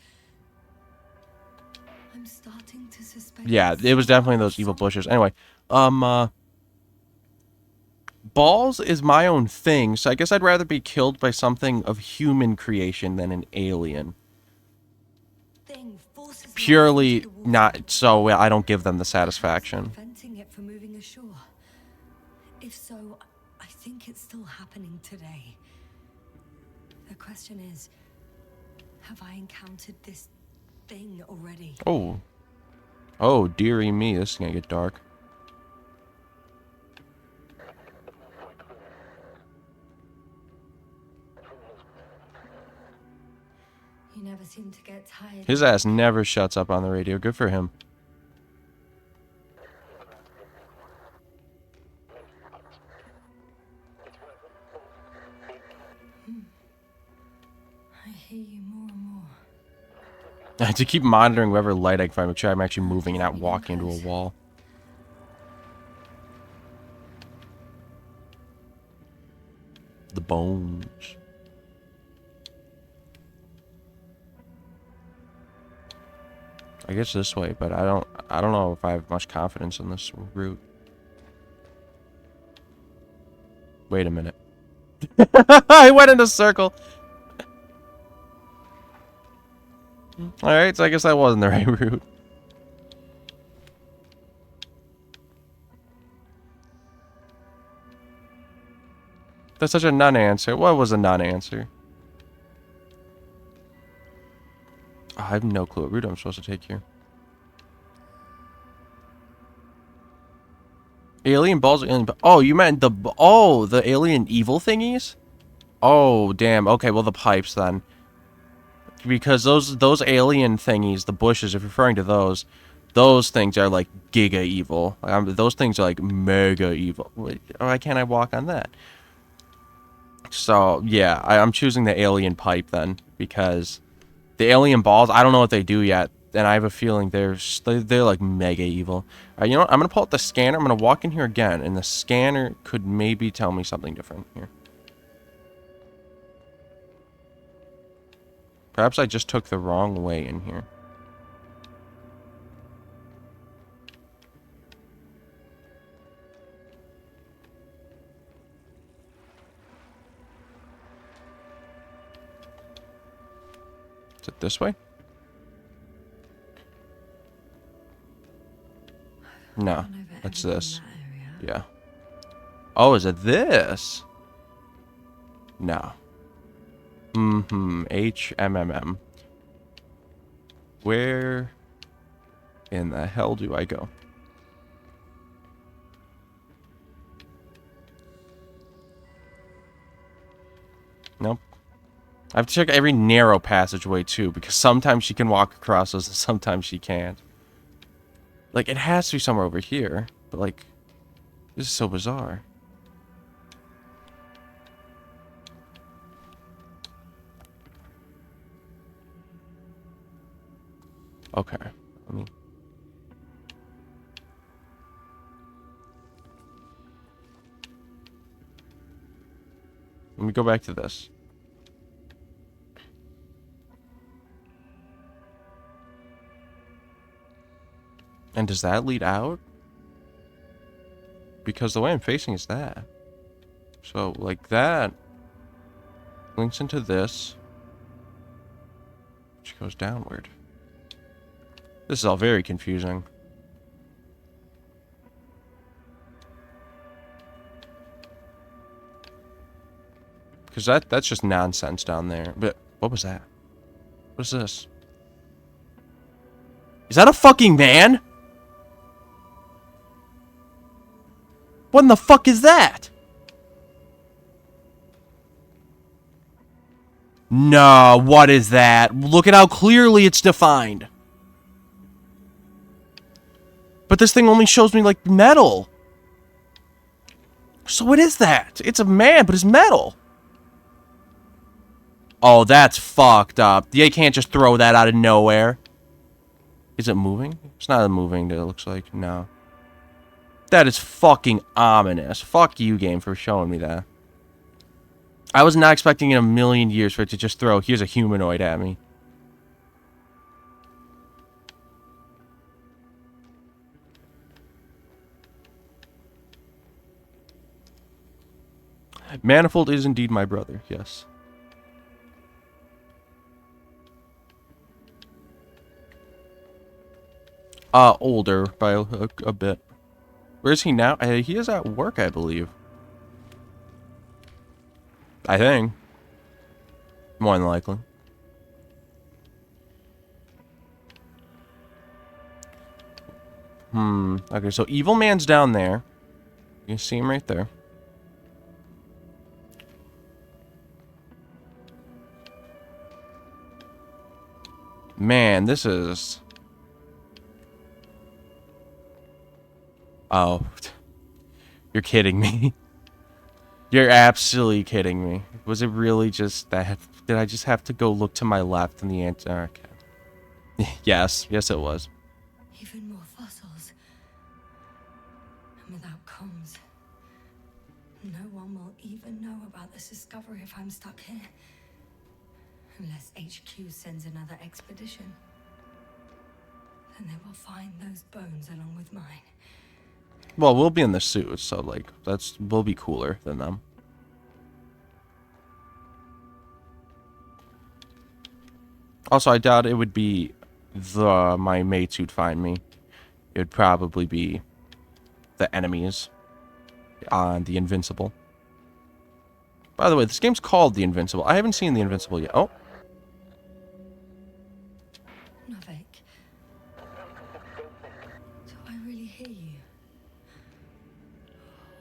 I'm starting to suspect. Yeah, that it was definitely someone those evil saw- bushes. Anyway, balls is my own thing, so I guess I'd rather be killed by something of human creation than an alien. thing forces life Purely into the water. not so I don't give them the Perhaps satisfaction. preventing it from moving ashore. If so, I think it's still happening today. The question is, have I encountered this thing already? Oh. Oh, dearie me, this is gonna get dark. You never seem to get tired. His ass never shuts up on the radio. Good for him. I hear you more and more. I have to keep monitoring whatever light I can find, make sure I'm actually moving and not walking into a wall. The bones. I guess this way, but I don't know if I have much confidence in this route. Wait a minute. I went in a circle. Alright, so I guess that wasn't the right route. That's such a non-answer. What was a non-answer? I have no clue what route I'm supposed to take here. Alien balls. Oh, you meant the... Oh, the alien evil thingies? Oh, damn. Okay, well, the pipes, then. Because those alien thingies, the bushes, if you're referring to those things are, like, giga evil. Those things are, like, mega evil. Why can't I walk on that? So, yeah, I'm choosing the alien pipe, then. Because the alien balls, I don't know what they do yet. And I have a feeling they're like mega evil. You know what? I'm gonna pull out the scanner. I'm gonna walk in here again, and the scanner could maybe tell me something different here. Perhaps I just took the wrong way in here. Is it this way? No, Gone over it's everything in this. that area. Yeah. Oh, is it this? No. HMMM. Where in the hell do I go? Nope. I have to check every narrow passageway too, because sometimes she can walk across those and sometimes she can't. Like, it has to be somewhere over here, but like, this is so bizarre. Okay, let me go back to this. And does that lead out? Because the way I'm facing is that. So, like, that links into this, which goes downward. This is all very confusing. Because that's just nonsense down there. But what was that? What is this? Is that a fucking man? What in the fuck is that? No, what is that? Look at how clearly it's defined. But this thing only shows me, like, metal. So what is that? It's a man, but it's metal. Oh, that's fucked up. You can't just throw that out of nowhere. Is it moving? It's not moving, it looks like. No. That is fucking ominous. Fuck you, game, for showing me that. I was not expecting in a million years for it to just throw, here's a humanoid at me. Manifold is indeed my brother, yes. Older by a bit. Where is he now? He is at work, I believe. I think. More than likely. Okay, so Evil Man's down there. You can see him right there. Man, this is... Oh. You're kidding me. You're absolutely kidding me. Was it really just that? Did I just have to go look to my left and the answer? Okay. Yes. Yes, it was. Even more fossils. And without comms, no one will even know about this discovery if I'm stuck here. Unless HQ sends another expedition. Then they will find those bones along with mine. Well, we'll be in the suit, so, like, we'll be cooler than them. Also, I doubt it would be my mates who'd find me. It would probably be the enemies on the Invincible. By the way, this game's called The Invincible. I haven't seen The Invincible yet. Oh. Novik. Do I really hear you?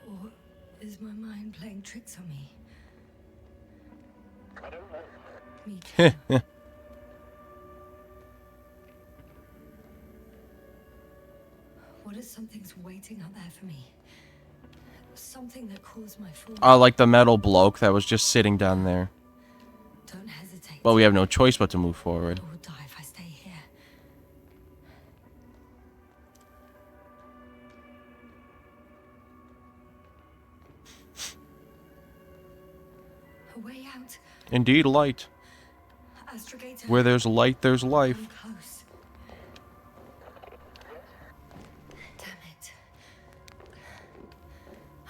Or is my mind playing tricks on me? I don't know. Me too. What if something's waiting out there for me? Something that calls my form. Like the metal bloke that was just sitting down there. Don't hesitate. Well, we have no choice but to move forward. I will die if I stay here. A way out. Indeed, light. Astrogator. Where there's light, there's life. I'm close. Damn it.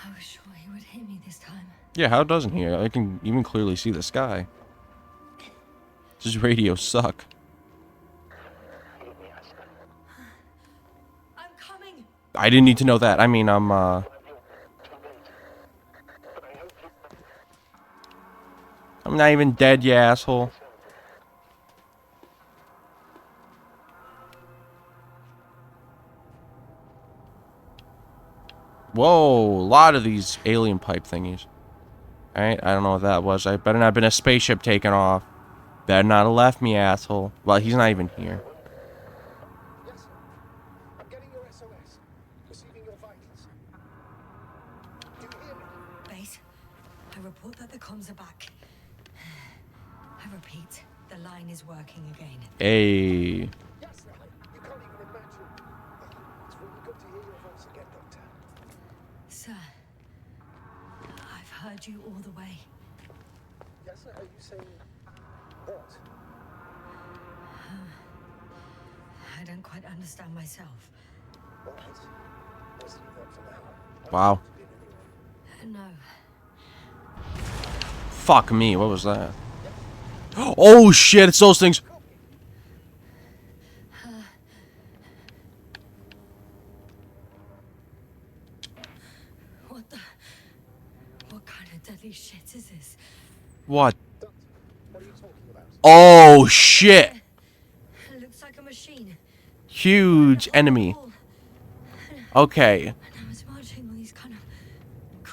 I was sure he would hear me this time. Yeah, how doesn't he? I can even clearly see the sky. His radios suck. I'm coming. I didn't need to know that. I mean, I'm not even dead, you asshole. Whoa, a lot of these alien pipe thingies. Alright, I don't know what that was. I better not have been a spaceship taking off. Better not have left me, asshole. Well, he's not even here. Yes, sir. I'm getting your SOS. Receiving your vitals. Do you hear me? Base, I report that the comms are back. I repeat, the line is working again. Hey. Yes, sir. You can't even imagine. It's really good to hear your voice again, Doctor. Sir, I've heard you all the way. Yes, sir. Are you saying what? I don't quite understand myself. All right. Let's leave that for now. Wow. No. Fuck me, what was that? Oh shit, it's those things. What kind of deadly shit is this? What? Doctor, what are you talking about? Oh shit. It looks like a machine. Huge enemy. Okay. And now it's marching on these kind of...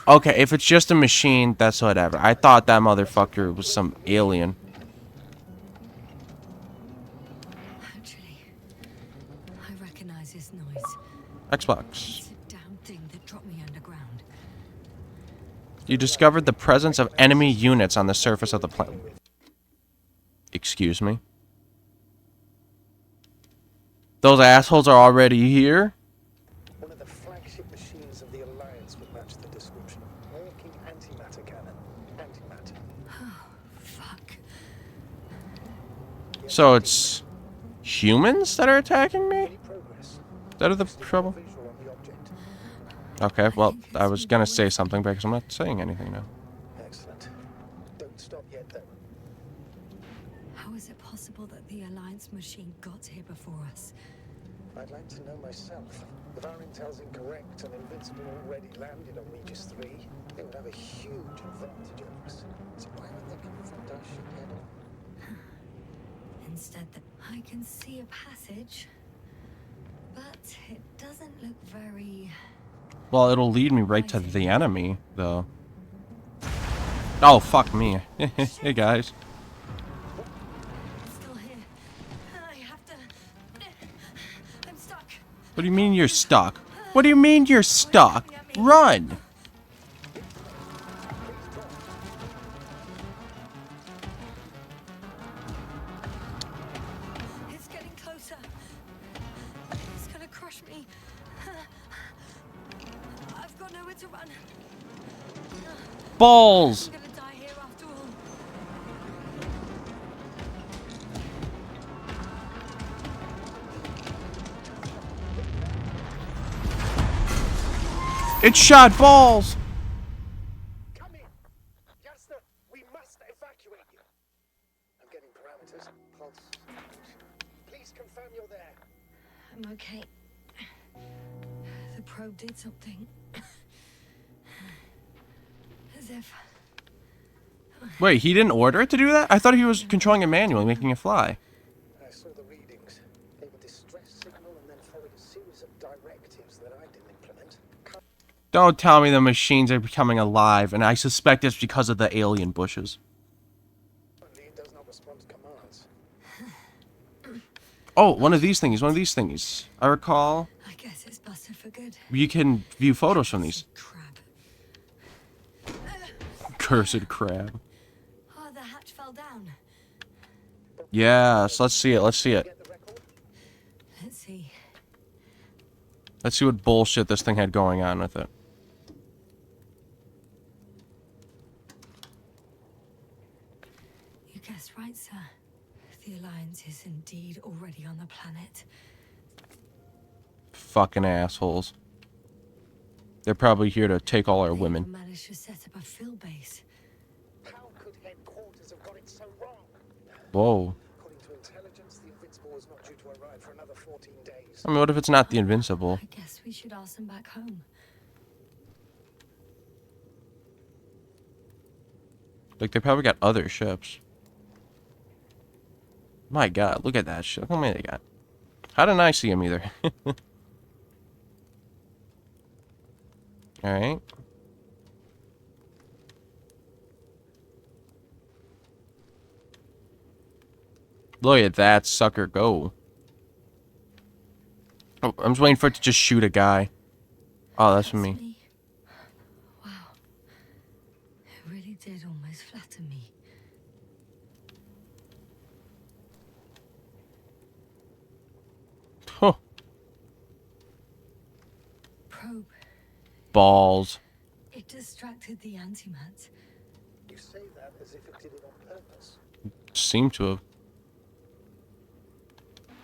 Okay, if it's just a machine, that's whatever. I thought that motherfucker was some alien. Actually, I recognize this noise. Xbox. It's a damn thing that dropped me underground. You discovered the presence of enemy units on the surface of the planet. Excuse me? Those assholes are already here? One of the flagship machines of the Alliance would match the description. Walking antimatter cannon. Antimatter. Fuck. So it's humans that are attacking me? Any progress? That are the trouble? Visual on the object. Okay, well, I was gonna say something because I'm not saying anything now. Excellent. Don't stop yet, though. How is it possible that the Alliance machine got here before us? I'd like to know myself. If our intel's incorrect and Invincible already landed on Regis 3, they would have a huge advantage over us. So why would they confront our ship head on? Instead, I can see a passage, but it doesn't look very... Well, it'll lead me right to the enemy, though. Oh, fuck me. Hey, guys. It's still here. I have to... I'm stuck. What do you mean you're stuck? What do you mean you're stuck? Run! It's getting closer. It's gonna crush me. I've got nowhere to run. Balls! I'm gonna die here after all. It shot balls! Come in! Jasna, we must evacuate you. I'm getting parameters. Pulse. Please confirm you're there. I'm okay. The probe did something. As if... Wait, he didn't order it to do that? I thought he was controlling it manually, making it fly. I saw the readings. They were distress signal and then followed a series of directives that I didn't implement. Don't tell me the machines are becoming alive, and I suspect it's because of the alien bushes. Currently, it does not respond to commands. Oh, one of these thingies. I recall I guess it's busted for good. you can view photos from these. Crap. Cursed crab. Oh, the hatch fell down. Yes, let's see it, let's see it. Get the record? Let's see. Let's see what bullshit this thing had going on with it. You guessed right, sir. The Alliance is indeed already on the planet. Fucking assholes. They're probably here to take all our They women. even managed to set up a field base. How could headquarters have got it so wrong? Whoa. According to intelligence, the Invincible was not due to arrive for another 14 days. I mean, what if it's not the Invincible? I guess we should ask them back home. Like, they probably got other ships. My god, look at that shit. Look how many they got. How didn't I see him either? Alright. Look at that sucker go. Oh, I'm just waiting for it to just shoot a guy. Oh, that's for me. Wow. It really did almost flatter me. Huh. Probe. Balls. It distracted the antimat. You say that as if it did it on purpose. Seem to have.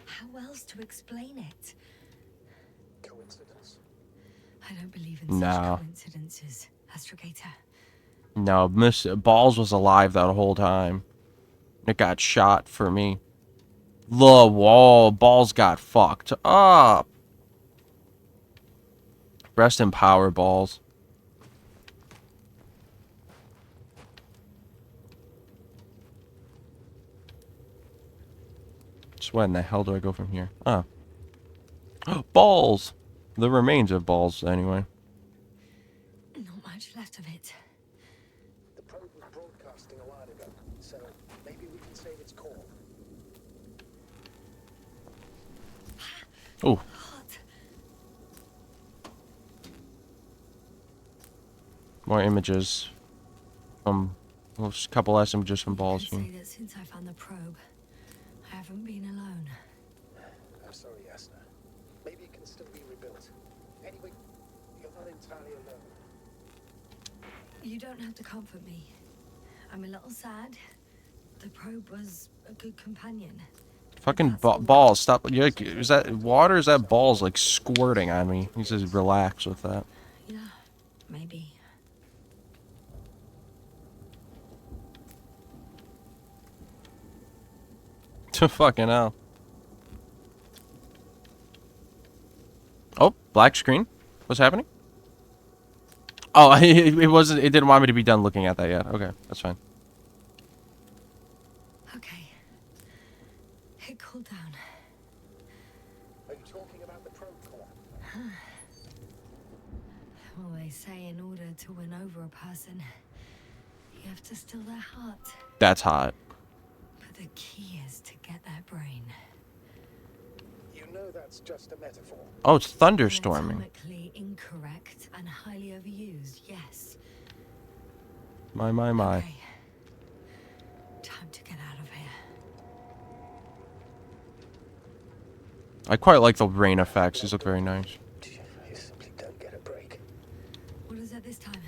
How else to explain it? Coincidence? I don't believe in No. such coincidences, Astrogator. No, Miss Balls was alive that whole time. It got shot for me. Whoa, Balls got fucked up. Rest in power, Balls. So where in the hell do I go from here? Ah. Balls! The remains of Balls, anyway. Not much left of it. The probe was broadcasting a while ago, so maybe we can save its call. Oh, Hot. More images from well, just a couple less images from balls. I could say that since I found the probe, I haven't been alone. I'm sorry, Yasna. Maybe it can still be rebuilt. Anyway, you're not entirely alone. You don't have to comfort me. I'm a little sad. The probe was a good companion. Fucking balls! Stop! You're like, is that water? Or is that balls like squirting on me? He says, relax with that. Yeah, maybe. Fucking hell. Oh, black screen. What's happening? Oh, it wasn't. It didn't want me to be done looking at that yet. Okay, that's fine. Okay. It cooled down. Are you talking about the probe core? Well, they say in order to win over a person, you have to steal their heart. That's hot. But the key is to get their brain. You know that's just a metaphor. Oh, it's thunderstorming. Anatomically incorrect and highly overused, yes. My. Okay. Time to get out of here. I quite like the rain effects. These look very nice. You simply don't get a break. What is it this time?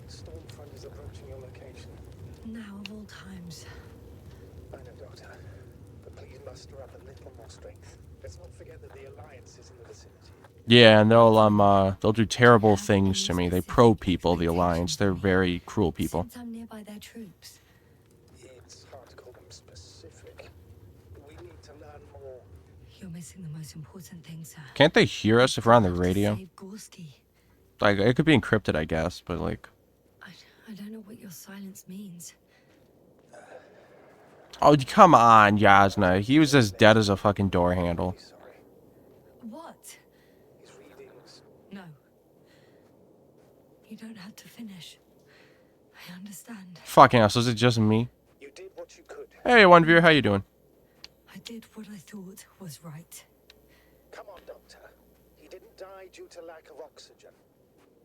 Stormfront is approaching your location. Now of all times. I know, Doctor. But please muster up a little more strength. Let's not forget that the Alliance is in the vicinity. Yeah, and they'll do terrible things to me. They probe people, the Alliance. They're very cruel people. Since I'm nearby their troops. It's hard to call them specific. We need to learn more. You're missing the most important thing, sir. Can't they hear us if we're on the Have to radio? save Gorski. Like, it could be encrypted, I guess, but like... I don't know what your silence means. Oh, come on, Yasna. He was as dead as a fucking door handle. Sorry. What? His readings. No. You don't have to finish. I understand. Fucking hell, so is it just me? You did what you could. Hey, One Viewer, how you doing? I did what I thought was right. Come on, Doctor. He didn't die due to lack of oxygen.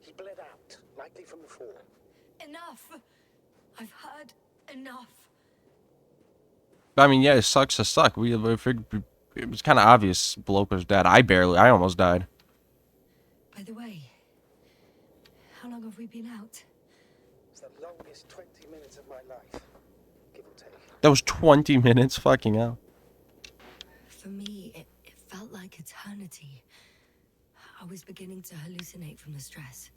He bled out, likely from the fall. Enough! I've heard enough. I mean, yeah, it sucks to suck. We figured it was kind of obvious bloke was dead. I almost died. By the way, how long have we been out? It's the longest 20 minutes of my life, give or take. That was 20 minutes, fucking hell. For me, it felt like eternity. I was beginning to hallucinate from the stress.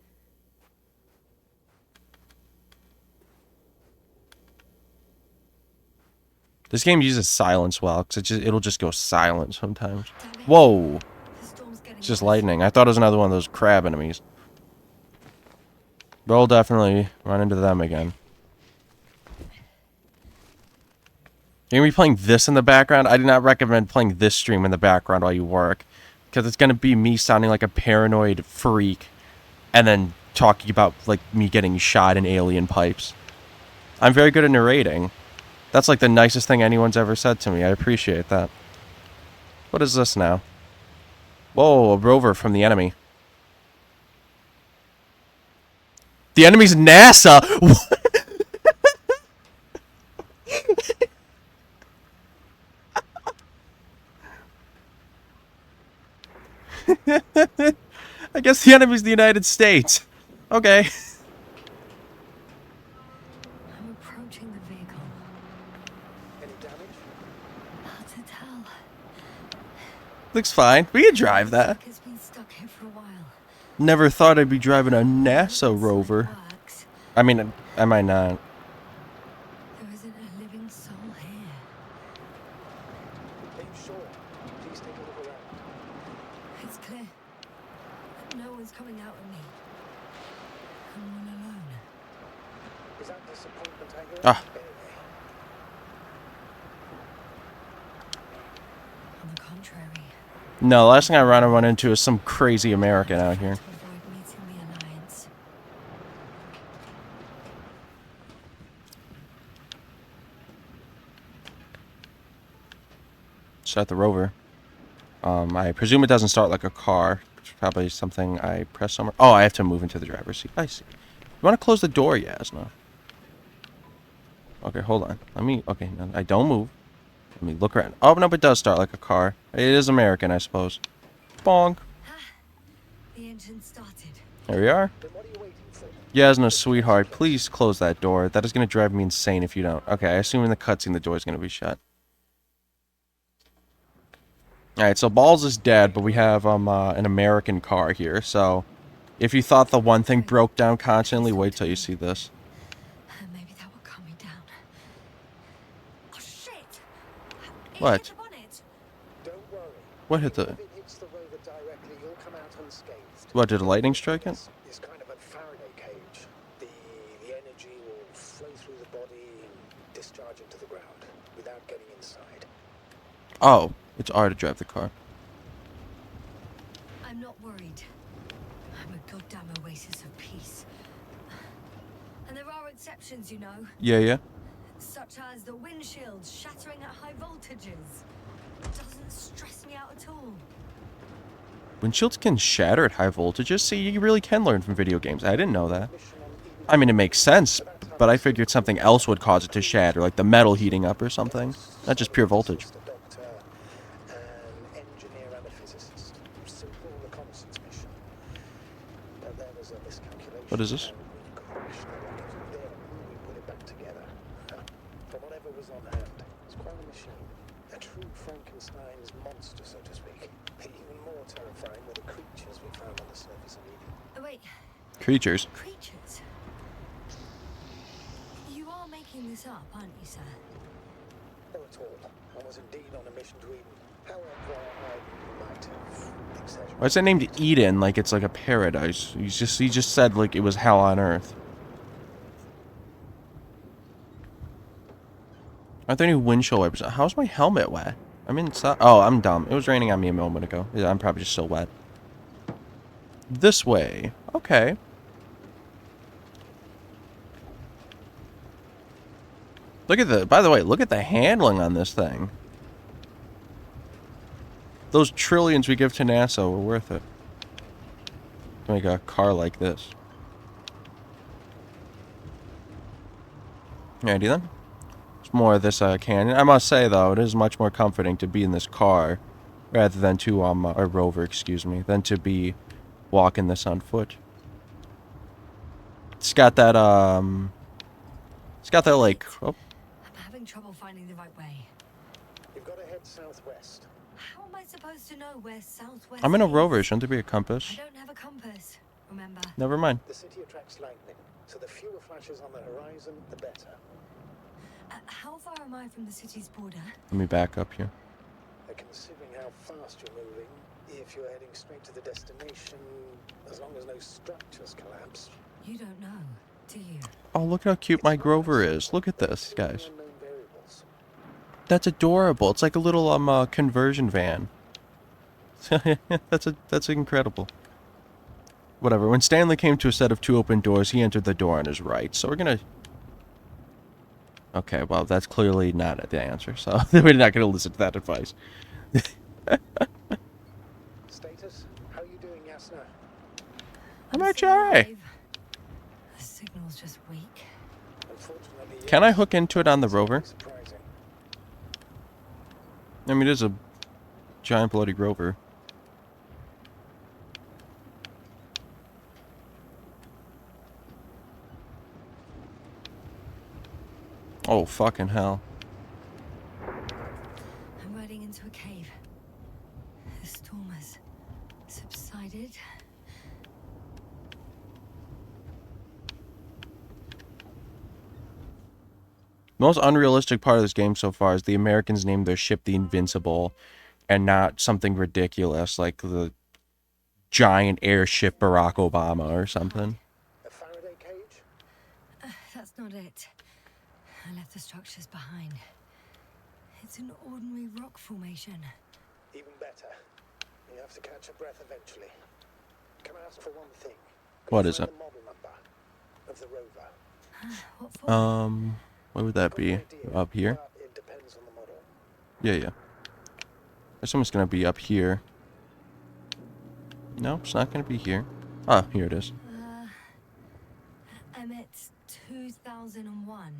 This game uses silence well, because it'll just go silent sometimes. Damn it. Whoa! The storm's getting It's just worse. lightning. I thought it was another one of those crab enemies. But we'll definitely run into them again. You're going to be playing this in the background? I do not recommend playing this stream in the background while you work. Because it's going to be me sounding like a paranoid freak. And then talking about, like, me getting shot in alien pipes. I'm very good at narrating. That's like the nicest thing anyone's ever said to me. I appreciate that. What is this now? Whoa, a rover from the enemy. The enemy's NASA! I guess the enemy's the United States. Okay. I'm approaching the vehicle. Any damage? Hard to tell. Looks fine. We can drive that. It's been stuck here for a while. Never thought I'd be driving a NASA rover. Works. I mean, I might not. There isn't a living soul here. Are you sure? Please take a look around. It's clear. No one's coming out at me. I'm all alone. Is that disappointment I hear? Ah. On the contrary. No, the last thing I run into is some crazy American out here. To avoid meeting the Alliance. Start the rover. I presume it doesn't start like a car. It's probably something I press somewhere. Oh, I have to move into the driver's seat. I see. want to close the door, Yasna? Okay, hold on. Let me... Okay, no, I don't move. Let me look around. Oh, no, it does start like a car. It is American, I suppose. Bonk. The engine started. There we are. Then what are you waiting for? Yasna, sweetheart, please close that door. That is going to drive me insane if you don't. Okay, I assume in the cutscene the door is going to be shut. Alright, so Balls is dead, but we have an American car here, so... If you thought the one thing broke down constantly, wait till you see this. Maybe that will calm me down. Oh shit! It What? hit the bonnet. Don't worry. What hit the... If it hits the rover directly, you'll come out unscathed. What, did a lightning strike it? It's kind of a Faraday cage. The energy will flow through the body and discharge into the ground without getting inside. Oh, it's R to drive the car. I'm not worried. I'm a goddamn oasis of peace. And there are exceptions, you know, Yeah. such as the windshields shattering at high voltages. It doesn't stress me out at all. Windshields can shatter at high voltages? See, you really can learn from video games. I didn't know that. I mean, it makes sense, but I figured something else would cause it to shatter, like the metal heating up or something. Not just pure voltage. A doctor, an engineer, and a physicist. Simple reconnaissance mission. But there was a miscalculation. What is this? And we crashed the rocket. Then we put it back together. From whatever was on hand. It's quite a machine. A true Frankenstein's monster, so to speak. Even more terrifying were the creatures we found on the surface of Eden. Oh, wait, Creatures. creatures? You are making this up, aren't you, sir? Not at all. I was indeed on a mission to Eden. However, I might have exaggerated. Why is it named Eden like it's like a paradise? He just said like it was hell on earth. Aren't there any windshield wipers? How's my helmet wet? I'm inside. Oh, I'm dumb. It was raining on me a moment ago. Yeah, I'm probably just still wet. This way. Okay. Look at the... By the way, look at the handling on this thing. Those trillions we give to NASA were worth it. To make a car like this. Alrighty then. It's more of this canyon. I must say though, it is much more comforting to be in this car rather than to or rover, excuse me, than to be walking this on foot. It's got that like, oh, I'm having trouble finding the right way. You've got to head southwest. How am I supposed to know where southwest I'm in a is? rover. Shouldn't there be a I compass? don't have a compass, remember? Never mind. The city attracts lightning, so the fewer flashes on the horizon, the better. How far am I from the city's border? Let me back up here. Considering how fast you're moving, if you're heading straight to the destination, as long as no structures collapse. You don't know, do you? Oh, look how cute my Grover is. Look at this, guys. Unknown variables. That's adorable. It's like a little conversion van. That's incredible. Whatever. When Stanley came to a set of 2 open doors, he entered the door on his right. So we're gonna... Okay, well, that's clearly not the answer, so we're not gonna listen to that advice. Status? How are you doing, Yasna? I'm still actually alright. alive. The signal's just weak. Unfortunately, Can I yes. hook into it on the rover? Surprising. I mean, it is a giant bloody rover. Oh, fucking hell. I'm riding into a cave. The storm has subsided. The most unrealistic part of this game so far is the Americans named their ship the Invincible and not something ridiculous like the giant airship Barack Obama or something. A Faraday cage? That's not it. I left the structures behind. It's an ordinary rock formation. Even better. You have to catch a breath eventually. Can I ask for one thing? What Can you is find it? the model number of the rover? What for? What would that be? Good idea, Up here? but it depends on the model. Yeah. I assume it's gonna be up here. No, it's not gonna be here. Oh, here it is. cables in on one.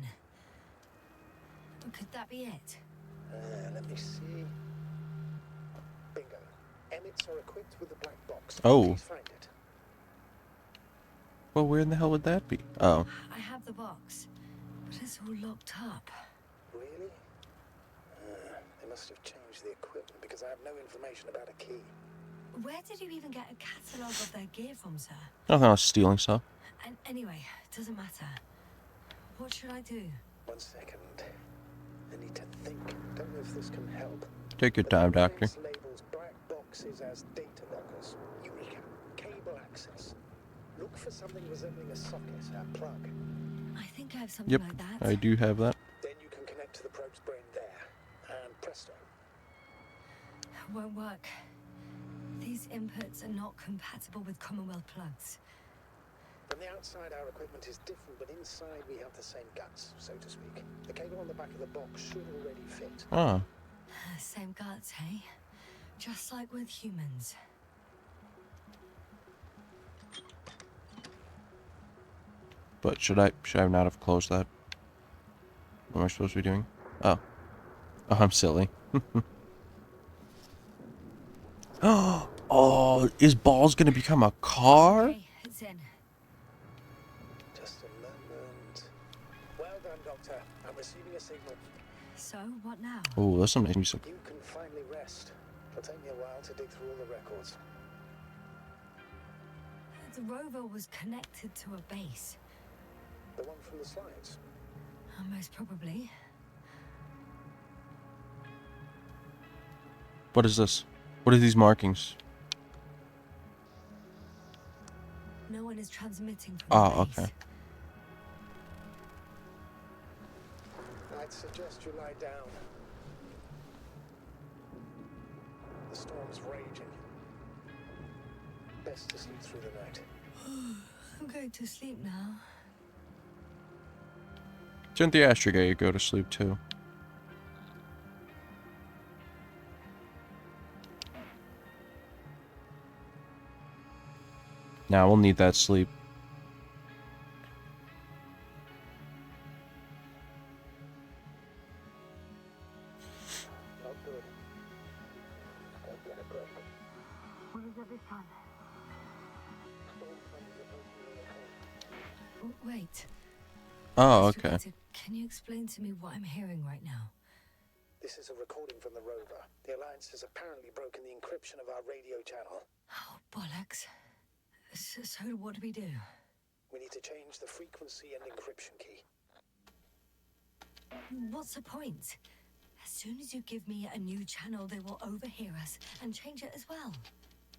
Could that be it? Let me see. Bingo. Emmets are equipped with the black box. Oh. Please find it. Well, where in the hell would that be? Oh. I have the box, but it's all locked up. Really? They must have changed the equipment because I have no information about a key. Where did you even get a catalogue of their gear from, sir? I thought I was stealing stuff. And anyway, it doesn't matter. What should I do? 1 second. I need to think. Don't know if this can help. Take your The time, manual Doctor. labels black boxes as data lockers. Eureka. Cable access. Look for something resembling a socket, a plug. I think I have something Yep, like that. I do have that. Then you can connect to the probe's brain there. And presto. Won't work. These inputs are not compatible with Commonwealth plugs. From the outside, our equipment is different, but inside we have the same guts, so to speak. The cable on the back of the box should already fit. Oh. Same guts, hey? Just like with humans. But should I not have closed that? What am I supposed to be doing? Oh. Oh, I'm silly. Oh, is Balls gonna become a car? Okay, it's in. Just a moment. Well done, Doctor. I'm receiving a signal. So, what now? Oh, that's some nice music. You can finally rest. It'll take me a while to dig through all the records. The rover was connected to a base. The one from the slides. Most probably. What is this? What are these markings? No one is transmitting from Oh, the base. okay. I'd suggest you lie down. The storm's raging. Best to sleep through the night. I'm going to sleep now. Didn't the astrogate go to sleep too? Now we'll need that sleep. Not good. Don't get a break. What is it this time? Storm front is approaching the location. Wait. Oh, Mr. okay. Victor, can you explain to me what I'm hearing right now? This is a recording from the rover. The Alliance has apparently broken the encryption of our radio channel. Oh, bollocks. So what do we do? We need to change the frequency and encryption key. What's the point? As soon as you give me a new channel, they will overhear us and change it as well.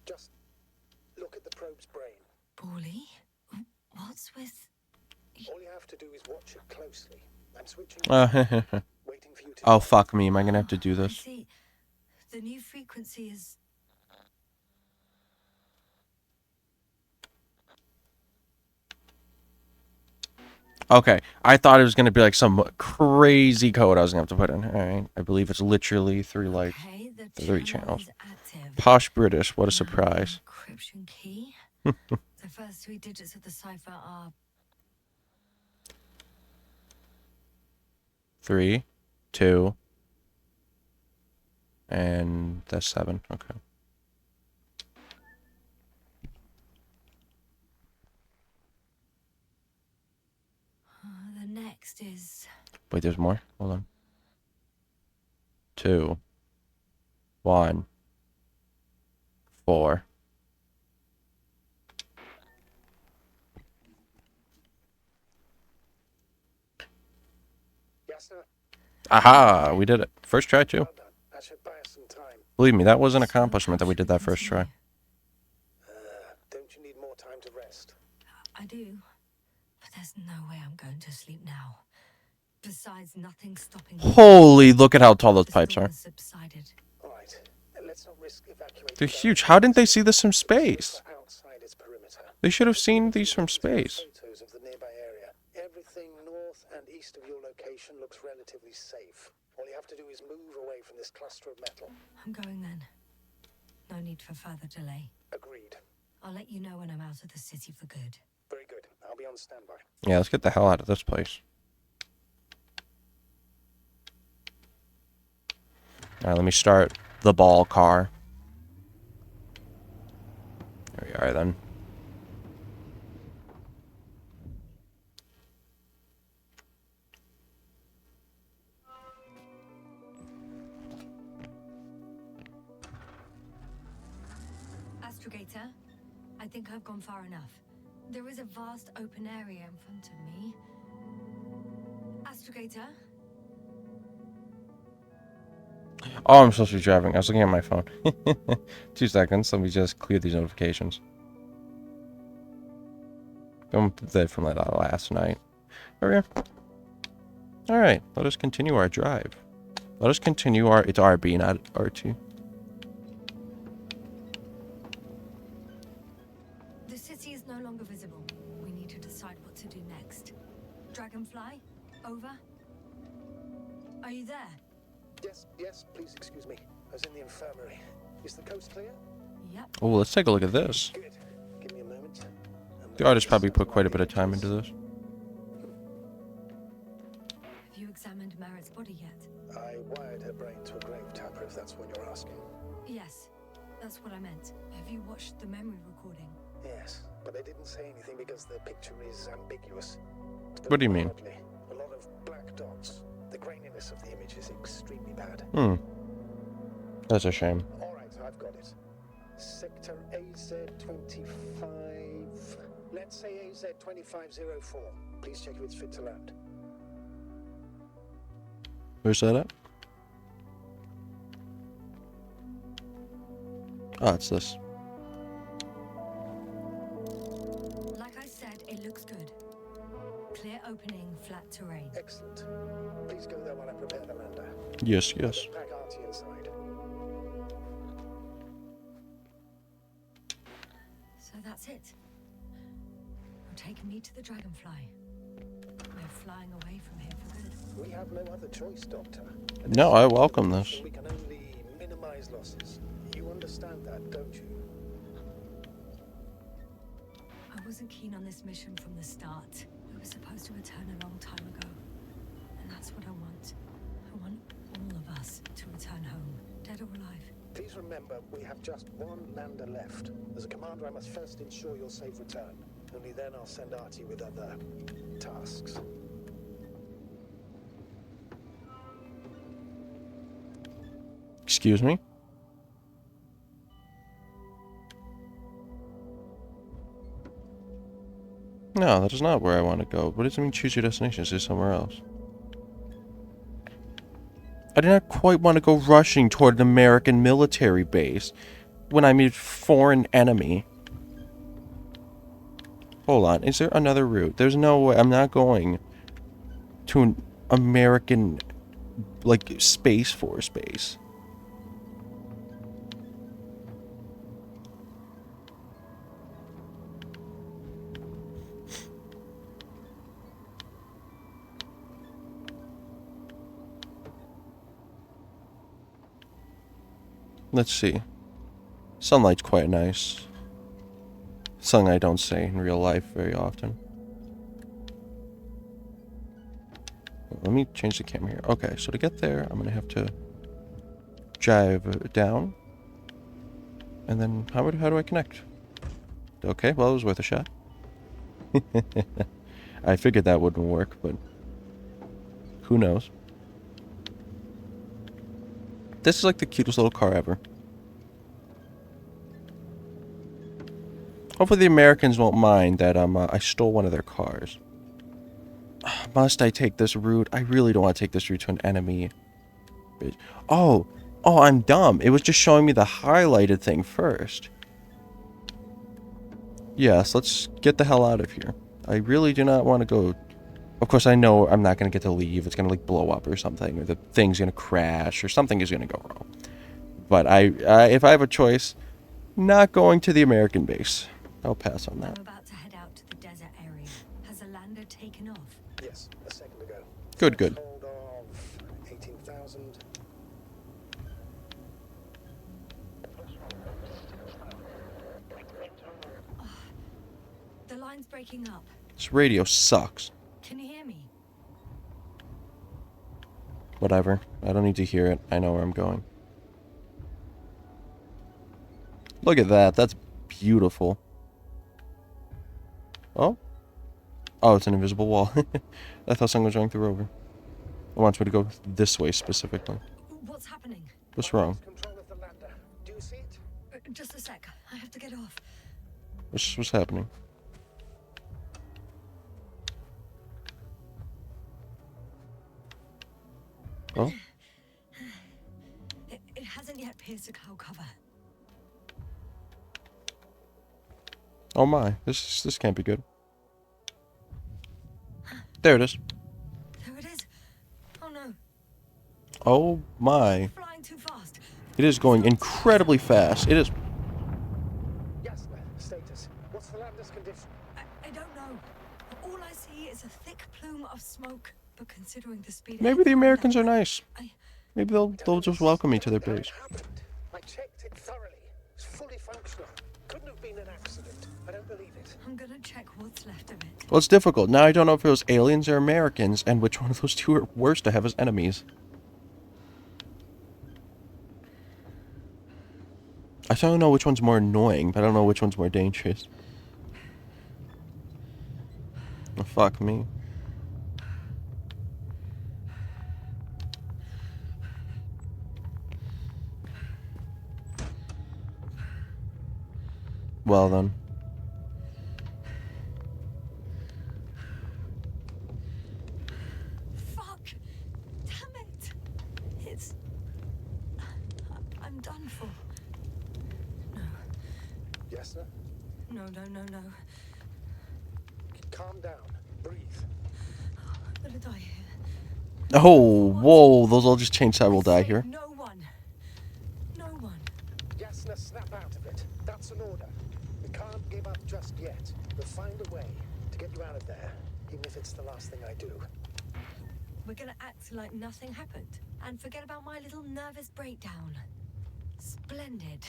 Just look at the probe's brain. Bally? What's with... All you have to do is watch it closely. I'm switching. Oh, Waiting for you to. fuck me. Am I gonna have to do I this? see. The new frequency is... Okay. I thought it was gonna be like some crazy code I was gonna have to put in. Alright. I believe it's literally three lights. Okay, the 3 channel channels. is active. Posh British. What a surprise. Encryption key. The first 3 digits of the cipher are... 3, 2, and that's 7. Okay. The next is... Wait, there's more? Hold on. 2, 1, 4. Yes, sir. Aha! We did it. First try, too. Well done. That should buy us some time. Believe me, that was an accomplishment that we did that first try. Don't you need more time to rest? I do. But there's no way I'm going to sleep now. Besides, nothing's stopping me. Holy, look at how tall those The pipes storm are. has subsided. All right. Let's not risk evacuating. They're huge. How didn't they see this from space? Outside its perimeter. They should have seen these from space. Photos of the nearby area. Everything north and east of your location looks relatively safe. All you have to do is move away from this cluster of metal. I'm going then. No need for further delay. Agreed. I'll let you know when I'm out of the city for good. Very good. I'll be on standby. Yeah, let's get the hell out of this place. Alright, let me start the ball car. There we are then. Astrogator, I think I've gone far enough. There is a vast open area in front of me. Astrogator? Oh, I'm supposed to be driving. I was looking at my phone. 2 seconds. Let me just clear these notifications. Going from that last night. There we are. Alright, let us continue our drive. Let us continue our... It's RB, not R2. The city is no longer visible. We need to decide what to do next. Dragonfly? Over? Are you there? Yes, please excuse me. I was in the infirmary. Is the coast clear? Yep. Oh, let's take a look at this. Good. Give me a moment. The artist probably put quite a bit of time into this. Have you examined Merritt's body yet? I wired her brain to a grave tapper, if that's what you're asking. Yes, that's what I meant. Have you watched the memory recording? Yes, but I didn't say anything because the picture is ambiguous. What do you mean? Oddly, a lot of black dots. The graininess of the image is extremely bad. That's a shame. All right, I've got it. Sector AZ-25. Let's say AZ-2504. Please check if it's fit to land. Where's that at? Oh, it's this. Like I said, it looks good. Clear opening, flat terrain. Excellent. Please go there while I prepare the lander. Yes, yes. Pack Artie inside. So that's it. You're taking me to the Dragonfly. We're flying away from here for good. We have no other choice, Doctor. No, I welcome this. We can only minimize losses. You understand that, don't you? I wasn't keen on this mission from the start. We were supposed to return a long time ago. And that's what I want. I want all of us to return home, dead or alive. Please remember, we have just one lander left. As a commander, I must first ensure your safe return. Only then I'll send Artie with other tasks. Excuse me? No, that is not where I want to go. What does it mean choose your destination? Is this somewhere else? I do not quite want to go rushing toward an American military base when I meet a foreign enemy. Hold on, is there another route? There's no way. I'm not going to an American, like, Space Force base. Let's see. Sunlight's quite nice. Something I don't say in real life very often. Let me change the camera here. Okay, so to get there, I'm gonna have to drive down. And then how do I connect? Okay, well, it was worth a shot. I figured that wouldn't work, but who knows? This is like the cutest little car ever. Hopefully the Americans won't mind that I stole one of their cars. Must I take this route? I really don't want to take this route to an enemy. Oh, I'm dumb. It was just showing me the highlighted thing first. Yes, let's get the hell out of here. I really do not want to go. Of course, I know I'm not going to get to leave. It's going to, like, blow up or something. Or the thing's going to crash. Or something is going to go wrong. But if I have a choice, not going to the American base. I'll pass on that. I'm about to head out to the desert area. Has a lander taken off? Yes, a second ago. Good, good. Hold of 18,000. The line's breaking up. This radio sucks. Can you hear me? Whatever. I don't need to hear it. I know where I'm going. Look at that. That's beautiful. Oh? Oh, it's an invisible wall. I thought someone was running the rover. It wants me to go this way specifically. What's happening? What's wrong? Control of the lander. Do you see it? Just a sec. I have to get off. What's happening? Oh? It hasn't yet pierced the cloud cover. Oh my. This can't be good. There it is. There it is. Oh no. Oh my. Flying too fast. It is going incredibly fast. It is. Yes, status. What's the lander's condition? I don't know. All I see is a thick plume of smoke. But considering the speed. Maybe the Americans are nice. I Maybe they'll just welcome me to their base. I checked it thoroughly. It's fully functional. Couldn't have been an accident. I don't believe it. I'm gonna check what's left of it. Well, it's difficult. Now I don't know if it was aliens or Americans, and which one of those two are worse to have as enemies. I don't know which one's more annoying, but I don't know which one's more dangerous. Oh, fuck me. Well then. Fuck! Damn it! It's. I'm done for. No. Yes, sir? No. Calm down. Breathe. I'm gonna die here. Oh, whoa, those all just changed how we'll die here. No one. No one. Yasna, snap out of it. That's an order. We can't give up just yet. We'll find a way to get you out of there, even if it's the last thing I do. We're gonna act like nothing happened and forget about my little nervous breakdown. Splendid.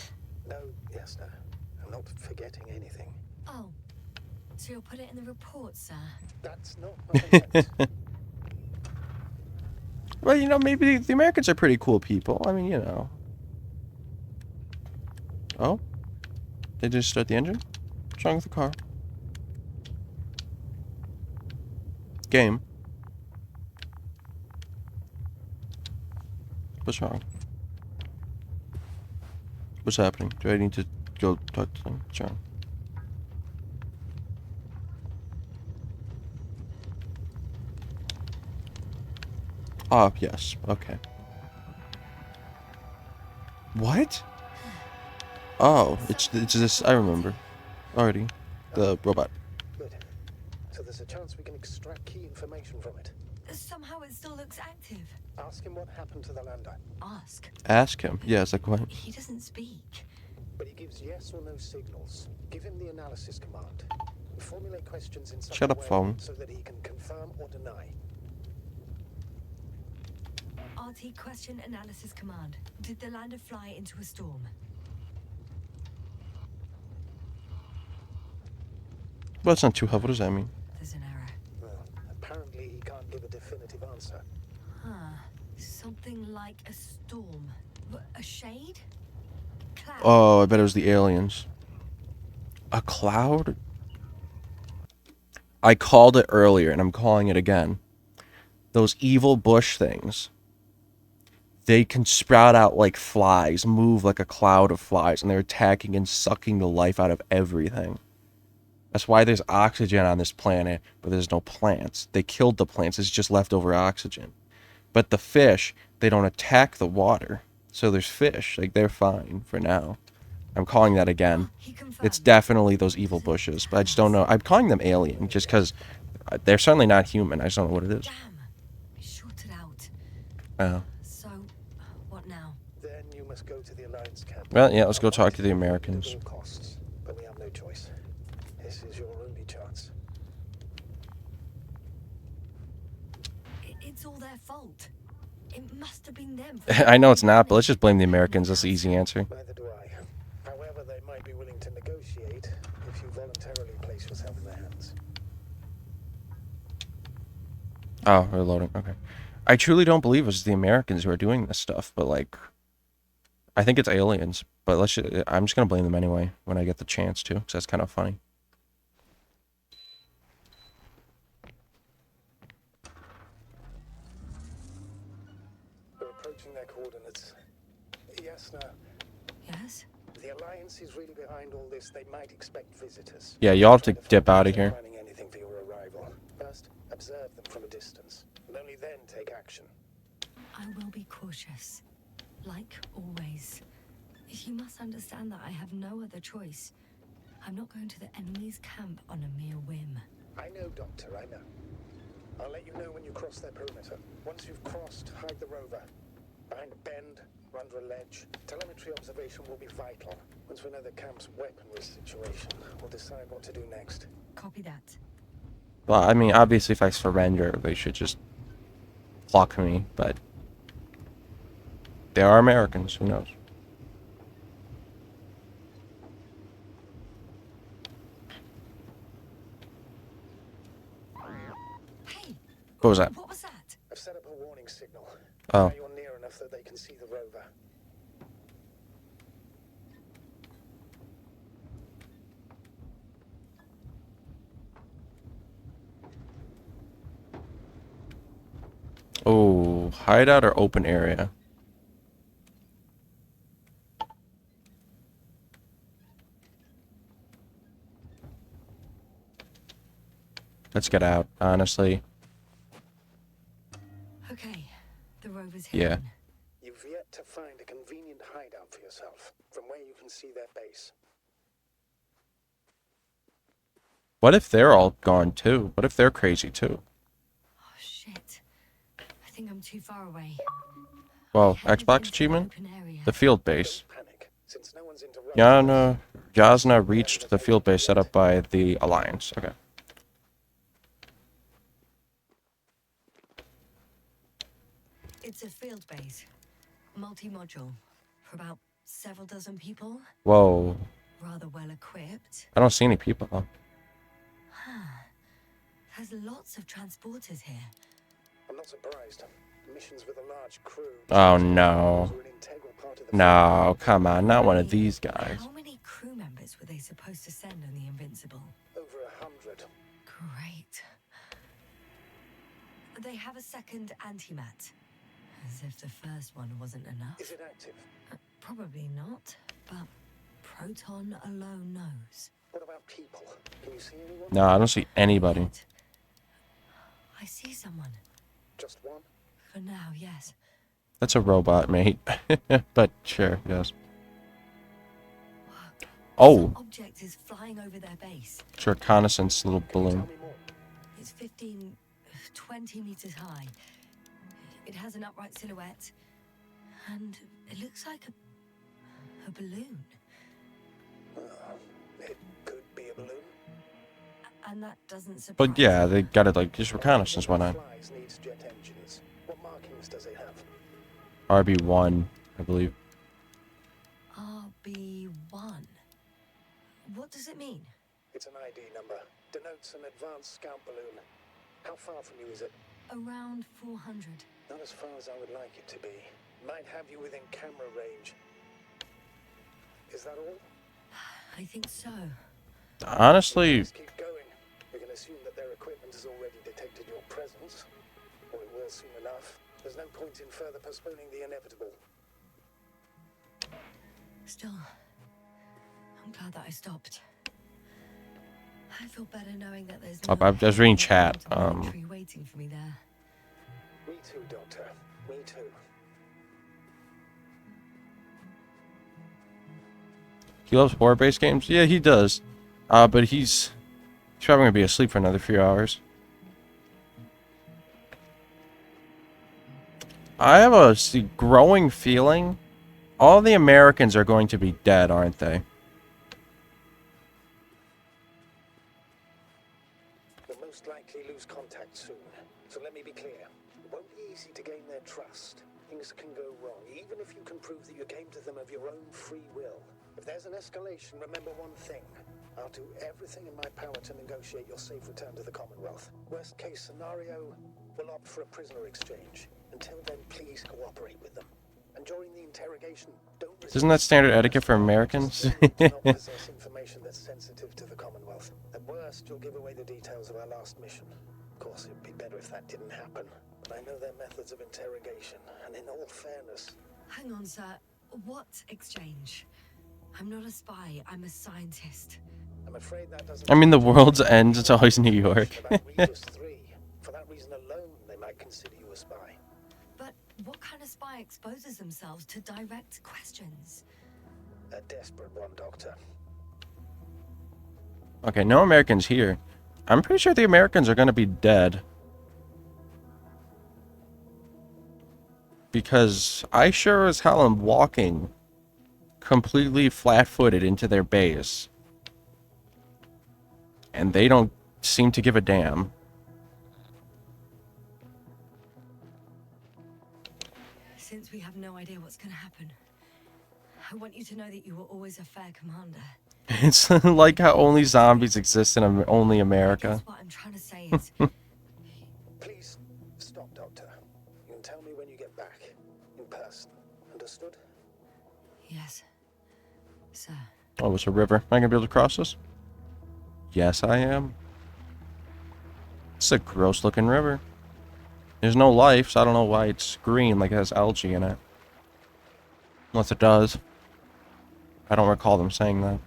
No, Yasna. I'm not forgetting anything. Oh. So you'll put it in the report, sir? That's not what I meant. Well, you know, maybe the Americans are pretty cool people. I mean, you know. Oh? They just start the engine? What's wrong with the car? Game. What's wrong? What's happening? Do I need to go talk to them? What's wrong? Oh, yes. Okay. What? Oh, it's this. I remember. Already. The robot. Good. So there's a chance we can extract key information from it. Somehow it still looks active. Ask him what happened to the lander. Ask. Ask him. Yes, like what? He doesn't speak. But he gives yes or no signals. Give him the analysis command. Formulate questions in such Shut a up, way phone. so that he can confirm or deny. RT question analysis command. Did the lander fly into a storm? Well, it's not too hard. What does that mean? There's an error. Well, apparently he can't give a definitive answer. Huh. Something like a storm. A shade? Cloud? Oh, I bet it was the aliens. A cloud? I called it earlier, and I'm calling it again. Those evil bush things. They can sprout out like flies, move like a cloud of flies, and they're attacking and sucking the life out of everything. That's why there's oxygen on this planet, but there's no plants. They killed the plants. It's just leftover oxygen. But the fish, they don't attack the water. So there's fish. Like, they're fine for now. I'm calling that again. He confirmed. It's definitely those evil bushes, but I just don't know. I'm calling them alien just because they're certainly not human. I just don't know what it is. Damn. I shorted out. Oh. So, what now? Then you must go to the Alliance camp. Well, yeah, let's go talk to the Americans. At all costs, but we have no choice. This is your only chance. It's all their fault. It must have been them. I know it's not, but let's just blame the Americans. That's the easy answer. Neither do I. However, they might be willing to negotiate if you voluntarily place yourself in their hands. Oh, we're loading. Okay. I truly don't believe it's the Americans who are doing this stuff, but like, I think it's aliens, but I'm just gonna blame them anyway when I get the chance to, because that's kind of funny. We're approaching their coordinates. Yes, no. Yes? The Alliance is really behind all this. They might expect visitors. Yeah, y'all have to Try find dip out if of they're here. planning anything for your arrival. First, observe them from a distance, and only then take action. I will be cautious. Like always. You must understand that I have no other choice. I'm not going to the enemy's camp on a mere whim. I know, Doctor, I know. I'll let you know when you cross their perimeter. Once you've crossed, hide the rover. Behind a bend, or under a ledge. Telemetry observation will be vital. Once we know the camp's weaponry situation, we'll decide what to do next. Copy that. Well, I mean, obviously, if I surrender, they should just pluck me, but they are Americans. Who knows? Hey! What was that? What was that? I've set up a warning signal. Oh. Now you're near enough that they can see the rover. Oh, hideout or open area? Let's get out, honestly. Okay, the rover's Yeah. hidden. You've yet to find a convenient hideout for yourself, from where you can see their base. What if they're all gone too? What if they're crazy too? Oh shit. I think I'm too far away. Well, I headed Xbox into achievement? open area. The field base. Don't panic, since no one's interrupting us. Yasna reached the field base set up by the Alliance. Okay. It's a field base. Multi-module. For about several dozen people. Whoa. Rather well equipped. I don't see any people though. There's lots of transporters here. I'm not surprised. Missions with a large crew. Oh no. are an integral part of the No, come on, not one of these guys. How many crew members were they supposed to send on the Invincible? Over 100. Great. They have a second antimat. As if the first one wasn't enough. Is it active? Probably not, but Proton alone knows. What about people? Can you see anyone? No, I don't see anybody. I see someone. Just one? For now, yes. That's a robot, mate. But sure, yes. Oh, Some object is flying over their base. it's a reconnaissance little Can you balloon. tell me more? It's 15, 20 meters high. It has an upright silhouette. And it looks like a balloon. It could be a balloon. And that doesn't surprise But yeah, me. they got it like just reconnaissance, why not? Flies needs jet engines. What markings does it have? RB1, I believe. RB1. What does it mean? It's an ID number. Denotes an advanced scout balloon. How far from you is it? Around 400. Not as far as I would like it to be. Might have you within camera range. Is that all? I think so. Honestly, Let's keep going. We can assume that their equipment has already detected your presence. Or it will soon enough. There's no point in further postponing the inevitable. Still, I'm glad that I stopped. I feel better knowing that there's I was reading chat, waiting for me there. Me too, Doctor. Me too. he loves horror-based games. Yeah, he does. But he's probably gonna be asleep for another few hours. I have a growing feeling all the Americans are going to be dead, aren't they? We'll most likely lose contact soon. So let me be clear. It won't be easy to gain their trust. Things can go wrong, even if you can prove that you came to them of your own free will. If there's an escalation, remember one thing. I'll do everything in my power to negotiate your safe return to the Commonwealth. Worst case scenario, we'll opt for a prisoner exchange. Until then, please cooperate with them. And during the interrogation, don't Isn't that standard etiquette for Americans? do not possess information that's sensitive to the Commonwealth. At worst, you'll give away the details of our last mission. Of course, it'd be better if that didn't happen. But I know their methods of interrogation, and in all fairness... Hang on, sir. What exchange? I'm not a spy, I'm a scientist. I'm afraid that doesn't... I mean, the world's end, it's always New York. About Regis 3. For that reason alone, they might consider you a spy. But what kind of spy exposes themselves to direct questions? A desperate one, Doctor. Okay, no Americans here. I'm pretty sure the Americans are going to be dead. Because I sure as hell am walking completely flat-footed into their base. And they don't seem to give a damn. Since we have no idea what's going to happen, I want you to know that you were always a fair commander. It's like how only zombies exist in only I America. guess what I'm trying to say is, Please, stop, Doctor. You can tell me when you get back. In person. Understood? yes, sir. Oh, it's a river. Am I gonna be able to cross this? Yes, I am. It's a gross looking river. There's no life, so I don't know why it's green like it has algae in it. Unless it does. I don't recall them saying that.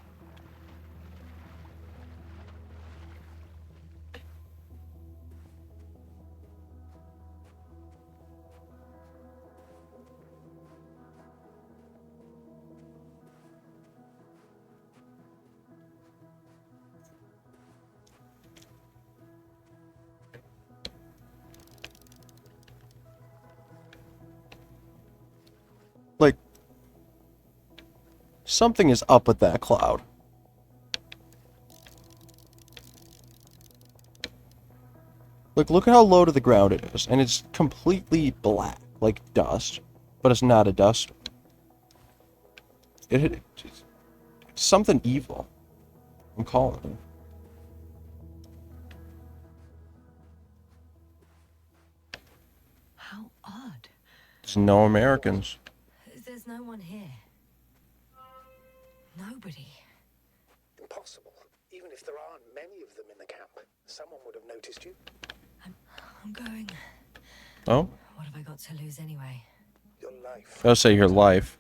Like, something is up with that cloud. Look at how low to the ground it is, and it's completely black, like dust, but it's not a dust. It's something evil. I'm calling it. How odd. There's no Americans. There's no one here. Nobody. Impossible. Even if there aren't many of them in the camp, someone would have noticed you. I'm going. Oh? What have I got to lose anyway? Your life. I'll say your life.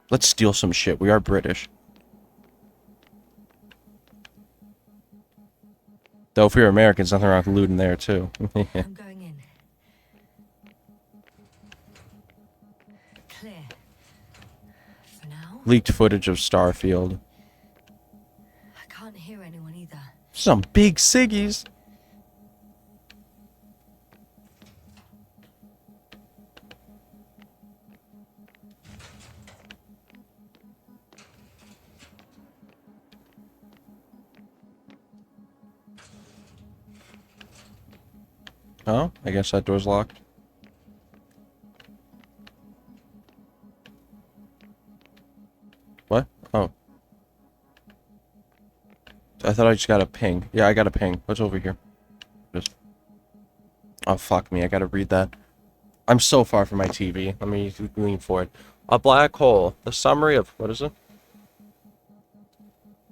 Let's steal some shit. We are British. Though if we were Americans, nothing wrong with looting there, too. I'm going in. Clear. For now, Leaked footage of Starfield. I can't hear anyone either. Some big ciggies. Oh, I guess that door's locked. What? Oh. I thought I just got a ping. Yeah, I got a ping. What's over here? Just... Oh, fuck me. I gotta read that. I'm so far from my TV. Let me lean for it. A black hole. The summary of... What is it?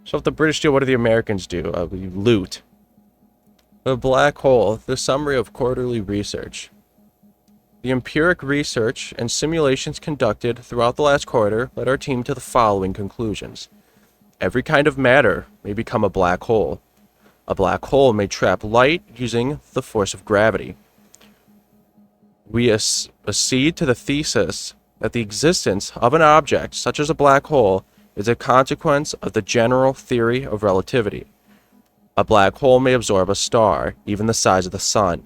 So if the British do, what do the Americans do? We loot. A black hole. The summary of quarterly research. The empiric research and simulations conducted throughout the last quarter led our team to the following conclusions. Every kind of matter may become a black hole. A black hole may trap light using the force of gravity. We accede to the thesis that the existence of an object, such as a black hole, is a consequence of the general theory of relativity. A black hole may absorb a star, even the size of the sun.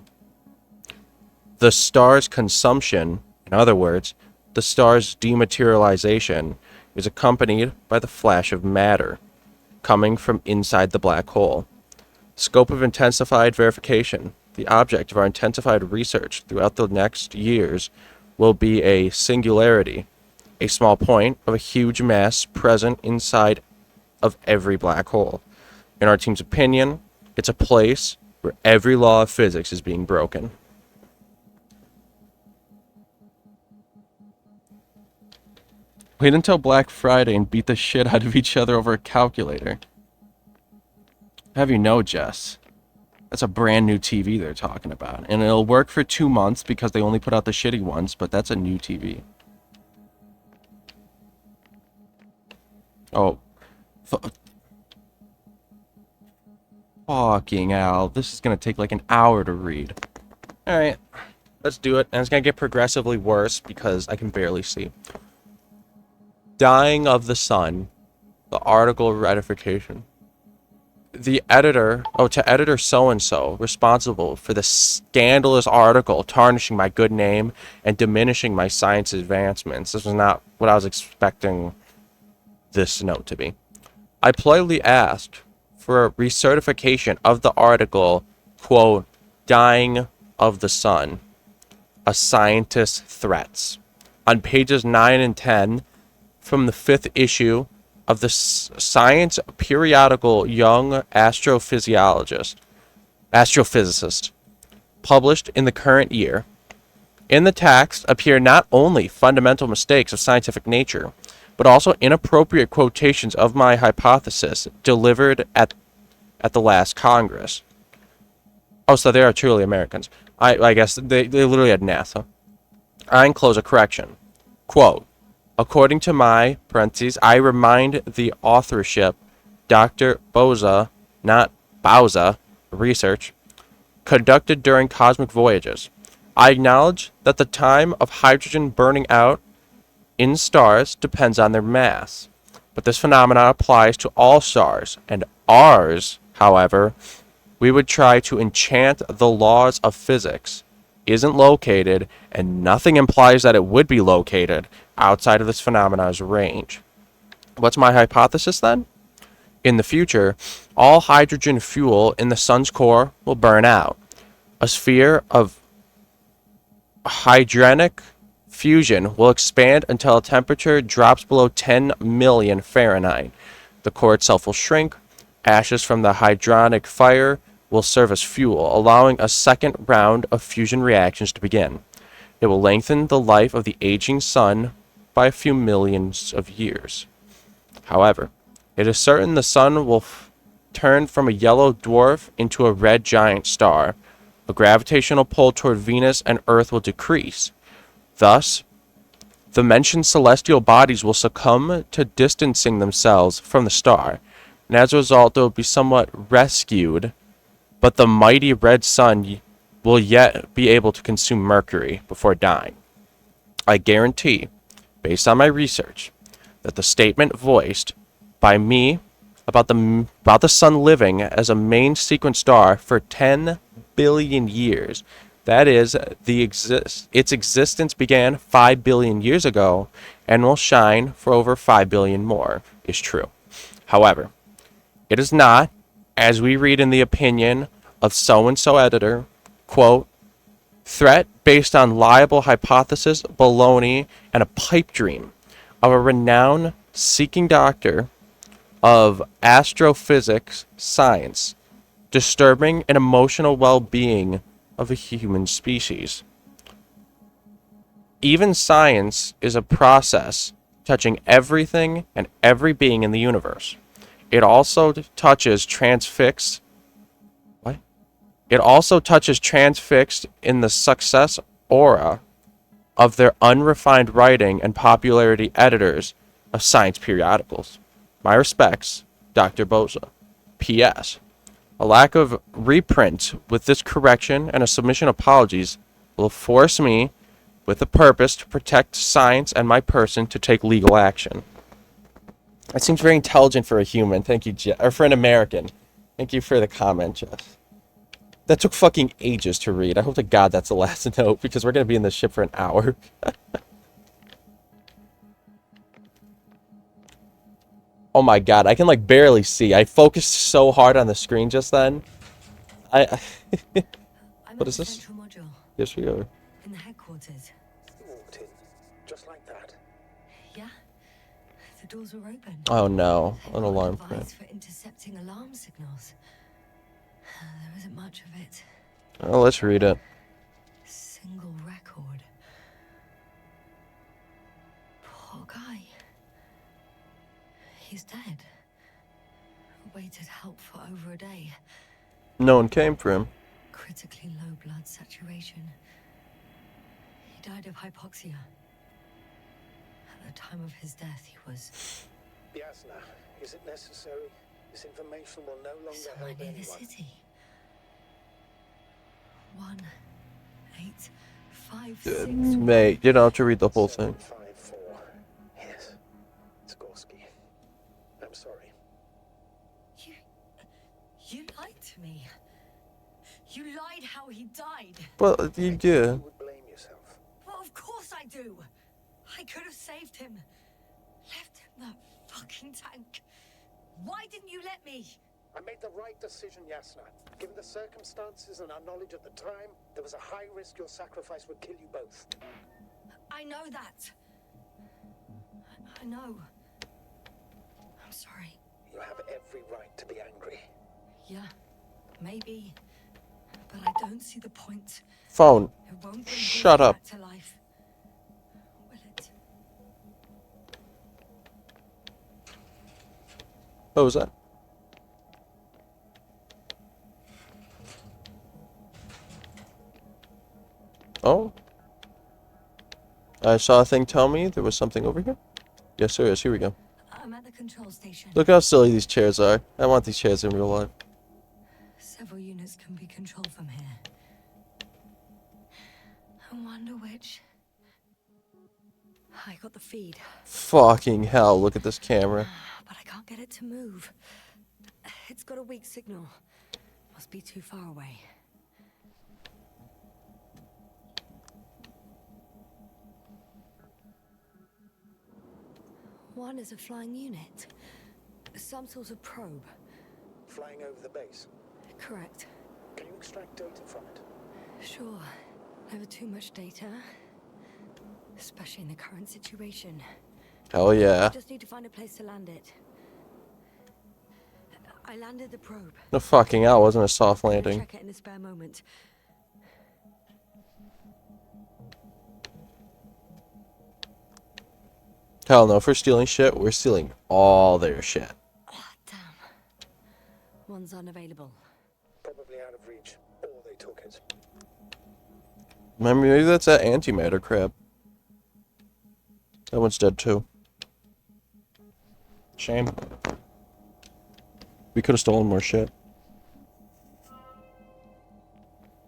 The star's consumption, in other words, the star's dematerialization, is accompanied by the flash of matter coming from inside the black hole. Scope of intensified verification. The object of our intensified research throughout the next years will be a singularity, a small point of a huge mass present inside of every black hole. In our team's opinion, it's a place where every law of physics is being broken. Wait until Black Friday and beat the shit out of each other over a calculator. Have you know, Jess? That's a brand new TV they're talking about. And it'll work for 2 months because they only put out the shitty ones, but that's a new TV. Oh. Fucking hell. This is gonna take like an hour to read. Alright. Let's do it. And it's gonna get progressively worse because I can barely see. Dying of the Sun. The article of ratification. The editor, to editor so-and-so, responsible for the scandalous article tarnishing my good name and diminishing my science advancements. This was not what I was expecting this note to be. I politely asked for a recertification of the article, quote, Dying of the Sun, a Scientist's Threats, on pages 9 and 10 from the 5th issue of the science periodical Young Astrophysicist, published in the current year. In the text appear not only fundamental mistakes of scientific nature, but also inappropriate quotations of my hypothesis delivered at the last Congress. Oh, so they are truly Americans. I guess they literally had NASA. I enclose a correction. Quote, according to my, parentheses, I remind the authorship, Dr. Boza, not Bauza, research, conducted during cosmic voyages. I acknowledge that the time of hydrogen burning out in stars depends on their mass, but this phenomenon applies to all stars, and ours, however, we would try to enchant the laws of physics, isn't located, and nothing implies that it would be located outside of this phenomenon's range. What's my hypothesis then? In the future, all hydrogen fuel in the sun's core will burn out. A sphere of hydronic fusion will expand until a temperature drops below 10 million Fahrenheit. The core itself will shrink. Ashes from the hydronic fire will serve as fuel, allowing a second round of fusion reactions to begin. It will lengthen the life of the aging sun by a few millions of years. However, it is certain the sun will turn from a yellow dwarf into a red giant star. A gravitational pull toward Venus and Earth will decrease. Thus, the mentioned celestial bodies will succumb to distancing themselves from the star, and as a result, they will be somewhat rescued, but the mighty red sun will yet be able to consume Mercury before dying. I guarantee, based on my research, that the statement voiced by me about the sun living as a main sequence star for 10 billion years, that is, its existence began 5 billion years ago and will shine for over 5 billion more, is true. However, it is not, as we read in the opinion of so-and-so editor, quote, threat based on liable hypothesis, baloney, and a pipe dream of a renowned seeking doctor of astrophysics science, disturbing an emotional well-being of a human species. Even science is a process touching everything and every being in the universe. It also touches transfixed in the success aura of their unrefined writing and popularity editors of science periodicals. My respects, Dr. Boza. P.S. A lack of reprint with this correction and a submission of apologies will force me, with a purpose to protect science and my person, to take legal action. That seems very intelligent for a human. Thank you, or for an American. Thank you for the comment, Jess. That took fucking ages to read. I hope to God that's the last note, because we're going to be in this ship for an hour. Oh my God, I can like barely see. I focused so hard on the screen just then. I'm What at is the this? central module, Yes, we are. in the headquarters. You walked in, just like that. Yeah, the doors were open. Oh no, They've an got alarm a device print. for intercepting alarm signals. There isn't much of it. Oh, let's read it. Single record. Poor guy. over a day. No one came for him. Critically low blood saturation. He died of hypoxia. At the time of his death, he was Yasna, is it necessary? This information will no longer somewhere help near the anyone. city. 1, 8, 5, 6. Mate, you don't have to read the whole thing. 754. Yes. Skorsky. I'm sorry. You lied to me. You lied how he died. Well, you You do. would blame yourself. Well, of course I do. I could have saved him. Left him that fucking tank. Why didn't you let me? I made the right decision, Yasna. Given the circumstances and our knowledge at the time, there was a high risk your sacrifice would kill you both. I know that. I know. I'm sorry. You have every right to be angry. Yeah, maybe. But I don't see the point. Phone. It won't bring Shut Billy up. back to life. Will it? What was that? Oh. I saw a thing tell me there was something over here. Yes, there is. Here we go. I'm at the control station. Look how silly these chairs are. I want these chairs in real life. Several units can be controlled from here. I wonder which. I got the feed, Fucking hell, look at this camera. but I can't get it to move. It's got a weak signal. Must be too far away. One is a flying unit. Some sort of probe. Flying over the base. Correct. Can you extract data from it? Sure. Never too much data. Especially in the current situation. Hell yeah. Just need to find a place to land it. I landed the probe. No fucking hell, it wasn't a soft Gonna landing. check it in a spare moment. Hell no, if we're stealing shit, we're stealing all their shit. Ah, damn. One's unavailable. Probably out of reach. Or they took it. Maybe that's that antimatter crap. That one's dead too. Shame. We could have stolen more shit.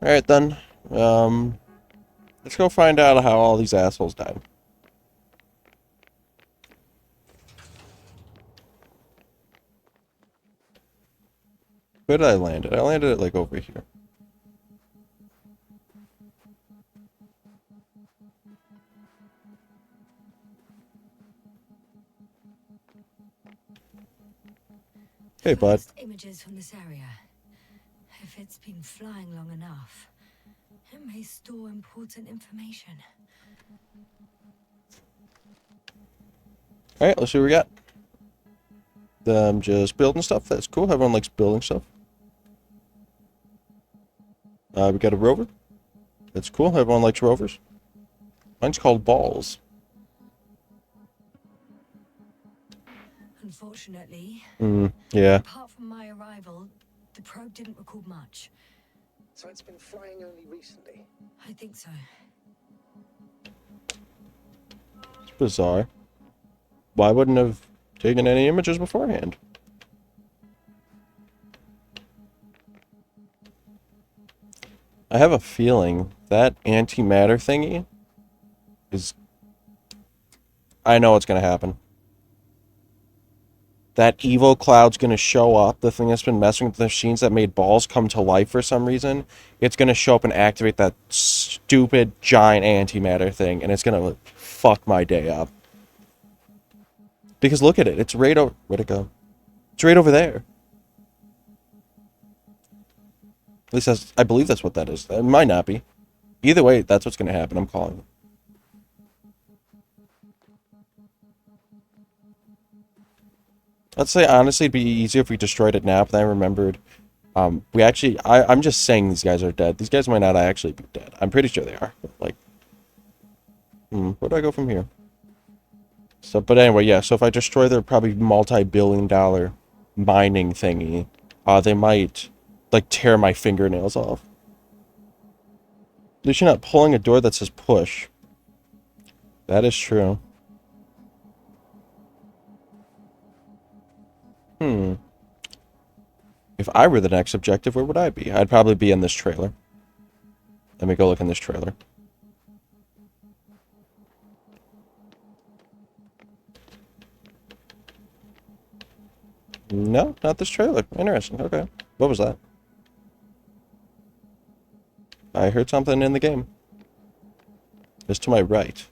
Alright then. Let's go find out how all these assholes died. Where did I land it? I landed it like over here. Hey, bud. First images from this area. If it's been flying long enough, it may store important information. Alright, let's see what we got. Just building stuff. That's cool. Everyone likes building stuff. We got a rover. That's cool. Everyone likes rovers. Mine's called Balls. Unfortunately, Yeah. apart from my arrival, the probe didn't record much. So it's been flying only recently. I think so. It's bizarre. Why wouldn't have taken any images beforehand? I have a feeling that antimatter thingy is... I know what's going to happen. That evil cloud's going to show up, the thing that's been messing with the machines that made Balls come to life for some reason. It's going to show up and activate that stupid giant antimatter thing, and it's going to fuck my day up. Because look at it, it's right over... Where'd it go? It's right over there. At least that's, I believe that's what that is. It might not be. Either way, that's what's going to happen. I'm calling it. Let's say, honestly, it'd be easier if we destroyed it now, but then I remembered, we actually, I'm just saying these guys are dead. These guys might not actually be dead. I'm pretty sure they are. But like, where do I go from here? So, but anyway, yeah, so if I destroy their probably multi-billion-dollar mining thingy, They might, like, tear my fingernails off. At least you're not pulling a door that says push. That is true. If I were the next objective, where would I be? I'd probably be in this trailer. Let me go look in this trailer. No, not this trailer. Interesting. Okay. What was that? I heard something in the game. It's to my right.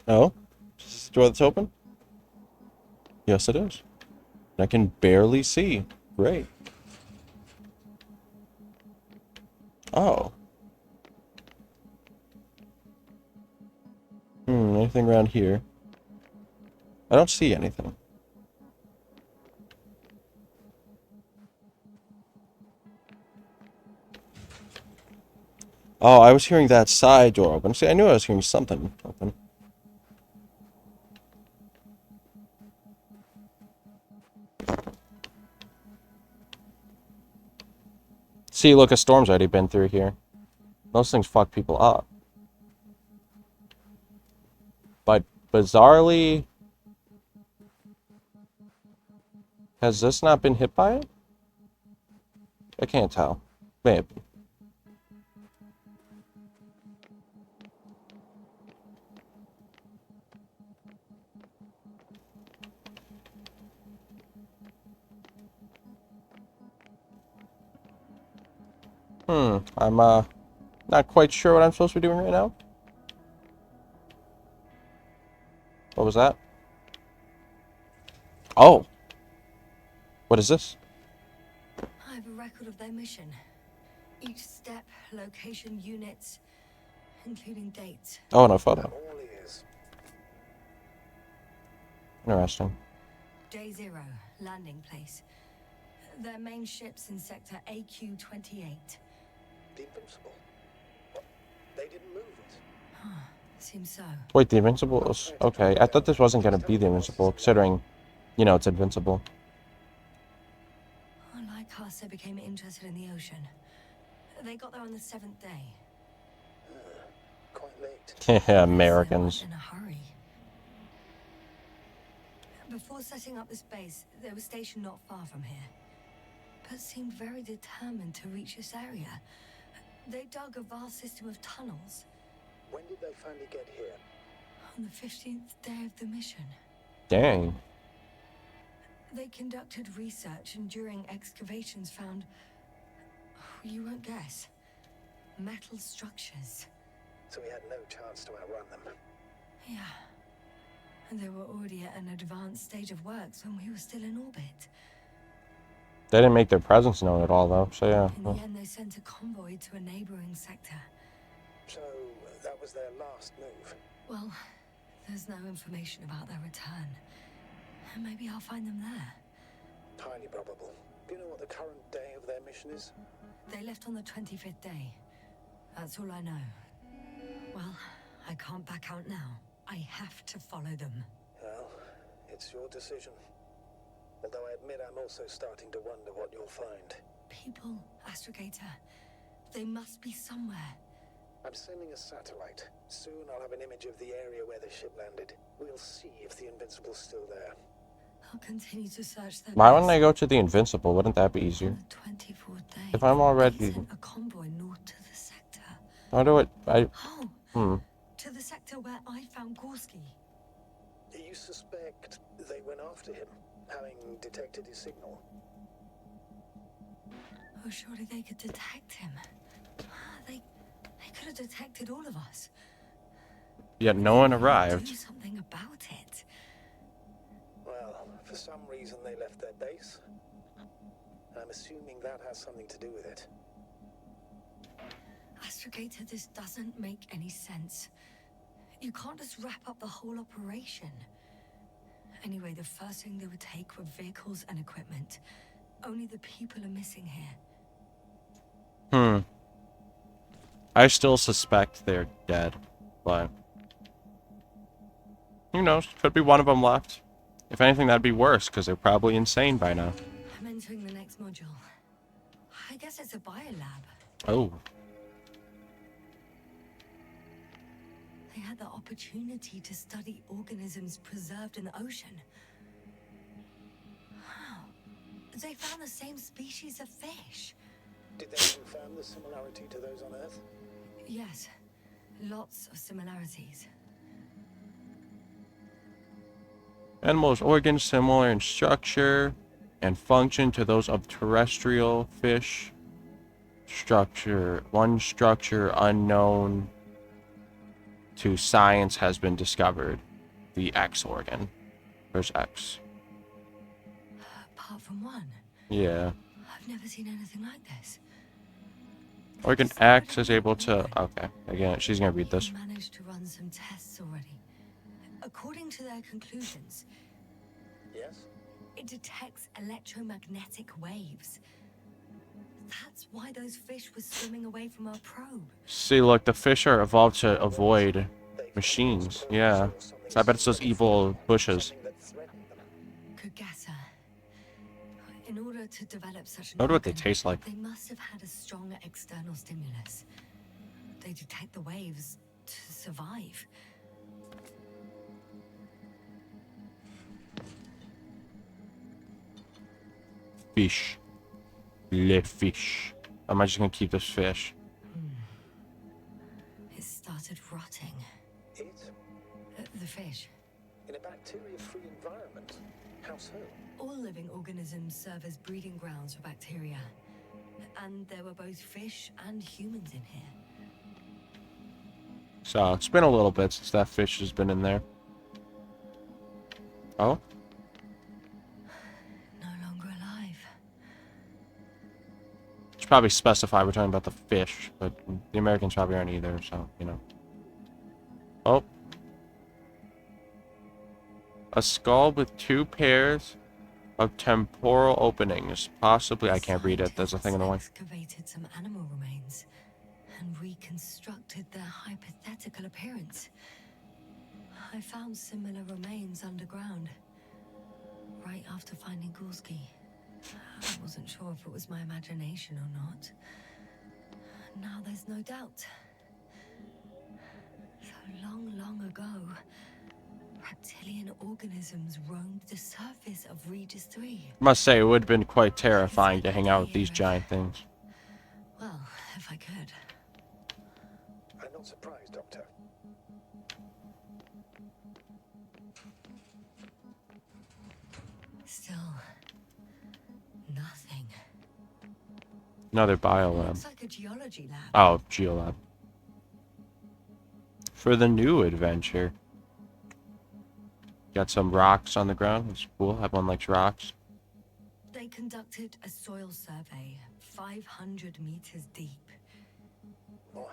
Oh? Is this the door that's open? Yes, it is. I can barely see. Great. Oh. Anything around here? I don't see anything. Oh, I was hearing that side door open. See, I knew I was hearing something open. See, look, a storm's already been through here. Those things fuck people up. But bizarrely, has this not been hit by it? I can't tell. Maybe. I'm not quite sure what I'm supposed to be doing right now. What was that? Oh. What is this? I have a record of their mission. Each step, location, units, including dates. Oh, no photo. All ears. Interesting. Day 0, landing place. Their main ship's in sector AQ-28. The Invincible. What? They didn't move it. Seems so. Wait, the Invincible is... Okay, I thought this wasn't going to be the Invincible, considering, you know, it's invincible. Like us, they became interested in the ocean. They got there on the 7th day. Quite late. Yeah, Americans. In a hurry. Before setting up this base, they were stationed not far from here, but seemed very determined to reach this area. They dug a vast system of tunnels. When did they finally get here? On the 15th day of the mission. Dang. They conducted research and during excavations found, you won't guess, metal structures. So we had no chance to outrun them. Yeah. And they were already at an advanced stage of works when we were still in orbit. They didn't make their presence known at all, though, so yeah. In the end, they sent a convoy to a neighboring sector. So that was their last move. Well, there's no information about their return. Maybe I'll find them there. Highly probable. Do you know what the current day of their mission is? They left on the 25th day. That's all I know. Well, I can't back out now. I have to follow them. Well, it's your decision. Although I admit I'm also starting to wonder what you'll find. People, Astrogator. They must be somewhere. I'm sending a satellite. Soon I'll have an image of the area where the ship landed. We'll see if the Invincible's still there. I'll continue to search them. Why wouldn't I go to the Invincible? Wouldn't that be easier? On the 24th day, If I'm already... they sent a convoy north to the sector. How do it... Oh, to the sector where I found Gorski. You suspect they went after him, having detected his signal? Oh, surely they could detect him. They could have detected all of us. Yet no one Do arrived. something about it. Well, for some reason they left their base. I'm assuming that has something to do with it. Astrogator, this doesn't make any sense. You can't just wrap up the whole operation. Anyway, the first thing they would take were vehicles and equipment. Only the people are missing here. I still suspect they're dead, but who knows? Could be one of them left. If anything, that'd be worse, because they're probably insane by now. I'm entering the next module. I guess it's a biolab. Oh. They had the opportunity to study organisms preserved in the ocean. Wow. They found the same species of fish. Did they confirm the similarity to those on Earth? Yes. Lots of similarities. Animals' organs similar in structure and function to those of terrestrial fish. One structure unknown to science has been discovered. The X organ. Where's X? Apart from one. Yeah. I've never seen anything like this. Organ X is able to... Okay. Again, she's going to read this. They managed to run some tests already. According to their conclusions, Yes. it detects electromagnetic waves. That's why those fish were swimming away from our probe. See, look, the fish are evolved to avoid machines. Yeah. So I bet it's those evil bushes. Could guess her. In order to develop such an I wonder what they organ, taste like. they must have had a strong external stimulus. They detect the waves to survive. Fish. Le fish. Am I just gonna keep this fish? It started rotting. It? The fish. In a bacteria-free environment? How so? All living organisms serve as breeding grounds for bacteria. And there were both fish and humans in here. So, it's been a little bit since that fish has been in there. Oh? No longer alive. Should probably specify we're talking about the fish, but the Americans probably aren't either, so, you know. Oh. A skull with 2 pairs of temporal openings. Possibly, I can't read it. There's a thing in the way. Excavated some animal remains and reconstructed their hypothetical appearance. I found similar remains underground, right after finding Gorski. I wasn't sure if it was my imagination or not. Now there's no doubt. So long ago, reptilian organisms roamed the surface of Regis 3. Must say, it would have been quite terrifying to hang out with these giant things. Well, if I could. I'm not surprised, Doctor. Still, nothing. Another biolab. Looks like a geology lab. Oh, geolab. For the new adventure. Got some rocks on the ground. It's cool. Everyone likes rocks. They conducted a soil survey, 500 meters deep. Well,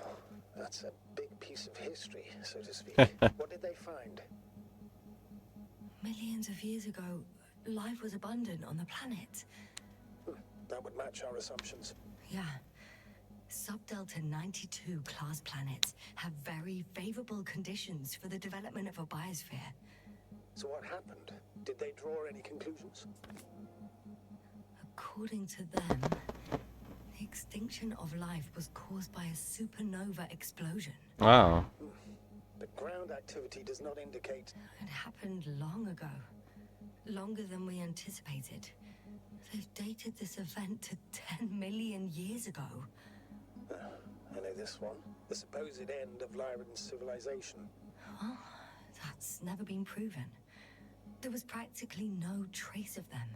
that's a big piece of history, so to speak. What did they find? Millions of years ago, life was abundant on the planet. That would match our assumptions. Yeah. Subdelta 92 class planets have very favorable conditions for the development of a biosphere. So what happened? Did they draw any conclusions? According to them, the extinction of life was caused by a supernova explosion. Wow. But ground activity does not indicate... It happened long ago. Longer than we anticipated. They've dated this event to 10 million years ago. I know this one. The supposed end of Lyran's civilization. Well, that's never been proven. There was practically no trace of them.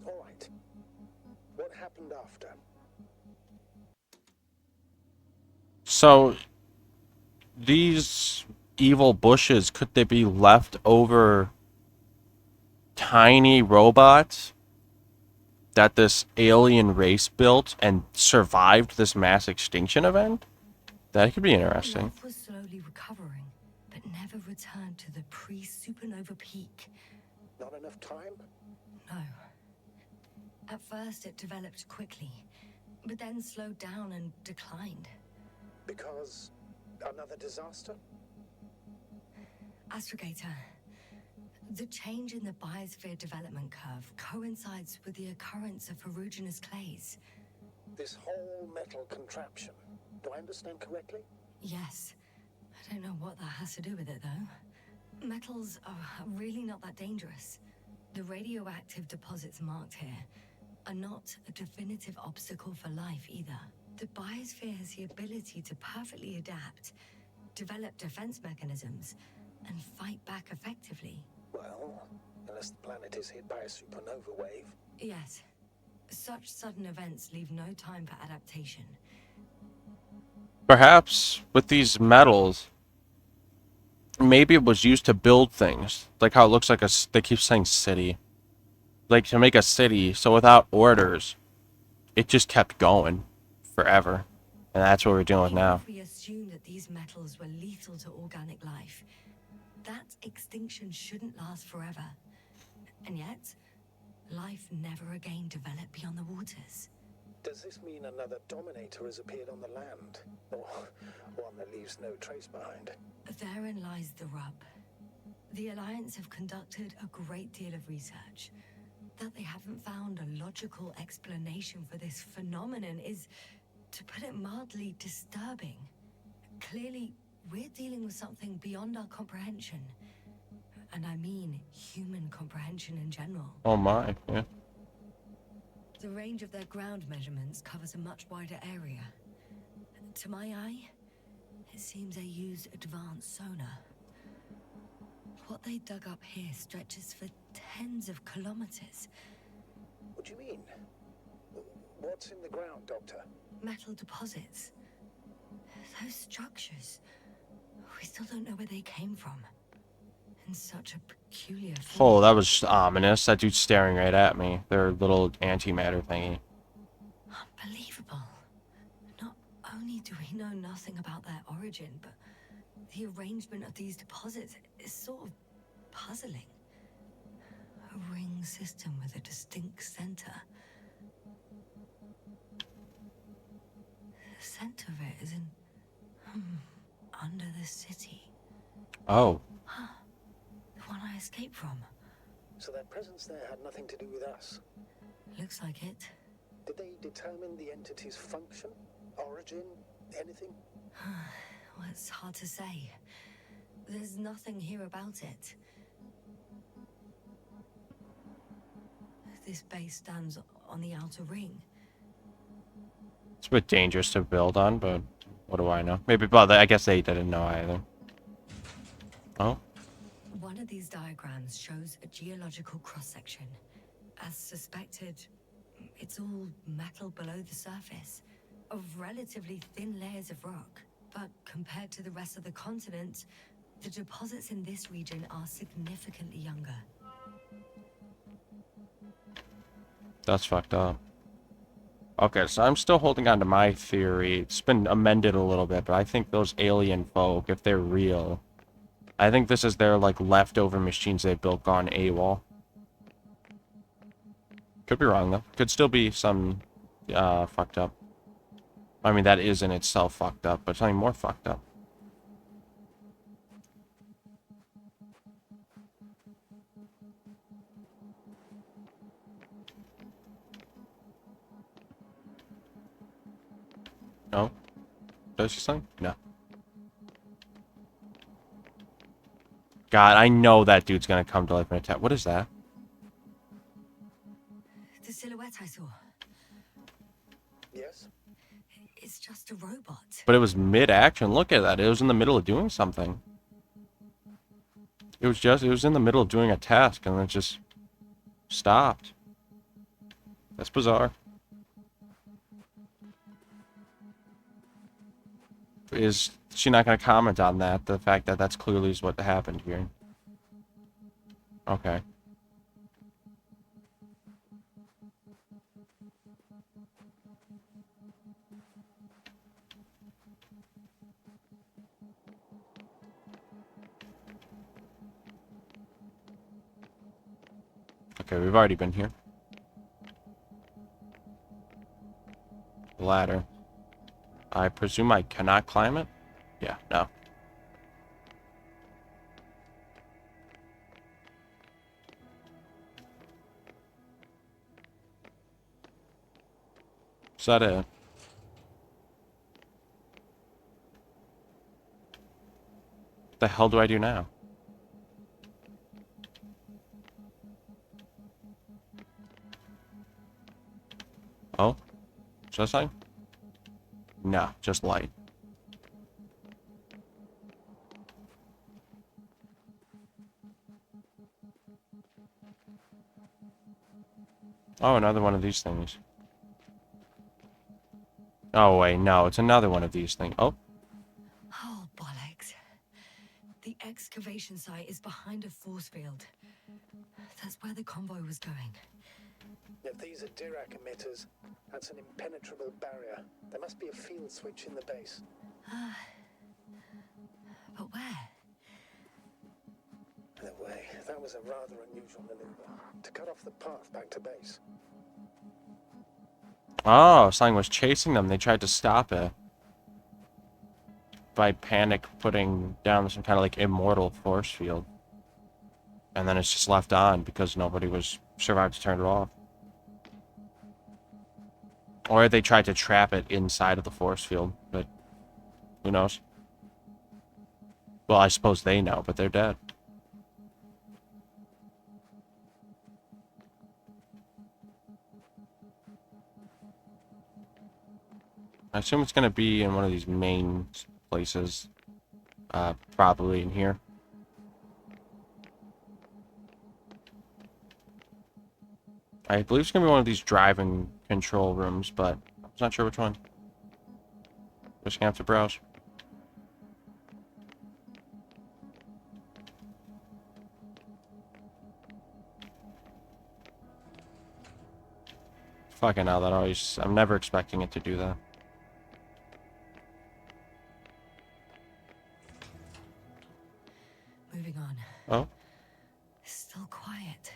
All right. What happened after? So, these evil bushes, could they be left over tiny robots that this alien race built and survived this mass extinction event? That could be interesting. Life was slowly recovering, never returned to the pre-supernova peak. Not enough time? No. At first, it developed quickly, but then slowed down and declined. Because another disaster? Astrogator, the change in the biosphere development curve coincides with the occurrence of ferruginous clays. This whole metal contraption. Do I understand correctly? Yes. I don't know what that has to do with it, though. Metals are really not that dangerous. The radioactive deposits marked here are not a definitive obstacle for life either. The biosphere has the ability to perfectly adapt, develop defense mechanisms, and fight back effectively. Well, unless the planet is hit by a supernova wave. Yes. Such sudden events leave no time for adaptation. Perhaps with these metals, maybe it was used to build things. Like how it looks like they keep saying city. Like to make a city, so without orders, it just kept going forever. And that's what we're dealing with Even now. if we assume that these metals were lethal to organic life, that extinction shouldn't last forever. And yet, life never again developed beyond the waters. Does this mean another Dominator has appeared on the land? Or one that leaves no trace behind? Therein lies the rub. The Alliance have conducted a great deal of research. That they haven't found a logical explanation for this phenomenon is, to put it mildly, disturbing. Clearly, we're dealing with something beyond our comprehension. And I mean human comprehension in general. Oh my, yeah. The range of their ground measurements covers a much wider area. To my eye, it seems they use advanced sonar. What they dug up here stretches for tens of kilometers. What do you mean? What's in the ground, Doctor? Metal deposits. Those structures. We still don't know where they came from. In such a peculiar form. Oh, that was just ominous. That dude's staring right at me. Their little antimatter thingy. Unbelievable. Not only do we know nothing about their origin, but the arrangement of these deposits is sort of puzzling. A ring system with a distinct center. The center of it is in... under the city. Oh. The one I escaped from. So their presence there had nothing to do with us? Looks like it. Did they determine the entity's function? Origin? Anything? Well, it's hard to say. There's nothing here about it. This base stands on the outer ring. It's a bit dangerous to build on, but what do I know? Maybe, well, I guess they didn't know either. Oh? One of these diagrams shows a geological cross-section. As suspected, it's all metal below the surface, of relatively thin layers of rock. But compared to the rest of the continent, the deposits in this region are significantly younger. That's fucked up. Okay, so I'm still holding on to my theory. It's been amended a little bit, but I think those alien folk, if they're real, I think this is their, like, leftover machines they built gone AWOL. Could be wrong, though. Could still be some, fucked up. I mean, that is in itself fucked up, but something more fucked up. No? Does she something? No. God, I know that dude's gonna come to life and attack. What is that? The silhouette I saw, Yes? it's just a robot. But it was mid-action. Look at that. It was in the middle of doing something. It was in the middle of doing a task and then it just stopped. That's bizarre. Is she not going to comment on that? The fact that that's clearly is what happened here. Okay. Okay, we've already been here. Ladder. I presume I cannot climb it? Yeah, no. Is that it? What the hell do I do now? Oh? Is that something? No, just light. Oh, another one of these things. Oh, wait, no, it's another one of these things. Oh, Oh, bollocks. The excavation site is behind a force field. That's where the convoy was going. If these are Dirac emitters, that's an impenetrable barrier. There must be a field switch in the base. But where? In a way, that was a rather unusual maneuver. To cut off the path back to base. oh, something was chasing them. They tried to stop it by panic putting down some kind of like immortal force field. And then it's just left on because nobody was survived to turn it off. Or they tried to trap it inside of the force field, but who knows? Well, I suppose they know, but they're dead. I assume it's going to be in one of these main places. Probably in here. I believe it's going to be one of these driving control rooms, but I'm not sure which one. Just going to have to browse. Fucking hell, that always... I'm never expecting it to do that. Moving on. Oh? Still quiet.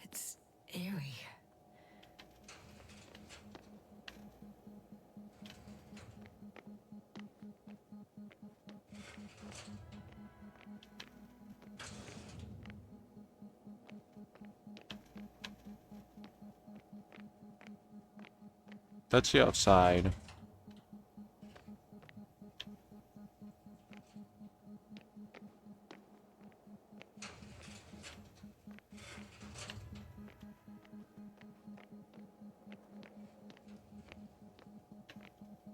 It's eerie. Let's see outside.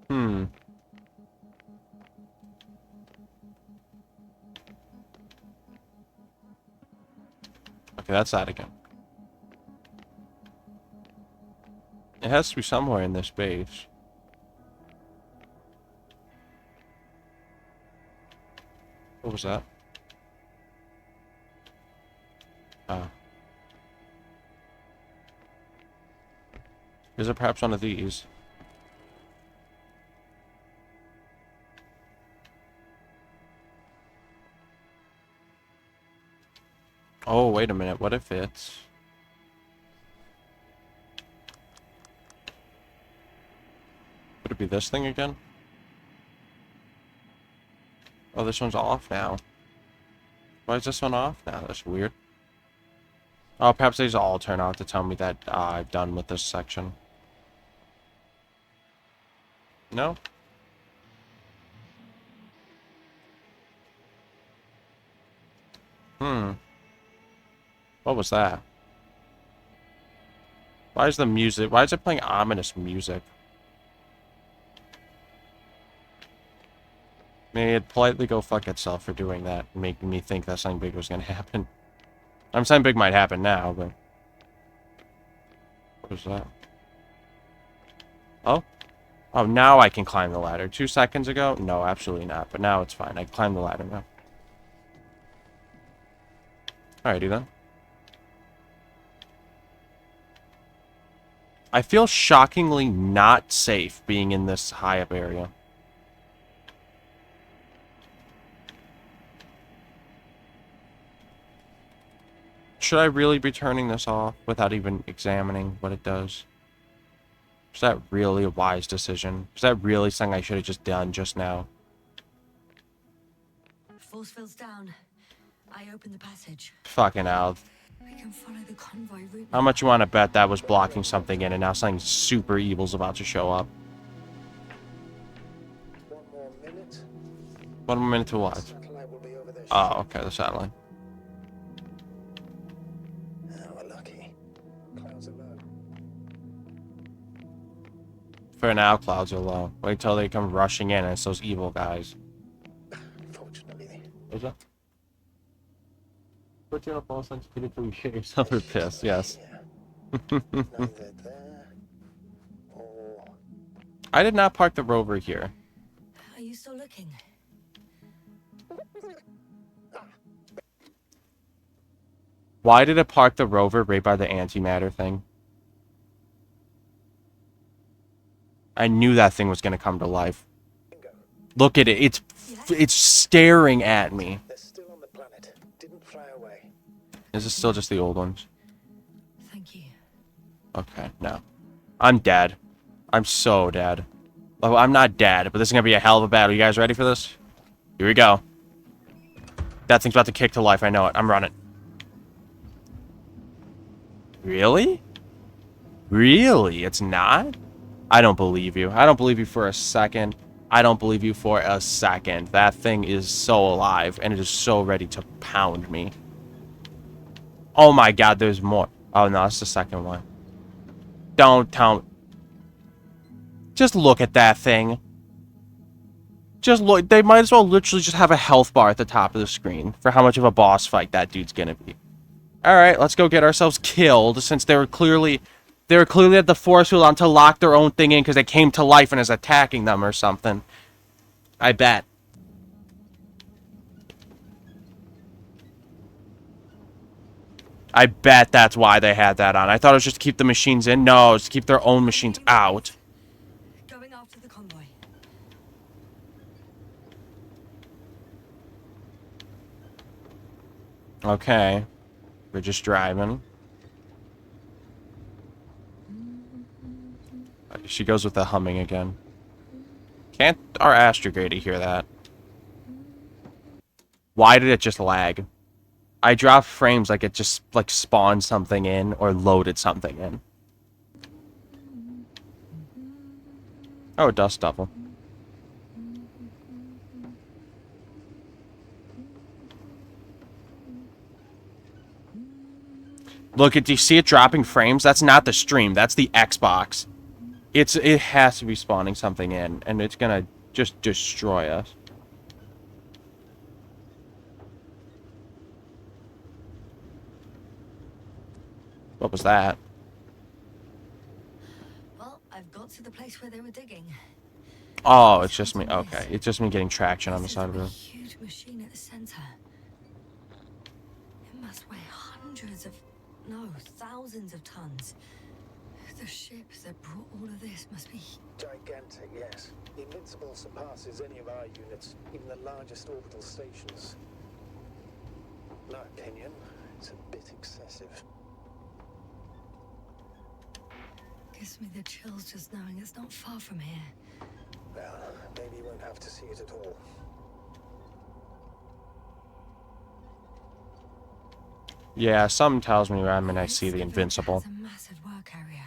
Hmm. Okay, that's that again. It has to be somewhere in this base. What was that? Oh. Is it perhaps one of these? Oh, wait a minute. What if it's... Would it be this thing again? Oh, this one's off now. Why is this one off now? That's weird. Oh, perhaps these all turn out to tell me that I'm done with this section. No? Hmm. What was that? Why is the music... Why is it playing ominous music? May it politely go fuck itself for doing that, making me think that something big was gonna happen. Something big might happen now, but... What was that? Oh? Oh, now I can climb the ladder. 2 seconds ago? No, absolutely not. But now it's fine. I can climb the ladder now. Alrighty then. I feel shockingly not safe being in this high up area. Should I really be turning this off without even examining what it does? Is that really a wise decision? Is that really something I should have just done just now? Force field's down. I opened the passage. Fucking hell. We can follow the convoy route. How much you want to bet that was blocking something in and now something super evil's about to show up? 1 more minute. 1 more minute to what? Satellite will be over there. Oh, okay, the satellite. We're lucky. Clouds are low. For now, clouds are low. Wait till they come rushing in and it's those evil guys. Fortunately, Is that? Put you on a false sensitivity till you shit yourself or piss, yes. neither there or I did not park the rover here. Are you still looking? Why did it park the rover right by the antimatter thing? I knew that thing was going to come to life. Look at it. It's staring at me. they're still on the planet. Didn't fly away. Is this still just the old ones? Thank you. Okay, no. I'm dead. I'm so dead. Oh, I'm not dead, but this is going to be a hell of a battle. You guys ready for this? Here we go. That thing's about to kick to life. I know it. I'm running. Really? Really? It's not? I don't believe you. I don't believe you for a second. I don't believe you for a second. That thing is so alive, and it is so ready to pound me. Oh my god, there's more. Oh no, that's the second one. Don't tell me. Just look at that thing. Just look. They might as well literally just have a health bar at the top of the screen for how much of a boss fight that dude's gonna be. Alright, let's go get ourselves killed, since they were clearly at the force field on to lock their own thing in because they came to life and is attacking them or something. I bet. I bet that's why they had that on. I thought it was just to keep the machines in. No, it's to keep their own machines out. Going after the convoy. Okay. We're just driving. She goes with the humming again. Can't our astrogator hear that? Why did it just lag? I dropped frames like it just like spawned something in or loaded something in. Oh, dust devil. Look, do you see it dropping frames? That's not the stream. That's the Xbox. It has to be spawning something in, and it's gonna just destroy us. What was that? Well, I've got to the place where they were digging. Oh, it's just me. Okay, it's just me getting traction on the side of A it. huge machine at the center. It must weigh thousands of tons. The ship that brought all of this must be Gigantic, yes. The Invincible surpasses any of our units, even the largest orbital stations. In my opinion, it's a bit excessive. gives me the chills just knowing it's not far from here. Well, maybe you won't have to see it at all. Yeah, something tells me when I This see the event Invincible. has a massive work area.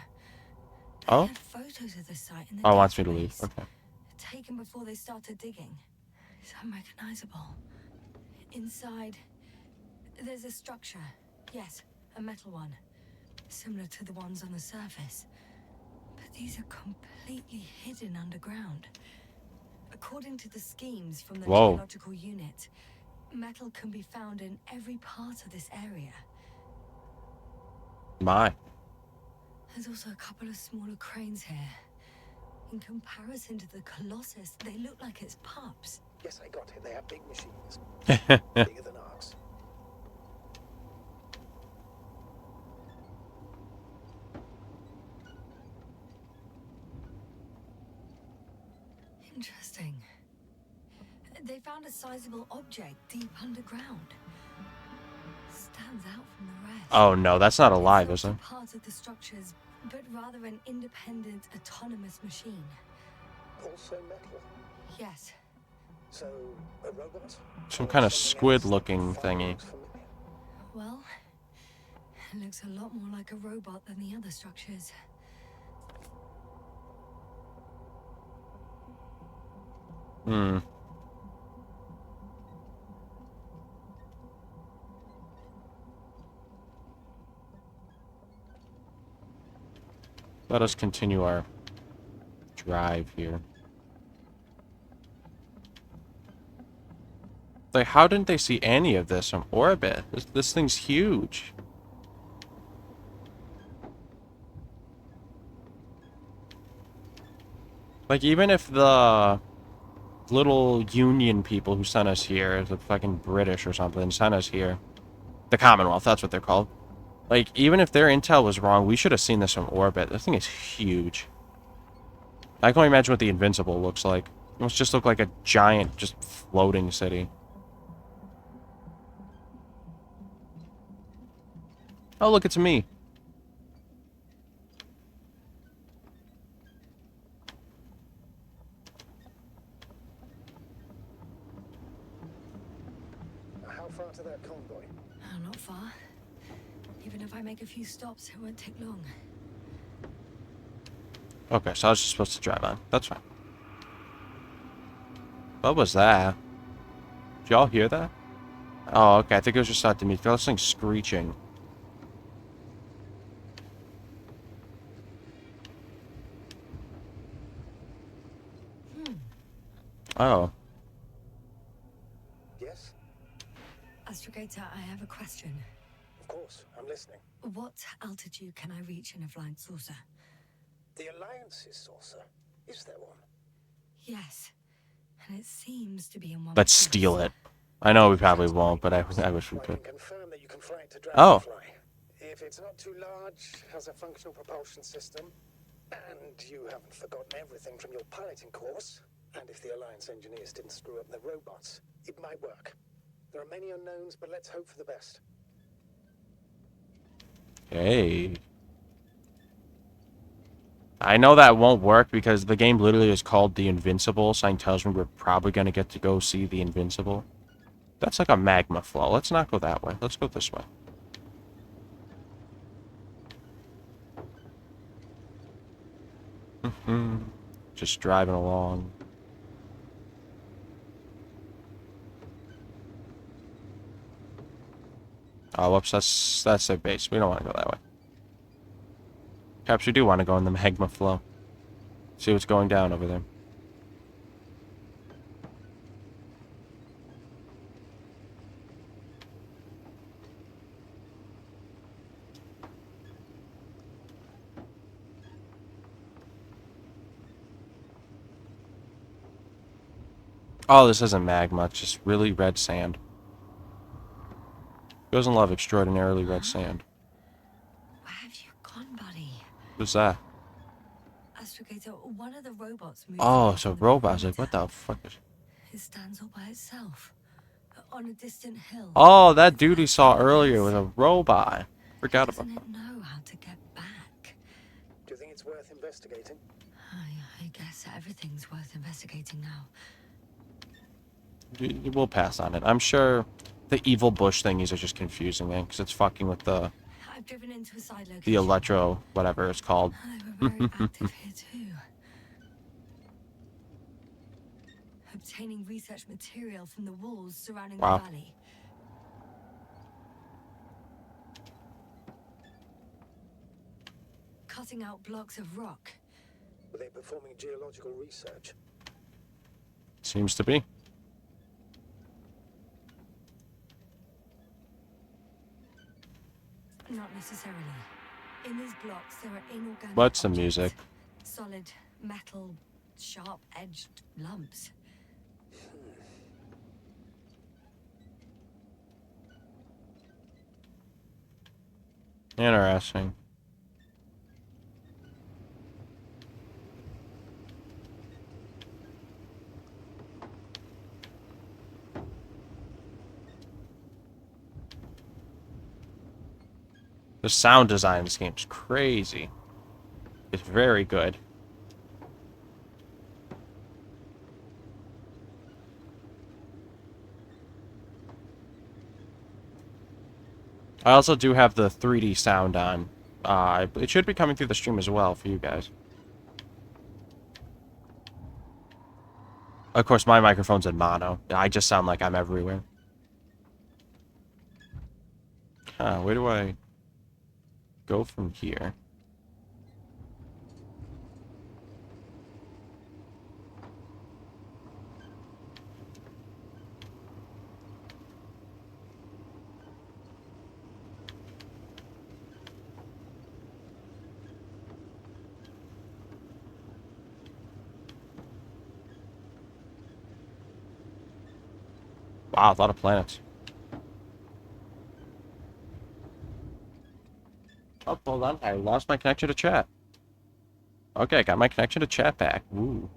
They Oh? had photos of the site in the Oh, it wants me to leave. database, Okay. taken before they started digging. It's unrecognizable. Inside, there's a structure. Yes, a metal one. Similar to the ones on the surface. But these are completely hidden underground. According to the schemes from the Whoa. geological unit, metal can be found in every part of this area. My. There's also a couple of smaller cranes here. In comparison to the Colossus, they look like it's pups. Yes, I got it. They have big machines. Bigger than ours. Interesting. They found a sizable object deep underground. stands out from the rest. Oh no, that's not alive, It's is it? not a part of the structures, but rather an independent, autonomous machine. Also metal. Yes. So, a robot? Some Or kind of something squid else that looking finally thingy. looks familiar? Well, it looks a lot more like a robot than the other structures. Hmm. Let us continue our drive here. Like, how didn't they see any of this from orbit? This thing's huge. Like, even if the little Union people who sent us here, the fucking British or something, sent us here, the Commonwealth, that's what they're called. Like, even if their intel was wrong, we should have seen this from orbit. This thing is huge. I can only imagine what the Invincible looks like. It must just look like a giant, just floating city. Oh, look, it's me. How far to that convoy? Oh, not far. Even if I make a few stops, it won't take long. Okay, so I was just supposed to drive on. That's fine. What was that? Did y'all hear that? Oh, okay. I think it was just out to me. I feel this thing screeching. Oh. Yes? Astrogator, I have a question. Of course, I'm listening. What altitude can I reach in a flying saucer? The Alliance's saucer. Is there one? Yes. And it seems to be in one Let's piece. steal it. I know we probably won't, but I wish we I could. can confirm that you can fly it to Oh. Dragonfly. If it's not too large, has a functional propulsion system, and you haven't forgotten everything from your piloting course, and if the Alliance engineers didn't screw up their robots, it might work. There are many unknowns, but let's hope for the best. Hey. I know that won't work because the game literally is called The Invincible. Sign tells me we're probably going to get to go see The Invincible. That's like a magma flow. Let's not go that way. Let's go this way. Just driving along. Oh, whoops, that's their base. We don't want to go that way. Perhaps we do want to go in the magma flow. See what's going down over there. Oh, this isn't magma. It's just really red sand. Who doesn't love extraordinarily red sand? Where have you gone, buddy? Who's that? Astrogator, one of the robots moved Oh, away it's a from the robot. I was like, perimeter. what the fuck is... It stands all by itself. On a distant hill. Oh, that dude he saw earlier was a robot. Forgot about Doesn't it know how to get back? Do you think it's worth investigating? I guess everything's worth investigating now. We'll pass on it. I'm sure the evil bush thingies are just confusing me because it's fucking with the I've driven into a side location. electro whatever it's called. They were very active here too. Obtaining research material from the walls surrounding Wow. the valley. Cutting out blocks of rock. Were they performing geological research? Seems to be. Not necessarily. In these blocks, there are inorganic What's the objects. music? Solid, metal, sharp-edged lumps. Interesting. The sound design in this game is crazy. It's very good. I also do have the 3D sound on. It should be coming through the stream as well for you guys. Of course, my microphone's in mono. I just sound like I'm everywhere. Huh, where do I go from here? Wow, a lot of planets. Oh, hold on. I lost my connection to chat. Okay, I got my connection to chat back. Woo.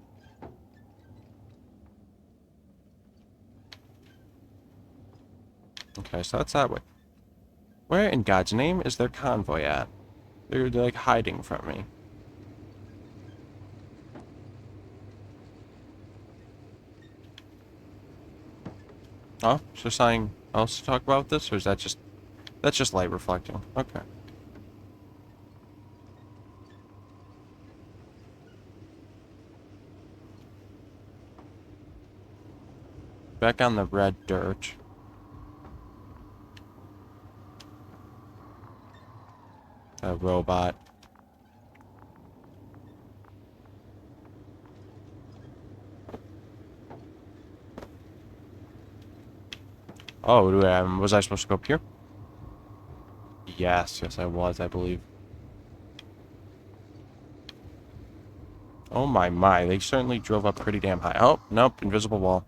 Okay, so that's that way. Where in God's name is their convoy at? They're like hiding from me. Oh, is there something else to talk about this, or is that just... That's just light reflecting. Okay. Back on the red dirt. A robot. Oh, was I supposed to go up here? Yes, I was, I believe. Oh my, they certainly drove up pretty damn high. Oh, nope, invisible wall.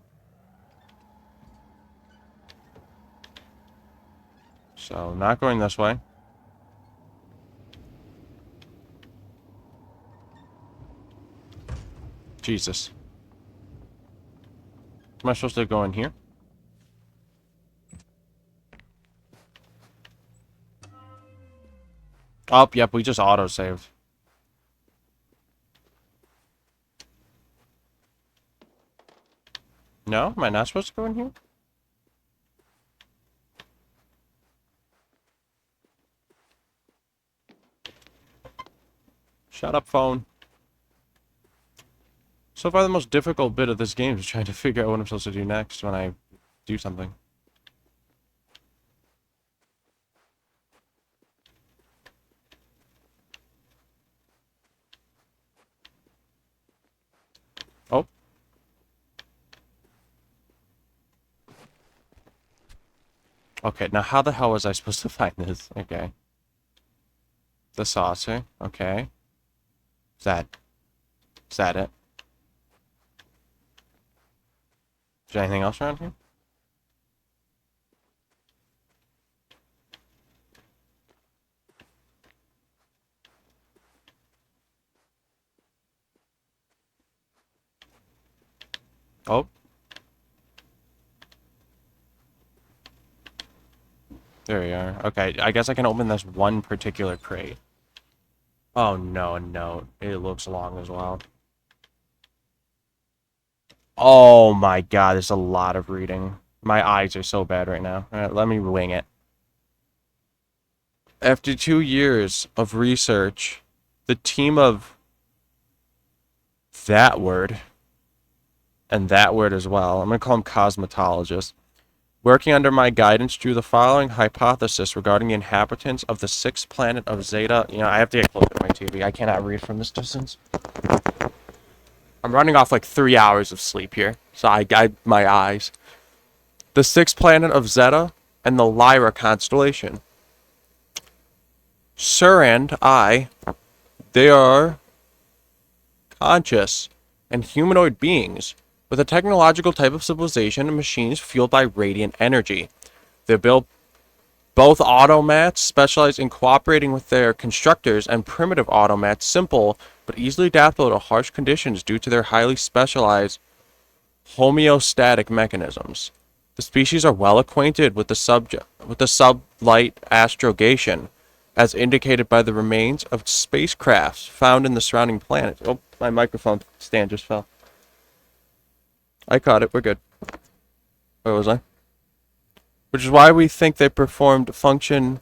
So, not going this way. Jesus. Am I supposed to go in here? Oh, yep, we just auto-saved. No? Am I not supposed to go in here? Shut up, phone. So far, the most difficult bit of this game is trying to figure out what I'm supposed to do next when I do something. Oh. Okay, now how the hell was I supposed to find this? Okay. The saucer. Okay. Is that it? Is there anything else around here? Oh. There we are. Okay, I guess I can open this one particular crate. Oh no, a note. It looks long as well. Oh my god, there's a lot of reading. My eyes are so bad right now. Alright, let me wing it. After 2 years of research, the team of that word, and that word as well, I'm going to call them cosmetologists, working under my guidance, drew the following hypothesis regarding the inhabitants of the sixth planet of Zeta. You know, I have to get closer to my TV. I cannot read from this distance. I'm running off like 3 hours of sleep here, so I guide my eyes. The sixth planet of Zeta and the Lyra constellation. Sir and I, they are conscious and humanoid beings with a technological type of civilization and machines fueled by radiant energy. They build both automats, specialized in cooperating with their constructors, and primitive automats, simple but easily adaptable to harsh conditions due to their highly specialized homeostatic mechanisms. The species are well acquainted with the sublight astrogation as indicated by the remains of spacecrafts found in the surrounding planets. Oh, my microphone stand just fell. I caught it. We're good. Where was I? Which is why we think they performed the function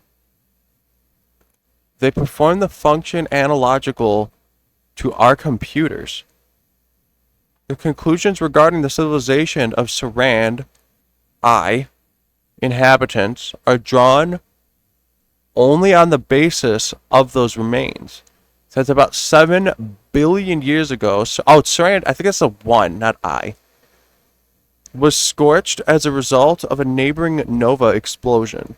analogical to our computers. The conclusions regarding the civilization of Saran I inhabitants are drawn only on the basis of those remains. So it's about 7 billion years ago. So, Saran, I think it's a 1, not I, was scorched as a result of a neighboring nova explosion.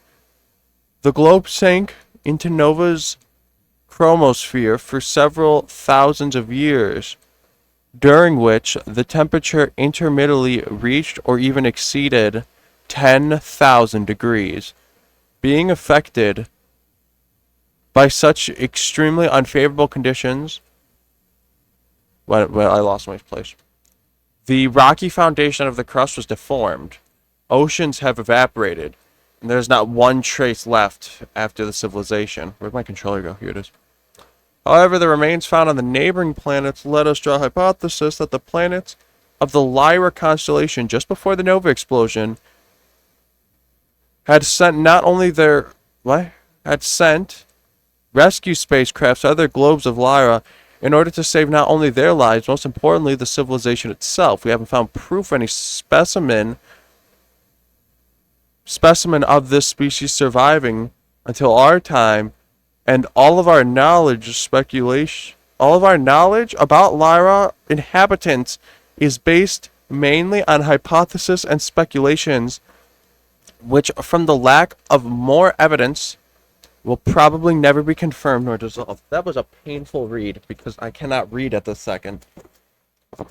The globe sank into Nova's chromosphere for several thousands of years, during which the temperature intermittently reached or even exceeded 10,000 degrees. Being affected by such extremely unfavorable conditions, well, I lost my place. The rocky foundation of the crust was deformed. Oceans have evaporated, and there's not one trace left after the civilization. Where'd my controller go? Here it is. However, the remains found on the neighboring planets let us draw a hypothesis that the planets of the Lyra constellation just before the nova explosion had sent rescue spacecrafts to other globes of Lyra in order to save not only their lives, most importantly, the civilization itself. We haven't found proof of any specimen of this species surviving until our time, and all of our knowledge about Lyra inhabitants is based mainly on hypotheses and speculations, which, from the lack of more evidence, will probably never be confirmed nor dissolved. That was a painful read because I cannot read at this second.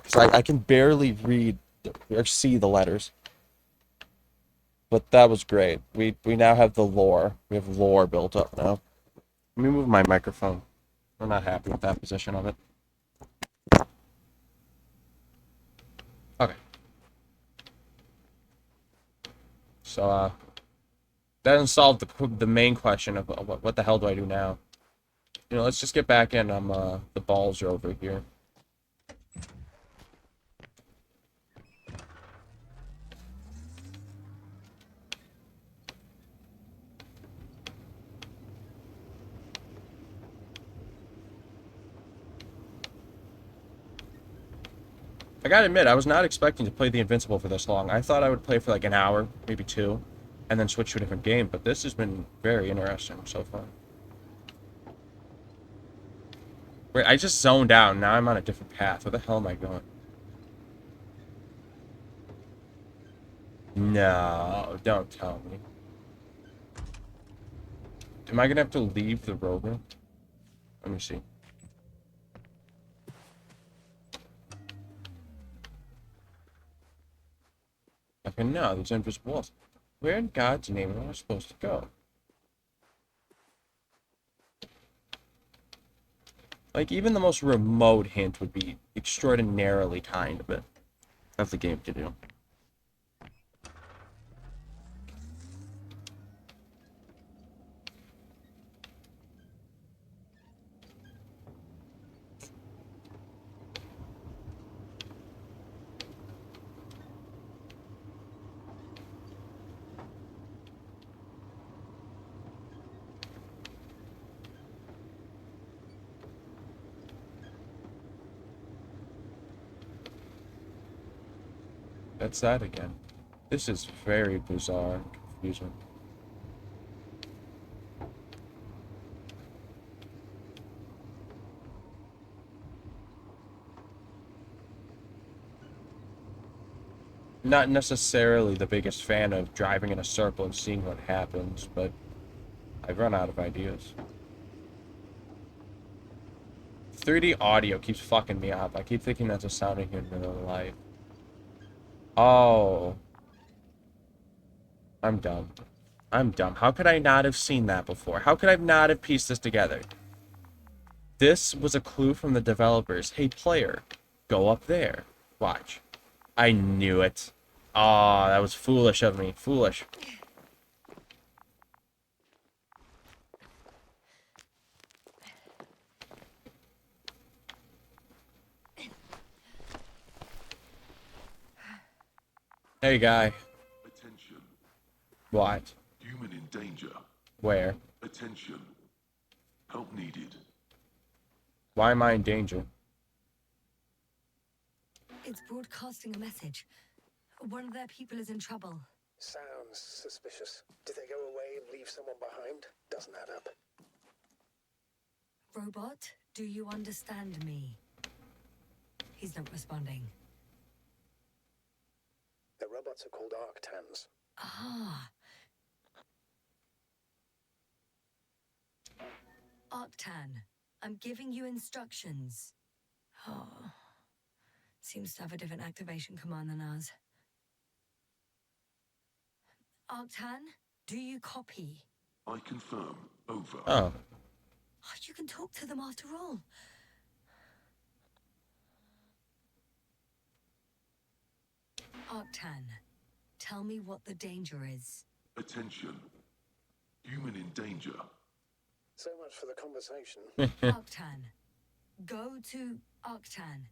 So I can barely read or see the letters. But that was great. We now have the lore. We have lore built up now. Let me move my microphone. I'm not happy with that position of it. Okay. So, that doesn't solve the main question of what the hell do I do now? You know, let's just get back in. The balls are over here. I gotta admit, I was not expecting to play the Invincible for this long. I thought I would play for like an hour, maybe 2, and then switch to a different game, but this has been very interesting so far. Wait, I just zoned out, now I'm on a different path. Where the hell am I going? No, don't tell me. Am I gonna have to leave the rover? Let me see. Okay, no, these invisible walls. Where in God's name am I supposed to go? Like, even the most remote hint would be extraordinarily kind of the game to do. That's that again. This is very bizarre and confusing. Not necessarily the biggest fan of driving in a circle and seeing what happens, but I've run out of ideas. 3D audio keeps fucking me up. I keep thinking that's a sound in here in real life. Oh. I'm dumb. I'm dumb. How could I not have seen that before? How could I not have pieced this together? This was a clue from the developers. Hey, player, go up there. Watch. I knew it. Oh, that was foolish of me. Foolish. Hey, guy. Attention. What? Human in danger. Where? Attention. Help needed. Why am I in danger? It's broadcasting a message. One of their people is in trouble. Sounds suspicious. Did they go away and leave someone behind? Doesn't add up. Robot, do you understand me? He's not responding. The robots are called Arctans. Ah. Arctan, I'm giving you instructions. Oh. Seems to have a different activation command than ours. Arctan, do you copy? I confirm. Over. Oh. Oh, you can talk to them after all. Arctan, tell me what the danger is. Attention. Human in danger. So much for the conversation. Arctan, go to Arctan.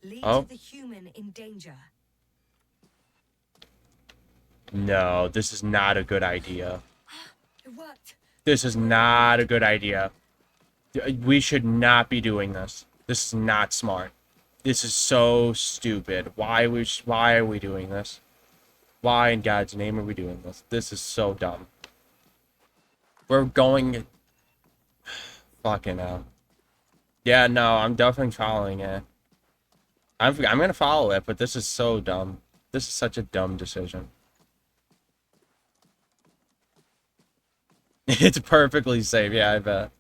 Lead Oh. to the human in danger. No, this is not a good idea. It worked. This is not a good idea. We should not be doing this. This is not smart. This is so stupid. Why are we doing this? Why in God's name are we doing this? This is so dumb. We're going... Fucking hell. Yeah, no, I'm definitely following it. I'm gonna follow it, but this is so dumb. This is such a dumb decision. It's perfectly safe, yeah, I bet.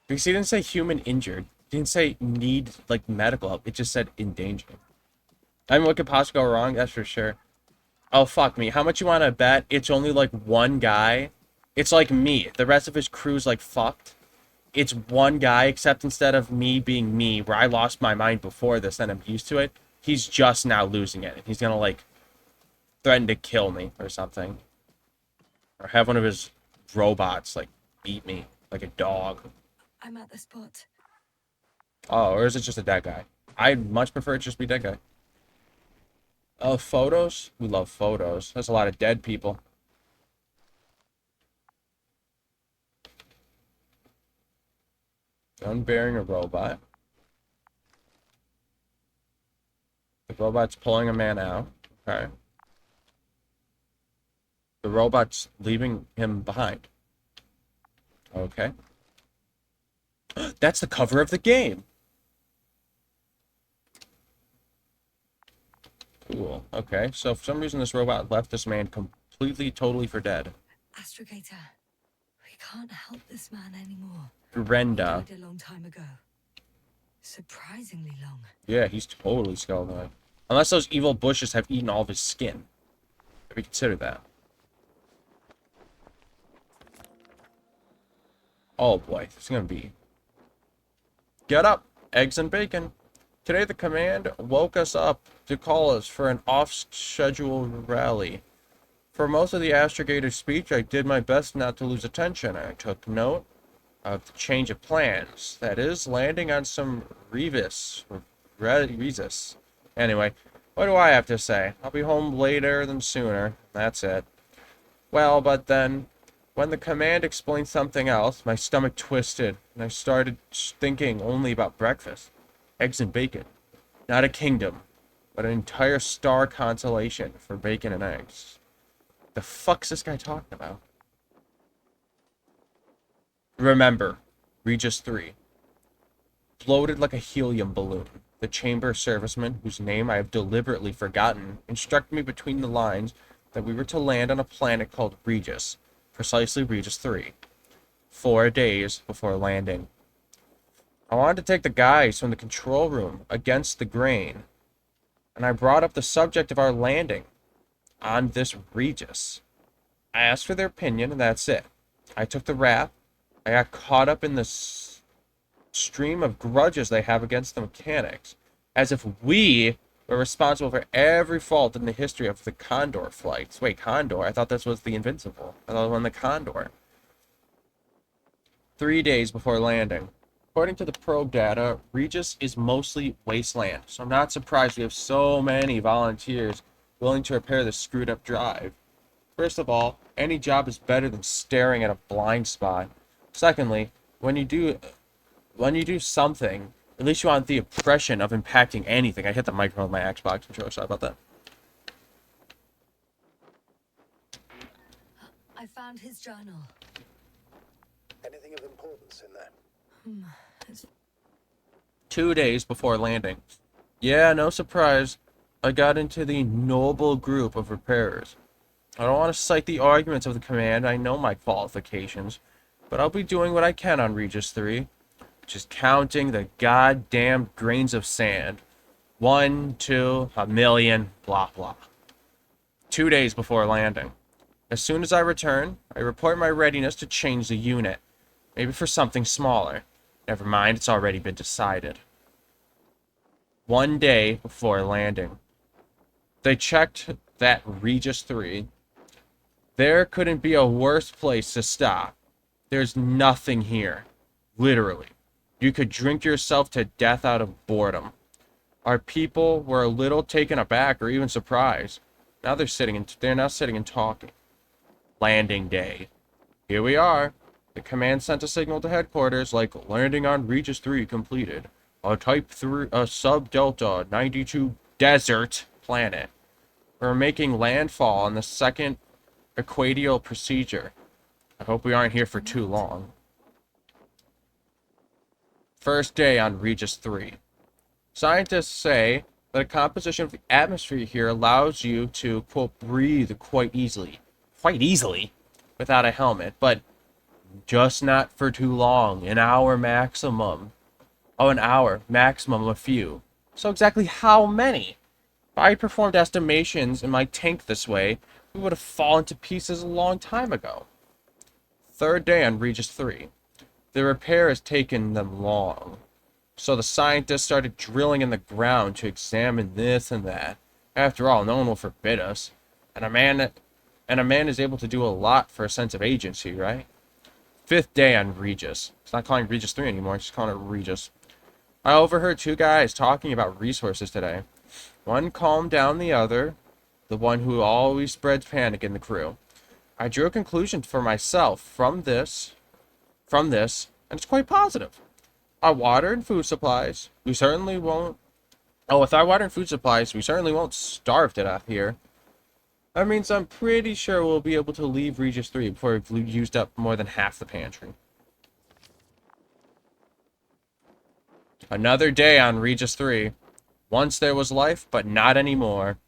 Because he didn't say human injured. He didn't say need, like, medical help. It just said in danger. I mean, what could possibly go wrong? That's for sure. Oh, fuck me. How much you want to bet it's only, like, one guy? It's like me. The rest of his crew's, like, fucked. It's one guy, except instead of me being me, where I lost my mind before this and I'm used to it, he's just now losing it. He's gonna, like, threaten to kill me or something. Or have one of his robots, like, beat me like a dog. I'm at the spot. Oh, or is it just a dead guy? I'd much prefer it just be dead guy. Oh, photos? We love photos. There's a lot of dead people. Unbearing a robot. The robot's pulling a man out. Okay. The robot's leaving him behind. Okay. That's the cover of the game. Cool. Okay, so for some reason this robot left this man completely, totally for dead. Astrogator, we can't help this man anymore. Brenda. He died a long time ago. Surprisingly long. Yeah, he's totally skeleton. Unless those evil bushes have eaten all of his skin. Maybe consider that. Oh boy, this is gonna be... Get up! Eggs and bacon! Today the command woke us up to call us for an off-schedule rally. For most of the astrogator speech, I did my best not to lose attention. I took note of the change of plans. That is, landing on some Revis. Anyway, what do I have to say? I'll be home later than sooner. That's it. Well, but then, when the command explained something else, my stomach twisted, and I started thinking only about breakfast. Eggs and bacon. Not a kingdom, but an entire star constellation for bacon and eggs. The fuck's this guy talking about? Remember, Regis 3. Floated like a helium balloon. The chamber serviceman, whose name I have deliberately forgotten, instructed me between the lines that we were to land on a planet called Regis, precisely Regis 3, 4 days before landing. I wanted to take the guys from the control room against the grain, and I brought up the subject of our landing on this Regis. I asked for their opinion, and that's it. I took the rap. I got caught up in the stream of grudges they have against the mechanics, as if we were responsible for every fault in the history of the Condor flights. Wait, Condor? I thought this was the Invincible. I thought it was the Condor. 3 days before landing. According to the probe data, Regis is mostly wasteland, so I'm not surprised we have so many volunteers willing to repair this screwed up drive. First of all, any job is better than staring at a blind spot. Secondly, when you do something, at least you want the impression of impacting anything. I hit the microphone with my Xbox controller, sorry about that. I found his journal. Anything of importance in there? It's 2 days before landing. Yeah, no surprise. I got into the noble group of repairers. I don't want to cite the arguments of the command. I know my qualifications. But I'll be doing what I can on Regis 3. Just counting the goddamn grains of sand. 1, 2, a million, blah, blah. 2 days before landing. As soon as I return, I report my readiness to change the unit. Maybe for something smaller. Never mind, it's already been decided. 1 day before landing. They checked that Regis 3. There couldn't be a worse place to stop. There's nothing here. Literally. You could drink yourself to death out of boredom. Our people were a little taken aback or even surprised. Now they're now sitting and talking. Landing day. Here we are. The command sent a signal to headquarters like landing on Regis 3 completed. A Type 3, a sub-Delta 92 desert planet. We're making landfall on the second equatorial procedure. I hope we aren't here for too long. First day on Regis 3. Scientists say that the composition of the atmosphere here allows you to, quote, breathe quite easily. Quite easily? Without a helmet, but just not for too long. An hour maximum. Oh, an hour. Maximum a few. So exactly how many? If I performed estimations in my tank this way, we would have fallen to pieces a long time ago. Third day on Regis 3. The repair has taken them long. So the scientists started drilling in the ground to examine this and that. After all, no one will forbid us. And a man is able to do a lot for a sense of agency, right? Fifth day on Regis. It's not calling Regis 3 anymore, it's just calling it Regis. I overheard 2 guys talking about resources today. One calmed down the other, the one who always spreads panic in the crew. I drew a conclusion for myself from this, and it's quite positive. Our water and food supplies, we certainly won't... Oh, with our water and food supplies, we certainly won't starve to death here. That means I'm pretty sure we'll be able to leave Regis 3 before we've used up more than half the pantry. Another day on Regis 3. Once there was life, but not anymore.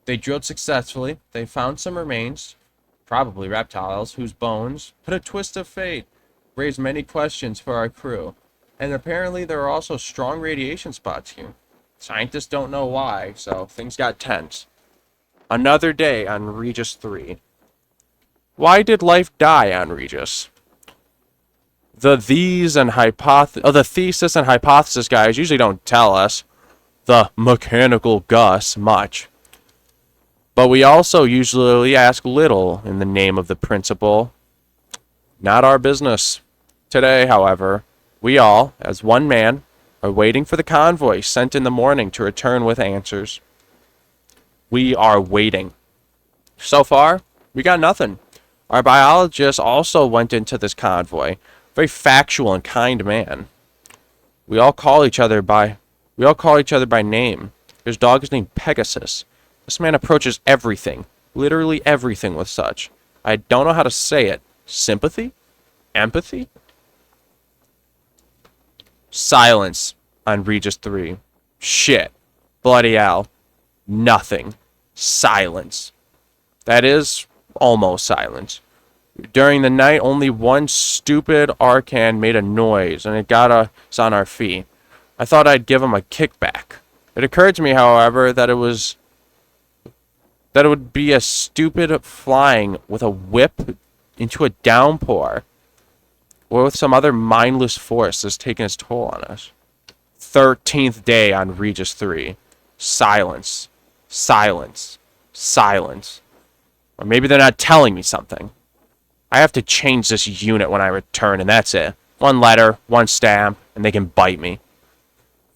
They drilled successfully. They found some remains, probably reptiles, whose bones, but a twist of fate, raised many questions for our crew. And apparently there are also strong radiation spots here. Scientists don't know why, so things got tense. Another day on Regis 3. Why did life die on Regis? The thesis and hypothesis guys usually don't tell us, the mechanical Gus, much. But we also usually ask little in the name of the principle. Not our business. Today, however, we all, as one man, are waiting for the convoy sent in the morning to return with answers. We are waiting. So far, we got nothing. Our biologist also went into this convoy. Very factual and kind man. We all call each other by name. His dog is named Pegasus. This man approaches everything, literally everything with such. I don't know how to say it. Sympathy? Empathy? Silence on Regis 3. Shit. Bloody hell. Nothing. Silence. That is almost silence. During the night, only one stupid Arcan made a noise, and it got us on our feet. I thought I'd give him a kickback. It occurred to me, however, that it would be as stupid flying with a whip into a downpour, or with some other mindless force that's taken its toll on us. 13th day on Regis 3. Silence. Silence. Silence. Or maybe they're not telling me something. I have to change this unit when I return, and that's it. 1 letter, 1 stamp, and they can bite me.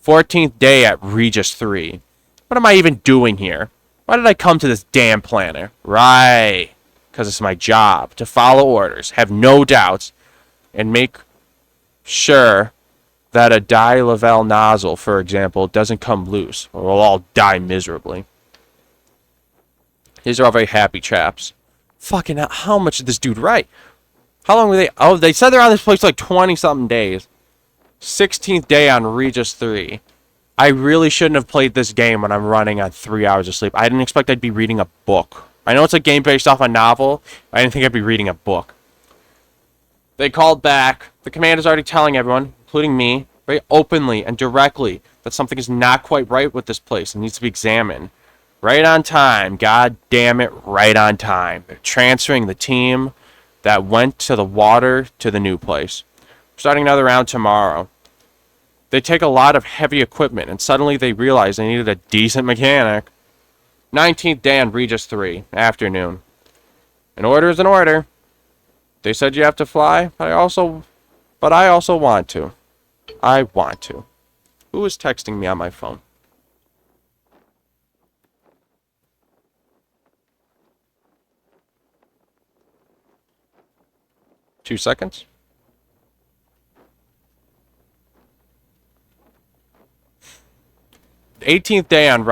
14th day at Regis 3. What am I even doing here? Why did I come to this damn planet? Right. Because it's my job to follow orders, have no doubts, and make sure that a Dye-Lavelle nozzle, for example, doesn't come loose, or we'll all die miserably. These are all very happy chaps. Fucking hell, how much did this dude write? How long were they? Oh, they said they're on this place like 20-something days. 16th day on Regis 3. I really shouldn't have played this game when I'm running on 3 hours of sleep. I didn't expect I'd be reading a book. I know it's a game based off a novel. I didn't think I'd be reading a book. They called back. The commander's already telling everyone, including me, very openly and directly, that something is not quite right with this place and needs to be examined. Right on time. God damn it, right on time. They're transferring the team that went to the water to the new place. Starting another round tomorrow. They take a lot of heavy equipment, and suddenly they realize they needed a decent mechanic. 19th day on Regis 3, afternoon. An order is an order. They said you have to fly, but I also want to. I want to. Who is texting me on my phone? Two seconds. '18th day on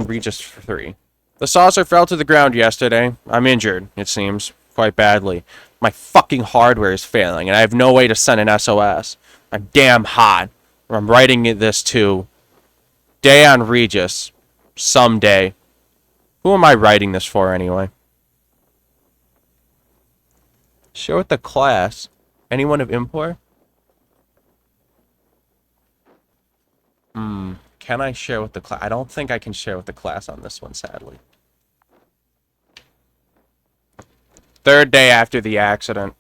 Regis 3. The saucer fell to the ground yesterday. I'm injured, it seems, quite badly. My fucking hardware is failing, and I have no way to send an SOS. I'm damn hot. I'm writing this to day on Regis. Someday. Who am I writing this for anyway? Share with the class. Anyone of import? Can I share with the class? I don't think I can share with the class on this one, sadly. 3rd day after the accident.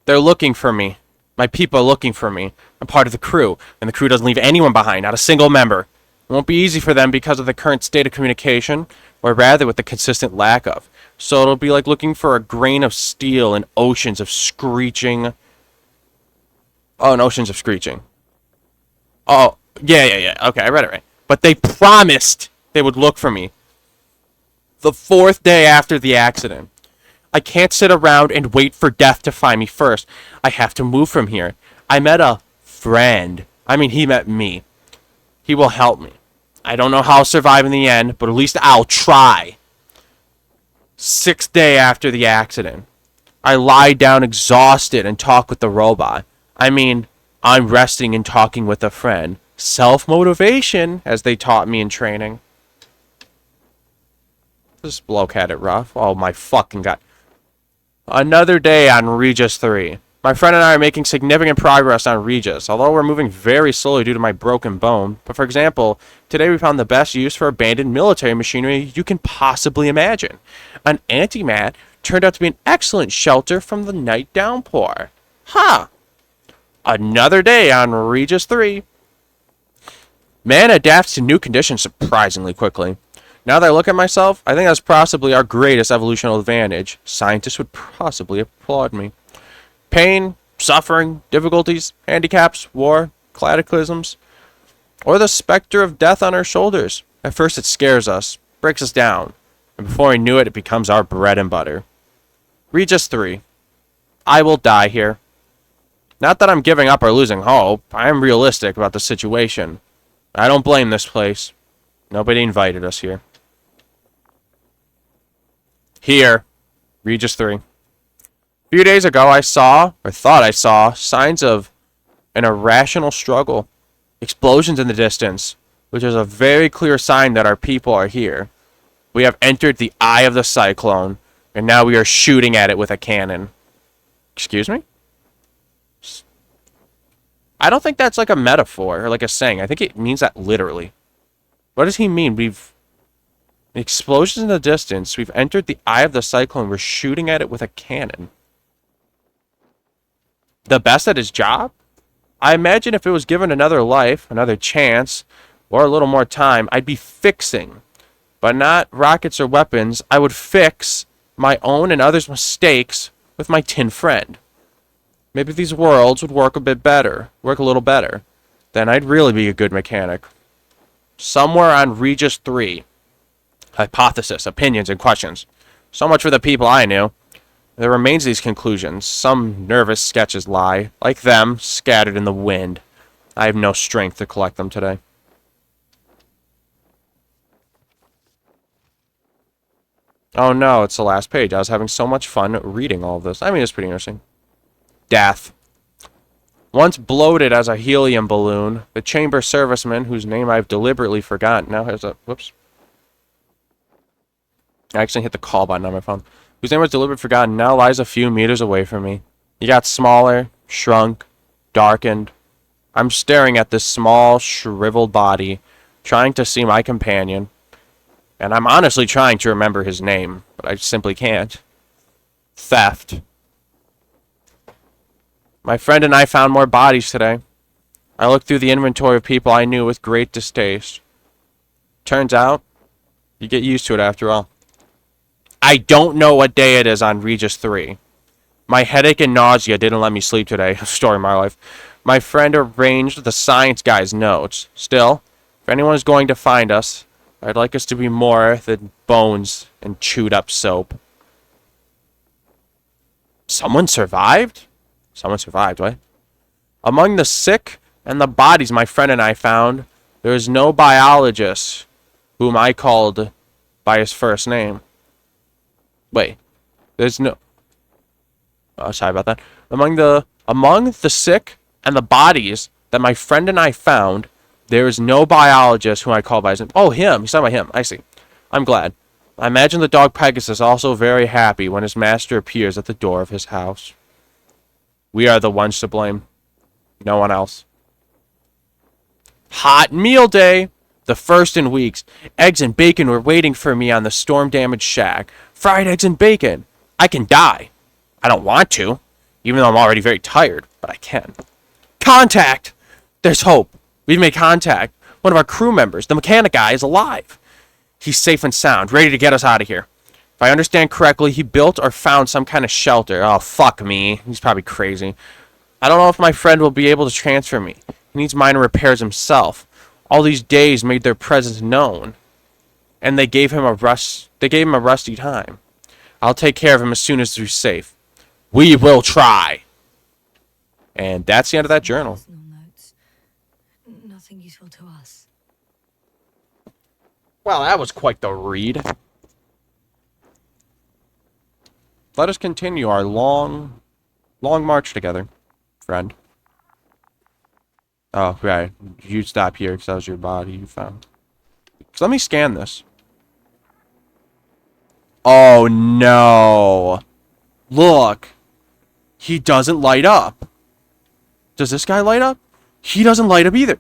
They're looking for me. My people are looking for me. I'm part of the crew, and the crew doesn't leave anyone behind, not a single member. It won't be easy for them because of the current state of communication, or rather with the consistent lack of. So it'll be like looking for a grain of steel in oceans of screeching. Oh, in oceans of screeching. Oh, yeah. Okay, I read it right. But they promised they would look for me. The 4th day after the accident. I can't sit around and wait for death to find me first. I have to move from here. I met a friend. I mean, he met me. He will help me. I don't know how I'll survive in the end, but at least I'll try. 6th day after the accident. I lie down exhausted and talk with the robot. I mean, I'm resting and talking with a friend. Self-motivation, as they taught me in training. This bloke had it rough. Oh my fucking god. Another day on Regis 3. My friend and I are making significant progress on Regis, although we're moving very slowly due to my broken bone. But for example, today we found the best use for abandoned military machinery you can possibly imagine. An antimat turned out to be an excellent shelter from the night downpour. Huh. Another day on Regis 3. Man adapts to new conditions surprisingly quickly. Now that I look at myself, I think that's possibly our greatest evolutionary advantage. Scientists would possibly applaud me. Pain, suffering, difficulties, handicaps, war, cataclysms, or the specter of death on our shoulders. At first it scares us, breaks us down, and before we knew it, it becomes our bread and butter. Regis 3. I will die here. Not that I'm giving up or losing hope. I am realistic about the situation. I don't blame this place. Nobody invited us here. Here. Regis 3. A few days ago I saw, or thought I saw, signs of an irrational struggle. Explosions in the distance, which is a very clear sign that our people are here. We have entered the eye of the cyclone, and now we are shooting at it with a cannon. Excuse me? I don't think that's like a metaphor or like a saying. I think it means that literally. What does he mean? Explosions in the distance. We've entered the eye of the cyclone. We're shooting at it with a cannon. The best at his job? I imagine if it was given another life, another chance, or a little more time, I'd be fixing. But not rockets or weapons. I would fix my own and others' mistakes with my tin friend. Maybe these worlds would work a little better. Then I'd really be a good mechanic. Somewhere on Regis 3. Hypothesis, opinions, and questions. So much for the people I knew. There remains these conclusions. Some nervous sketches lie, like them, scattered in the wind. I have no strength to collect them today. Oh no, it's the last page. I was having so much fun reading all of this. I mean, it's pretty interesting. Death. Once bloated as a helium balloon, the chamber serviceman, whose name I've deliberately forgotten, now has a... Whoops. I accidentally hit the call button on my phone. Whose name was deliberately forgotten, now lies a few meters away from me. He got smaller, shrunk, darkened. I'm staring at this small, shriveled body, trying to see my companion. And I'm honestly trying to remember his name, but I simply can't. Theft. My friend and I found more bodies today. I looked through the inventory of people I knew with great distaste. Turns out, you get used to it after all. I don't know what day it is on Regis 3. My headache and nausea didn't let me sleep today. Story of my life. My friend arranged the science guy's notes. Still, if anyone is going to find us, I'd like us to be more than bones and chewed up soap. Someone survived? Someone survived, what? Among the sick and the bodies my friend and I found, there is no biologist whom I called by his first name. Wait, there's no... Oh, sorry about that. Among the sick and the bodies that my friend and I found, there is no biologist whom I call by his name. Oh, him. He's talking about him. I see. I'm glad. I imagine the dog Pegasus also very happy when his master appears at the door of his house. We are the ones to blame. No one else. Hot meal day! The first in weeks. Eggs and bacon were waiting for me on the storm-damaged shack. Fried eggs and bacon. I can die. I don't want to, even though I'm already very tired, but I can. Contact! There's hope. We've made contact. One of our crew members, the mechanic guy, is alive. He's safe and sound, ready to get us out of here. If I understand correctly, he built or found some kind of shelter. Oh, fuck me. He's probably crazy. I don't know if my friend will be able to transfer me. He needs minor repairs himself. All these days made their presence known, and they gave him a rusty time. I'll take care of him as soon as he's safe. We will try. And that's the end of that journal. Personal notes. Nothing useful to us. Well, that was quite the read. Let us continue our long march together, friend. Oh, right. You stop here because that was your body you found. So let me scan this. Oh, no. Look. He doesn't light up. Does this guy light up? He doesn't light up either.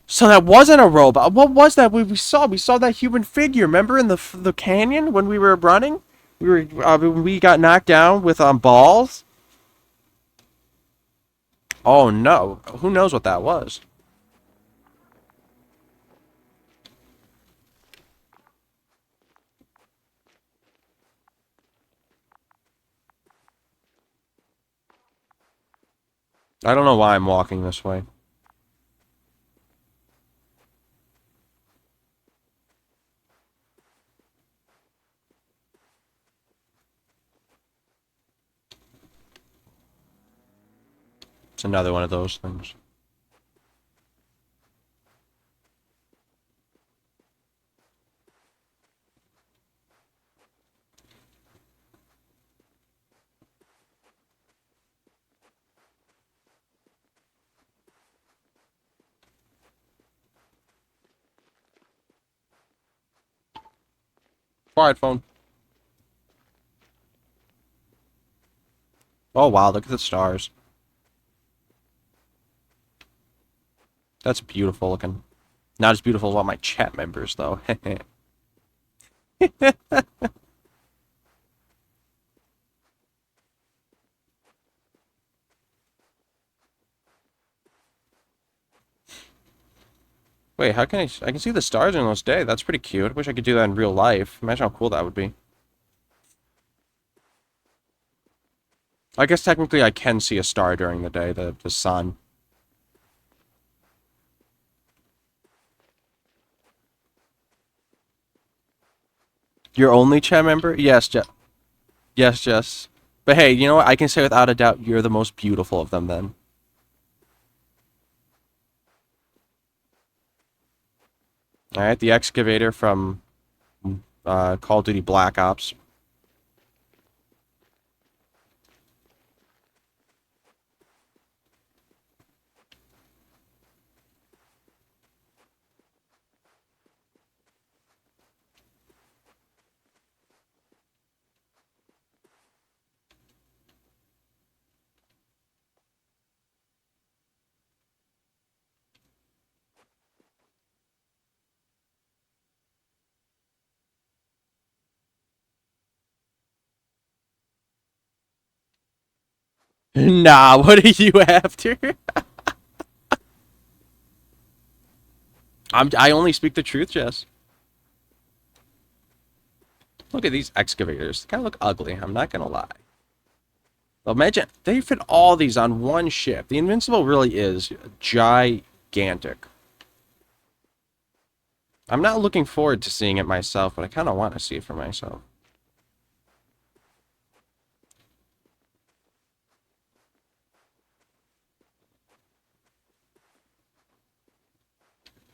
So that wasn't a robot. What was that we saw? We saw that human figure. Remember in the canyon when we were running? We got knocked down with balls. Oh no! Who knows what that was? I don't know why I'm walking this way. It's another one of those things. Quiet phone. Oh wow, look at the stars. That's beautiful looking. Not as beautiful as all my chat members, though. Wait, how can I can see the stars in this day. That's pretty cute. I wish I could do that in real life. Imagine how cool that would be. I guess technically I can see a star during the day, the sun. Your only chat member? Yes, Yes, Jess. But hey, you know what? I can say without a doubt you're the most beautiful of them then. Alright, the excavator from Call of Duty Black Ops. Nah, what are you after? I only speak the truth, Jess. Look at these excavators. They kind of look ugly, I'm not gonna lie. Imagine, they fit all these on one ship. The Invincible really is gigantic. I'm not looking forward to seeing it myself, but I kind of want to see it for myself.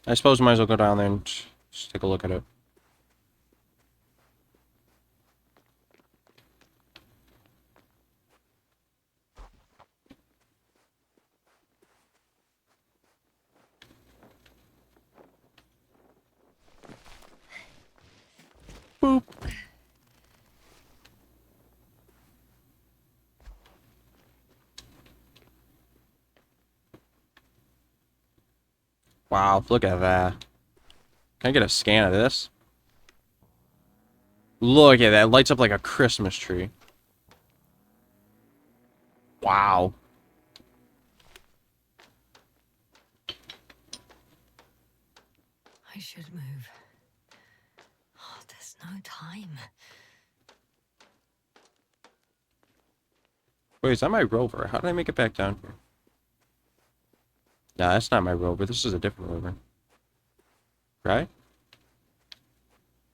I suppose we might as well go down there and just take a look at it. Boop. Wow, look at that. Can I get a scan of this? Look at that. It lights up like a Christmas tree. Wow. I should move. Oh, there's no time. Wait, is that my rover? How did I make it back down here? Nah, that's not my rover. This is a different rover. Right?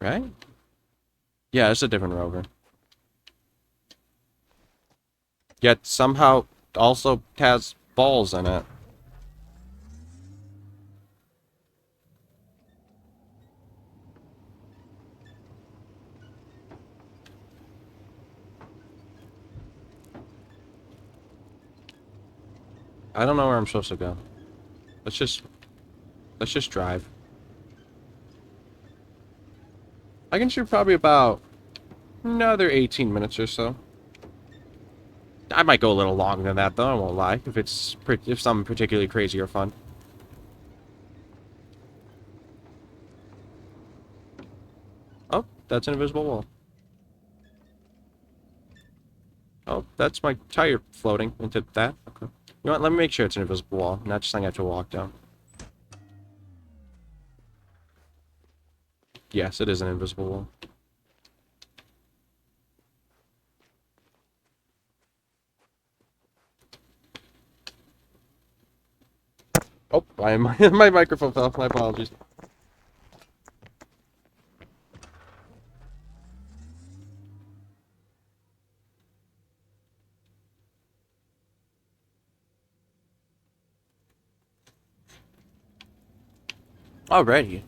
Right? Yeah, it's a different rover. Yet somehow also has balls in it. I don't know where I'm supposed to go. Let's just drive. I can shoot probably about another 18 minutes or so. I might go a little longer than that though, I won't lie, if something particularly crazy or fun. Oh, that's an invisible wall. Oh, that's my tire floating into that. Okay. You know what, let me make sure it's an invisible wall, not just something I have to walk down. Yes, it is an invisible wall. Oh, my microphone fell off, my apologies. Alrighty.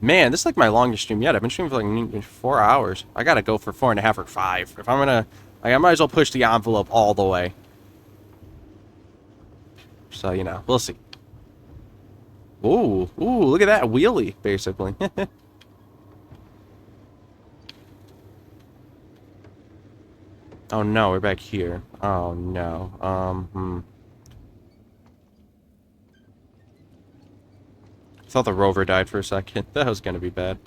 Man, this is like my longest stream yet. I've been streaming for like 4 hours. I gotta go for 4.5 or 5. If I'm gonna... Like, I might as well push the envelope all the way. So, you know, we'll see. Ooh, look at that wheelie, basically. Oh no, we're back here. Oh no. I thought the rover died for a second. That was gonna be bad.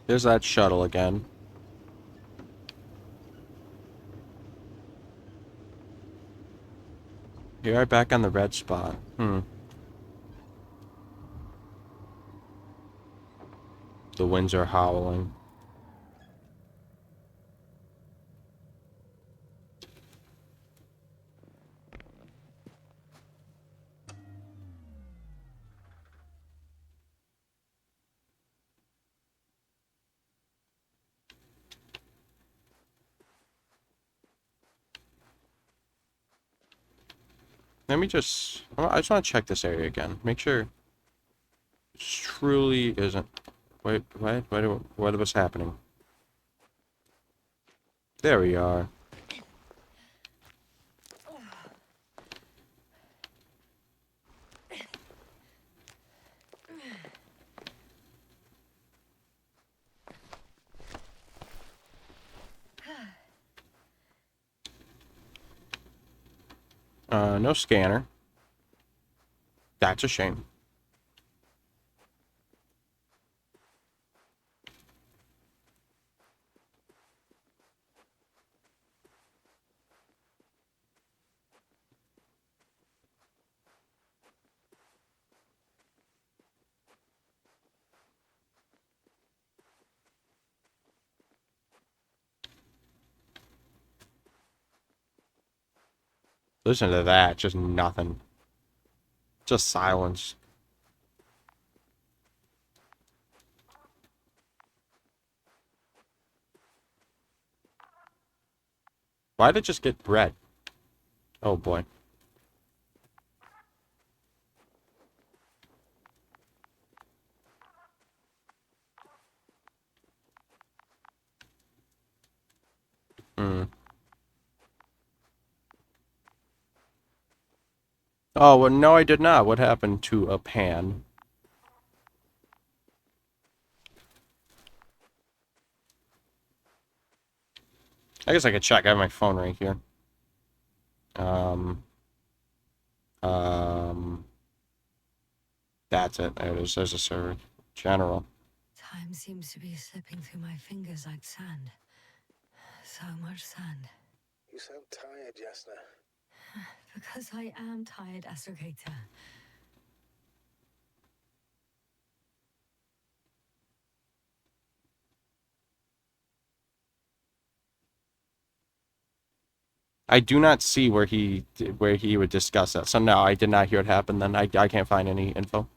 There's that shuttle again. You're right back on the red spot. The winds are howling. Let me just... I just want to check this area again. Make sure it truly isn't... Wait, what was happening? There we are. No scanner. That's a shame. Listen to that. Just nothing. Just silence. Why did it just get red? Oh boy. Oh, well, no, I did not. What happened to a pan? I guess I could check. I have my phone right here. Um, um, that's it. There it is. There's a server. General. Time seems to be slipping through my fingers like sand. So much sand. You sound tired, Jasna. Because I am tired, Astrogator. I do not see where he would discuss that. So no, I did not hear it happen. Then I can't find any info.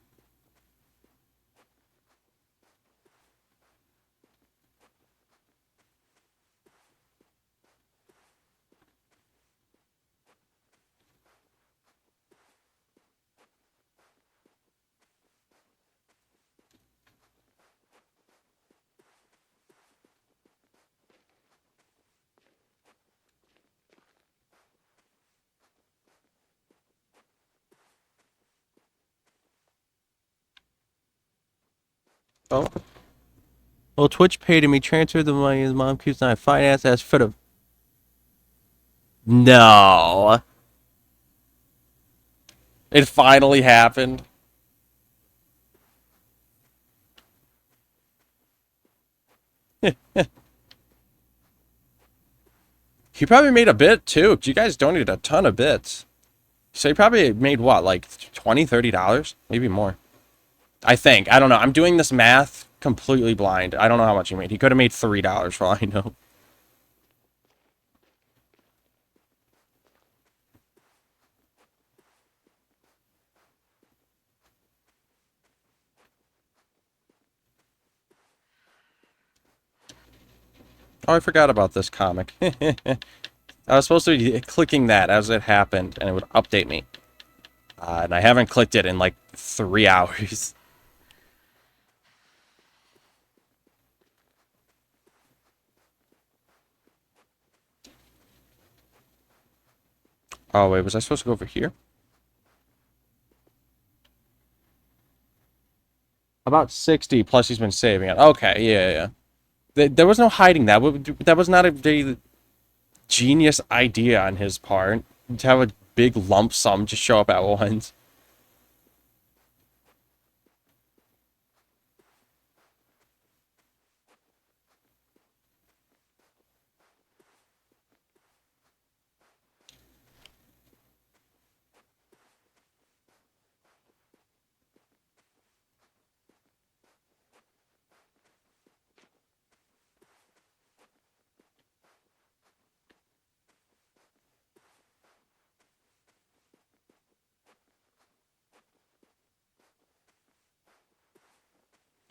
Oh. Well, Twitch paid me, transferred the money. His mom keeps on finance as for the. No. It finally happened. He probably made a bit too. You guys donated a ton of bits. So he probably made what, like $20, $30? Maybe more. I think. I don't know. I'm doing this math completely blind. I don't know how much he made. He could have made $3 for all I know. Oh, I forgot about this comic. I was supposed to be clicking that as it happened, and it would update me. And I haven't clicked it in like 3 hours. Oh, wait, was I supposed to go over here? About 60, plus he's been saving it. Okay, yeah. There was no hiding that. That was not a very genius idea on his part. To have a big lump sum just show up at once.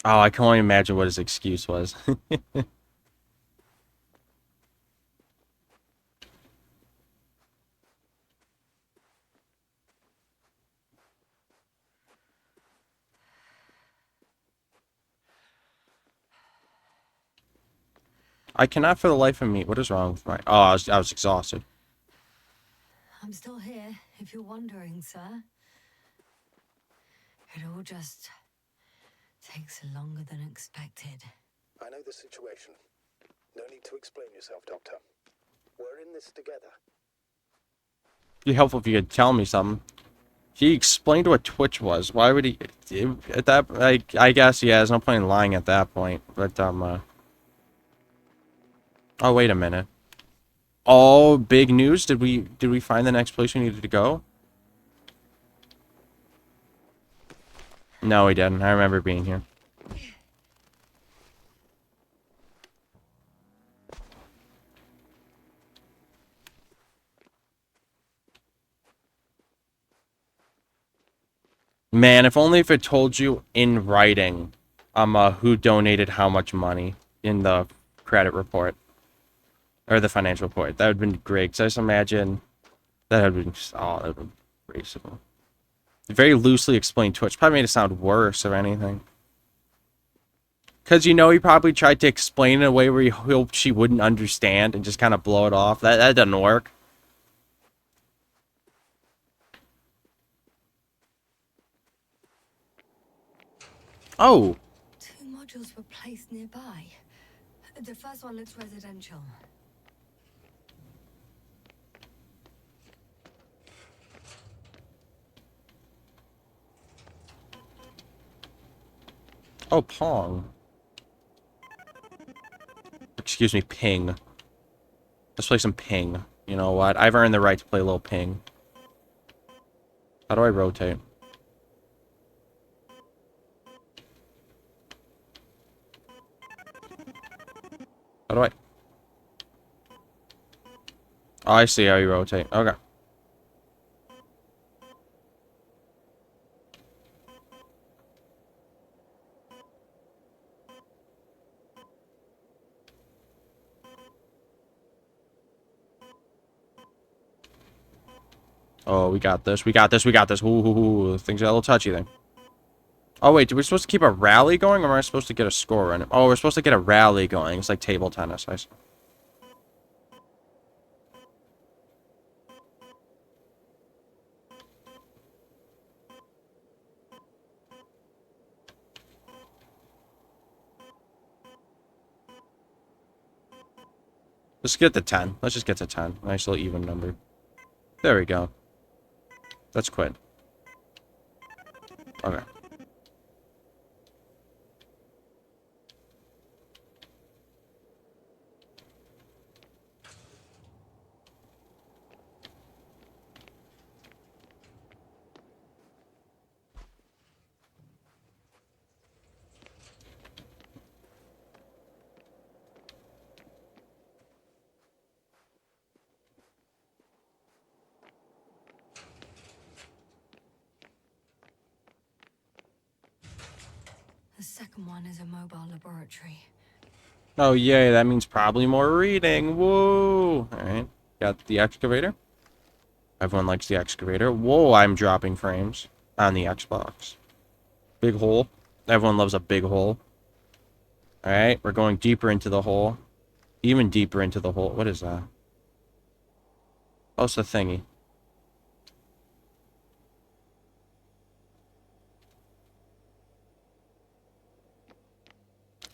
Oh, I can only imagine what his excuse was. I cannot for the life of me. What is wrong with my... Oh, I was exhausted. I'm still here, if you're wondering, sir. It all just takes longer than expected. I know the situation. No need to explain yourself, Doctor. We're in this together. It'd be helpful if you could tell me something. He explained what Twitch was. Why would he... At that... I guess, yeah, there's no point in lying at that point. But, Oh, wait a minute. All big news? Did we find the next place we needed to go? No, we didn't. I remember being here. Man, if only if it told you in writing, who donated how much money in the credit report. Or the financial report. That would have been great. Because I just imagine that would have been... Oh, that would have been graceful. Very loosely explained Twitch. Probably made it sound worse or anything. Because, you know, he probably tried to explain it in a way where he hoped she wouldn't understand and just kind of blow it off. That doesn't work. Oh. 2 modules were placed nearby. The first one looks residential. Oh, Pong. Excuse me, Ping. Let's play some Ping. You know what? I've earned the right to play a little Ping. How do I rotate? How do I... Oh, I see how you rotate. Okay. Oh, we got this. We got this. We got this. Ooh, things got a little touchy then. Oh, wait. We're supposed to keep a rally going, or am I supposed to get a score in it? Oh, we're supposed to get a rally going. It's like table tennis. I see. Let's get to 10. Let's just get to 10. Nice little even number. There we go. Let's quit. Okay. The second one is a mobile laboratory. Oh, yay. That means probably more reading. Whoa. Alright. Got the excavator. Everyone likes the excavator. Whoa, I'm dropping frames on the Xbox. Big hole. Everyone loves a big hole. Alright, we're going deeper into the hole. Even deeper into the hole. What is that? Oh, it's a thingy.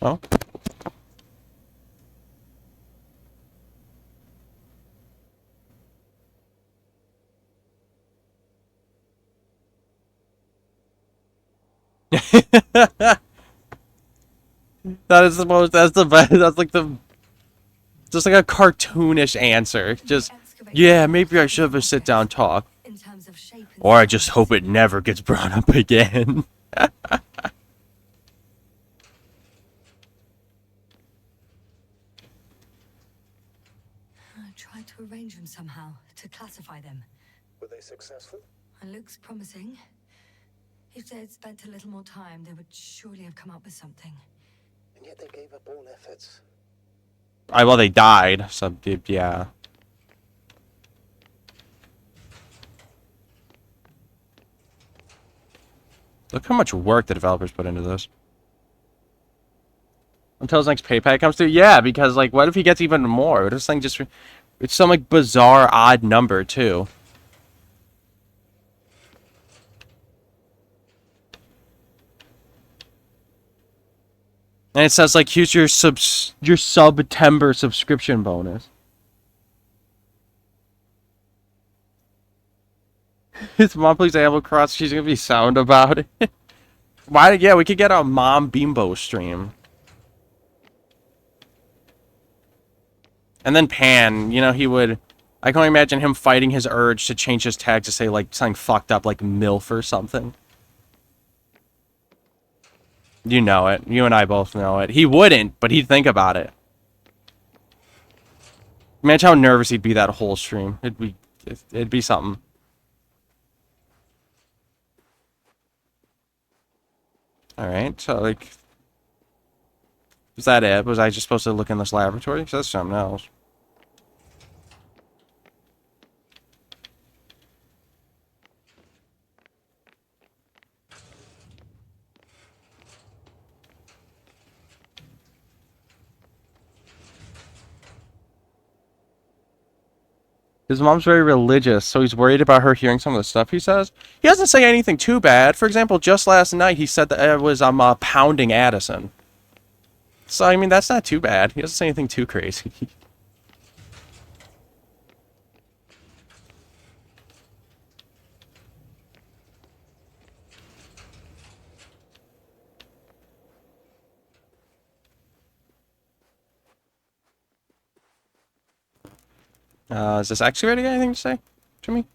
Oh. That is the most, that's the best, that's like the, just like a cartoonish answer. Just, yeah, maybe I should have a sit-down talk. In terms of shape and Or I just size. hope it never gets brought up again. I tried to arrange them somehow, to classify them. Were they successful? It looks promising. If they had spent a little more time, they would surely have come up with something. And yet they gave up all efforts. Well, they died, so yeah. Look how much work the developers put into this. Until his next pay pack comes through? Yeah, because, like, what if he gets even more? This thing just... It's some, like, bizarre, odd number, too. And it says, like, here's your September subscription bonus. His mom plays Animal Crossing. She's gonna be sound about it. Why? Yeah, we could get a mom bimbo stream. And then Pan, you know, he would... I can only imagine him fighting his urge to change his tag to say, like, something fucked up, like MILF or something. You know it. You and I both know it. He wouldn't, but he'd think about it. Imagine how nervous he'd be that whole stream. It'd be something. Alright, so, like... Was that it? Was I just supposed to look in this laboratory? Because that's something else. His mom's very religious, so he's worried about her hearing some of the stuff he says. He doesn't say anything too bad. For example, just last night he said that it was pounding Addison. So, I mean, that's not too bad. He doesn't say anything too crazy. Is this actually ready? Anything to say to me?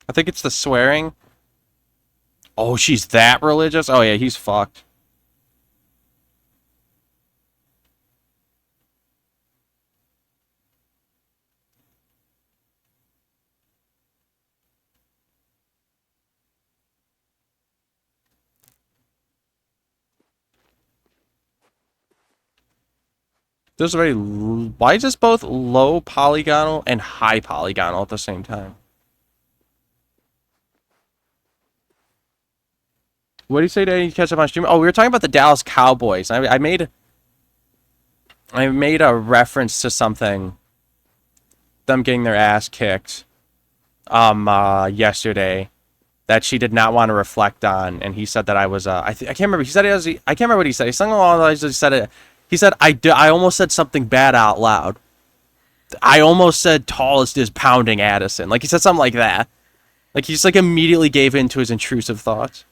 I think it's the swearing. Oh, she's that religious? Oh, yeah, he's fucked. This is very... Why is this both low polygonal and high polygonal at the same time? What did you say to catch up on stream? Oh, we were talking about the Dallas Cowboys. I made a reference to something. Them getting their ass kicked. Yesterday. That she did not want to reflect on, and he said that I was I can't remember. He said it was, I can't remember what he said. He something along the lines. He said it. He said I almost said something bad out loud. I almost said tallest is pounding Addison. Like he said something like that. Like he just like immediately gave in to his intrusive thoughts.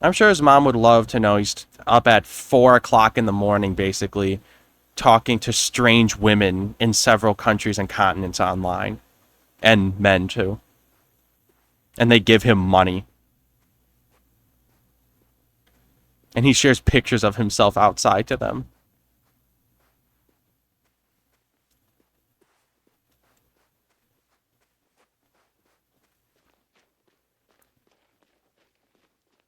I'm sure his mom would love to know he's up at 4 o'clock in the morning, basically, talking to strange women in several countries and continents online. And men, too. And they give him money. And he shares pictures of himself outside to them.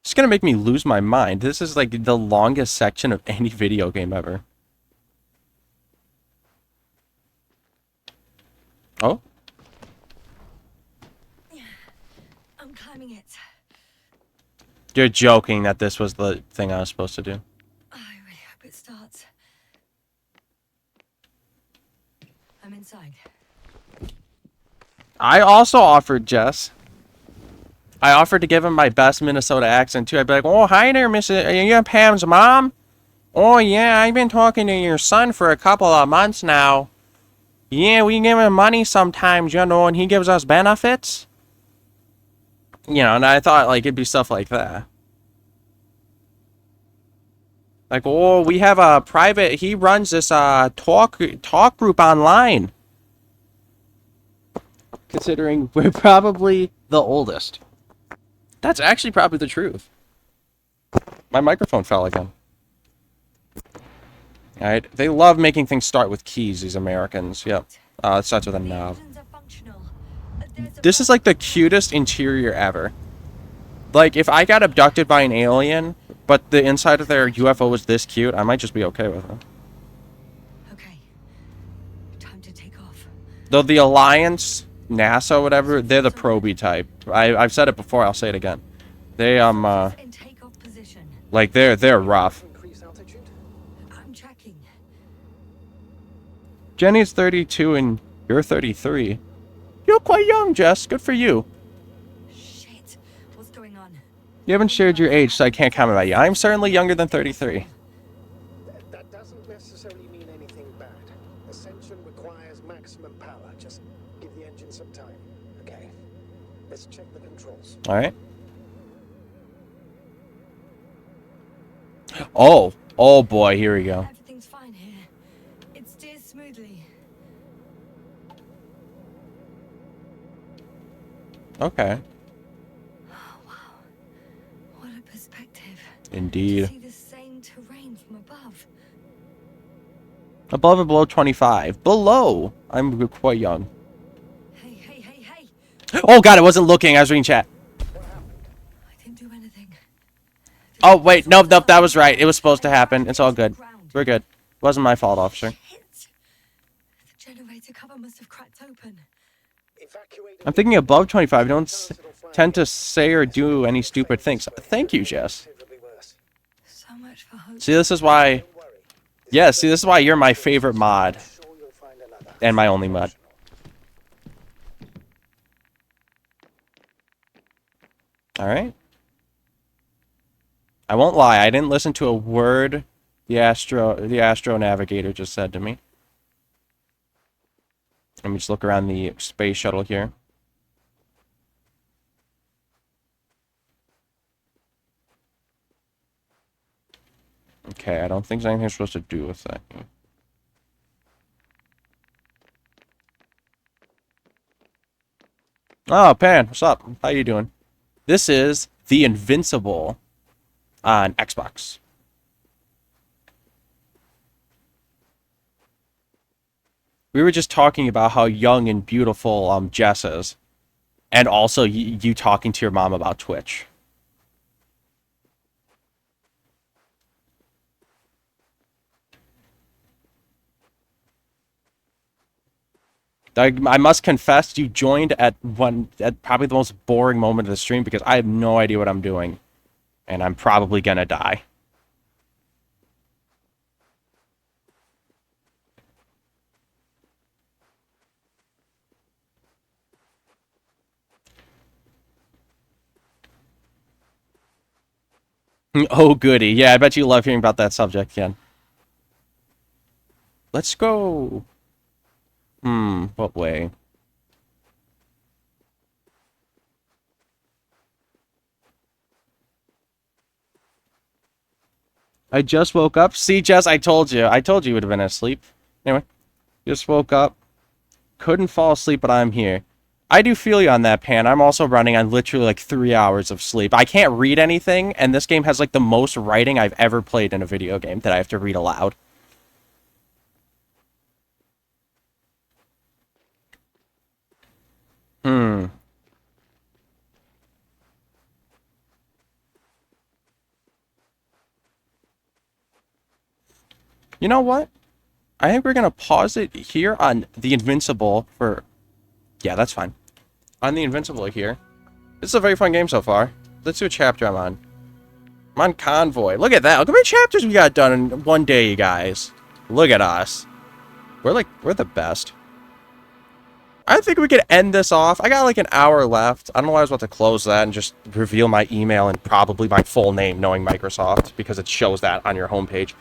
It's gonna make me lose my mind. This is like the longest section of any video game ever. Oh? I'm climbing it. You're joking that this was the thing I was supposed to do. I really hope it starts. I'm inside. I also offered Jess. I offered to give him my best Minnesota accent, too. I'd be like, oh, hi there, Mrs. Are you Pam's mom? Oh, yeah, I've been talking to your son for a couple of months now. Yeah, we give him money sometimes, you know, and he gives us benefits. You know, and I thought, like, it'd be stuff like that. Like, oh, we have a private. He runs this talk group online. Considering we're probably the oldest. That's actually probably the truth. My microphone fell again. Alright, they love making things start with keys, these Americans. Yep. It starts with a knob. This is like the cutest interior ever. Like, if I got abducted by an alien, but the inside of their UFO was this cute, I might just be okay with it. Okay. Time to take off. Though the Alliance, NASA, whatever, they're the proby type. I've said it before, I'll say it again. They, In takeoff position. like, they're rough. Increase altitude. I'm checking. Jenny's 32 and you're 33. You're quite young, Jess. Good for you. Shit. What's going on? You haven't shared your age, so I can't comment about you. I'm certainly younger than 33. That doesn't necessarily mean anything bad. Ascension requires maximum power. Just give the engine some time, okay? Let's check the controls. Alright. Oh boy, here we go. Everything's fine here. It steers smoothly. Okay. Oh, wow. What a perspective. Indeed. See the same terrain from above. Above and below 25. Below, I'm quite young. Hey, hey, hey, hey. Oh god, I wasn't looking. I was reading chat. I didn't do anything. Oh wait, nope, that was right. It was supposed to happen. It's all good. We're good. Wasn't my fault, officer. Shit. The generator cover must have cracked open. I'm thinking above 25. Don't tend to say or do any stupid things. Thank you, Jess. So much for hope. See, this is why... Yeah, see, this is why you're my favorite mod. And my only mod. Alright. I won't lie, I didn't listen to a word the Astro Navigator just said to me. Let me just look around the space shuttle here. Okay, I don't think there's anything I'm supposed to do with that. Oh, Pan, what's up? How you doing? This is the Invincible on Xbox. We were just talking about how young and beautiful Jess is. And also you talking to your mom about Twitch. I must confess, you joined at probably the most boring moment of the stream because I have no idea what I'm doing. And I'm probably gonna die. Oh, goody. Yeah, I bet you love hearing about that subject, Ken. Let's go... what way? I just woke up. See, Jess, I told you. I told you would have been asleep. Anyway, just woke up. Couldn't fall asleep, but I'm here. I do feel you on that, Pan. I'm also running on literally like 3 hours of sleep. I can't read anything, and this game has like the most writing I've ever played in a video game that I have to read aloud. You know what? I think we're going to pause it here on the Invincible for... Yeah, that's fine. On the Invincible here. This is a very fun game so far. Let's do a chapter I'm on. I'm on Convoy. Look at that. Look how many chapters we got done in one day, you guys. Look at us. We're the best. I think we could end this off. I got like an hour left. I don't know why I was about to close that and just reveal my email and probably my full name, knowing Microsoft, because it shows that on your homepage.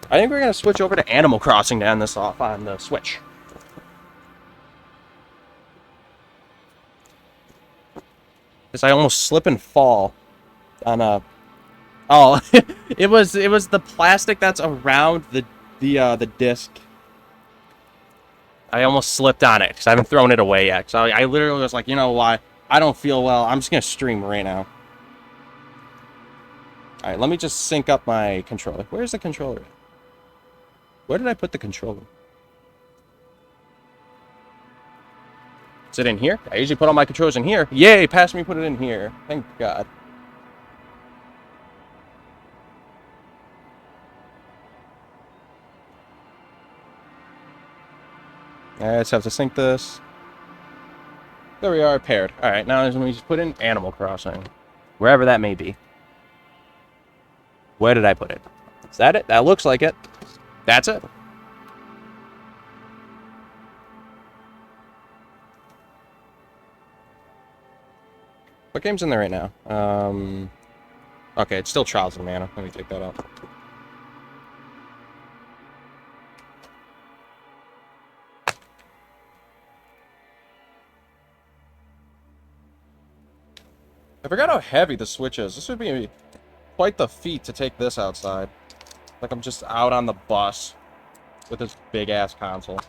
I think we're going to switch over to Animal Crossing to end this off on the Switch. Because I almost slip and fall on a Oh, it was the plastic that's around the disc. I almost slipped on it because I haven't thrown it away yet. So I literally was like, you know why? I don't feel well. I'm just gonna stream right now. All right, let me just sync up my controller. Where's the controller? Where did I put the controller? Is it in here? I usually put all my controllers in here. Yay, pass me, put it in here. Thank God. I just have to sync this. There we are, paired. All right, now let me just put in Animal Crossing. Wherever that may be. Where did I put it? Is that it? That looks like it. That's it. What game's in there right now? Okay, it's still Trials of Mana. Let me take that out. I forgot how heavy the Switch is. This would be quite the feat to take this outside. Like I'm just out on the bus with this big-ass console.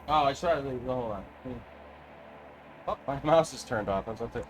Oh, I started to hold on. Oh, my mouse is turned off. That's it.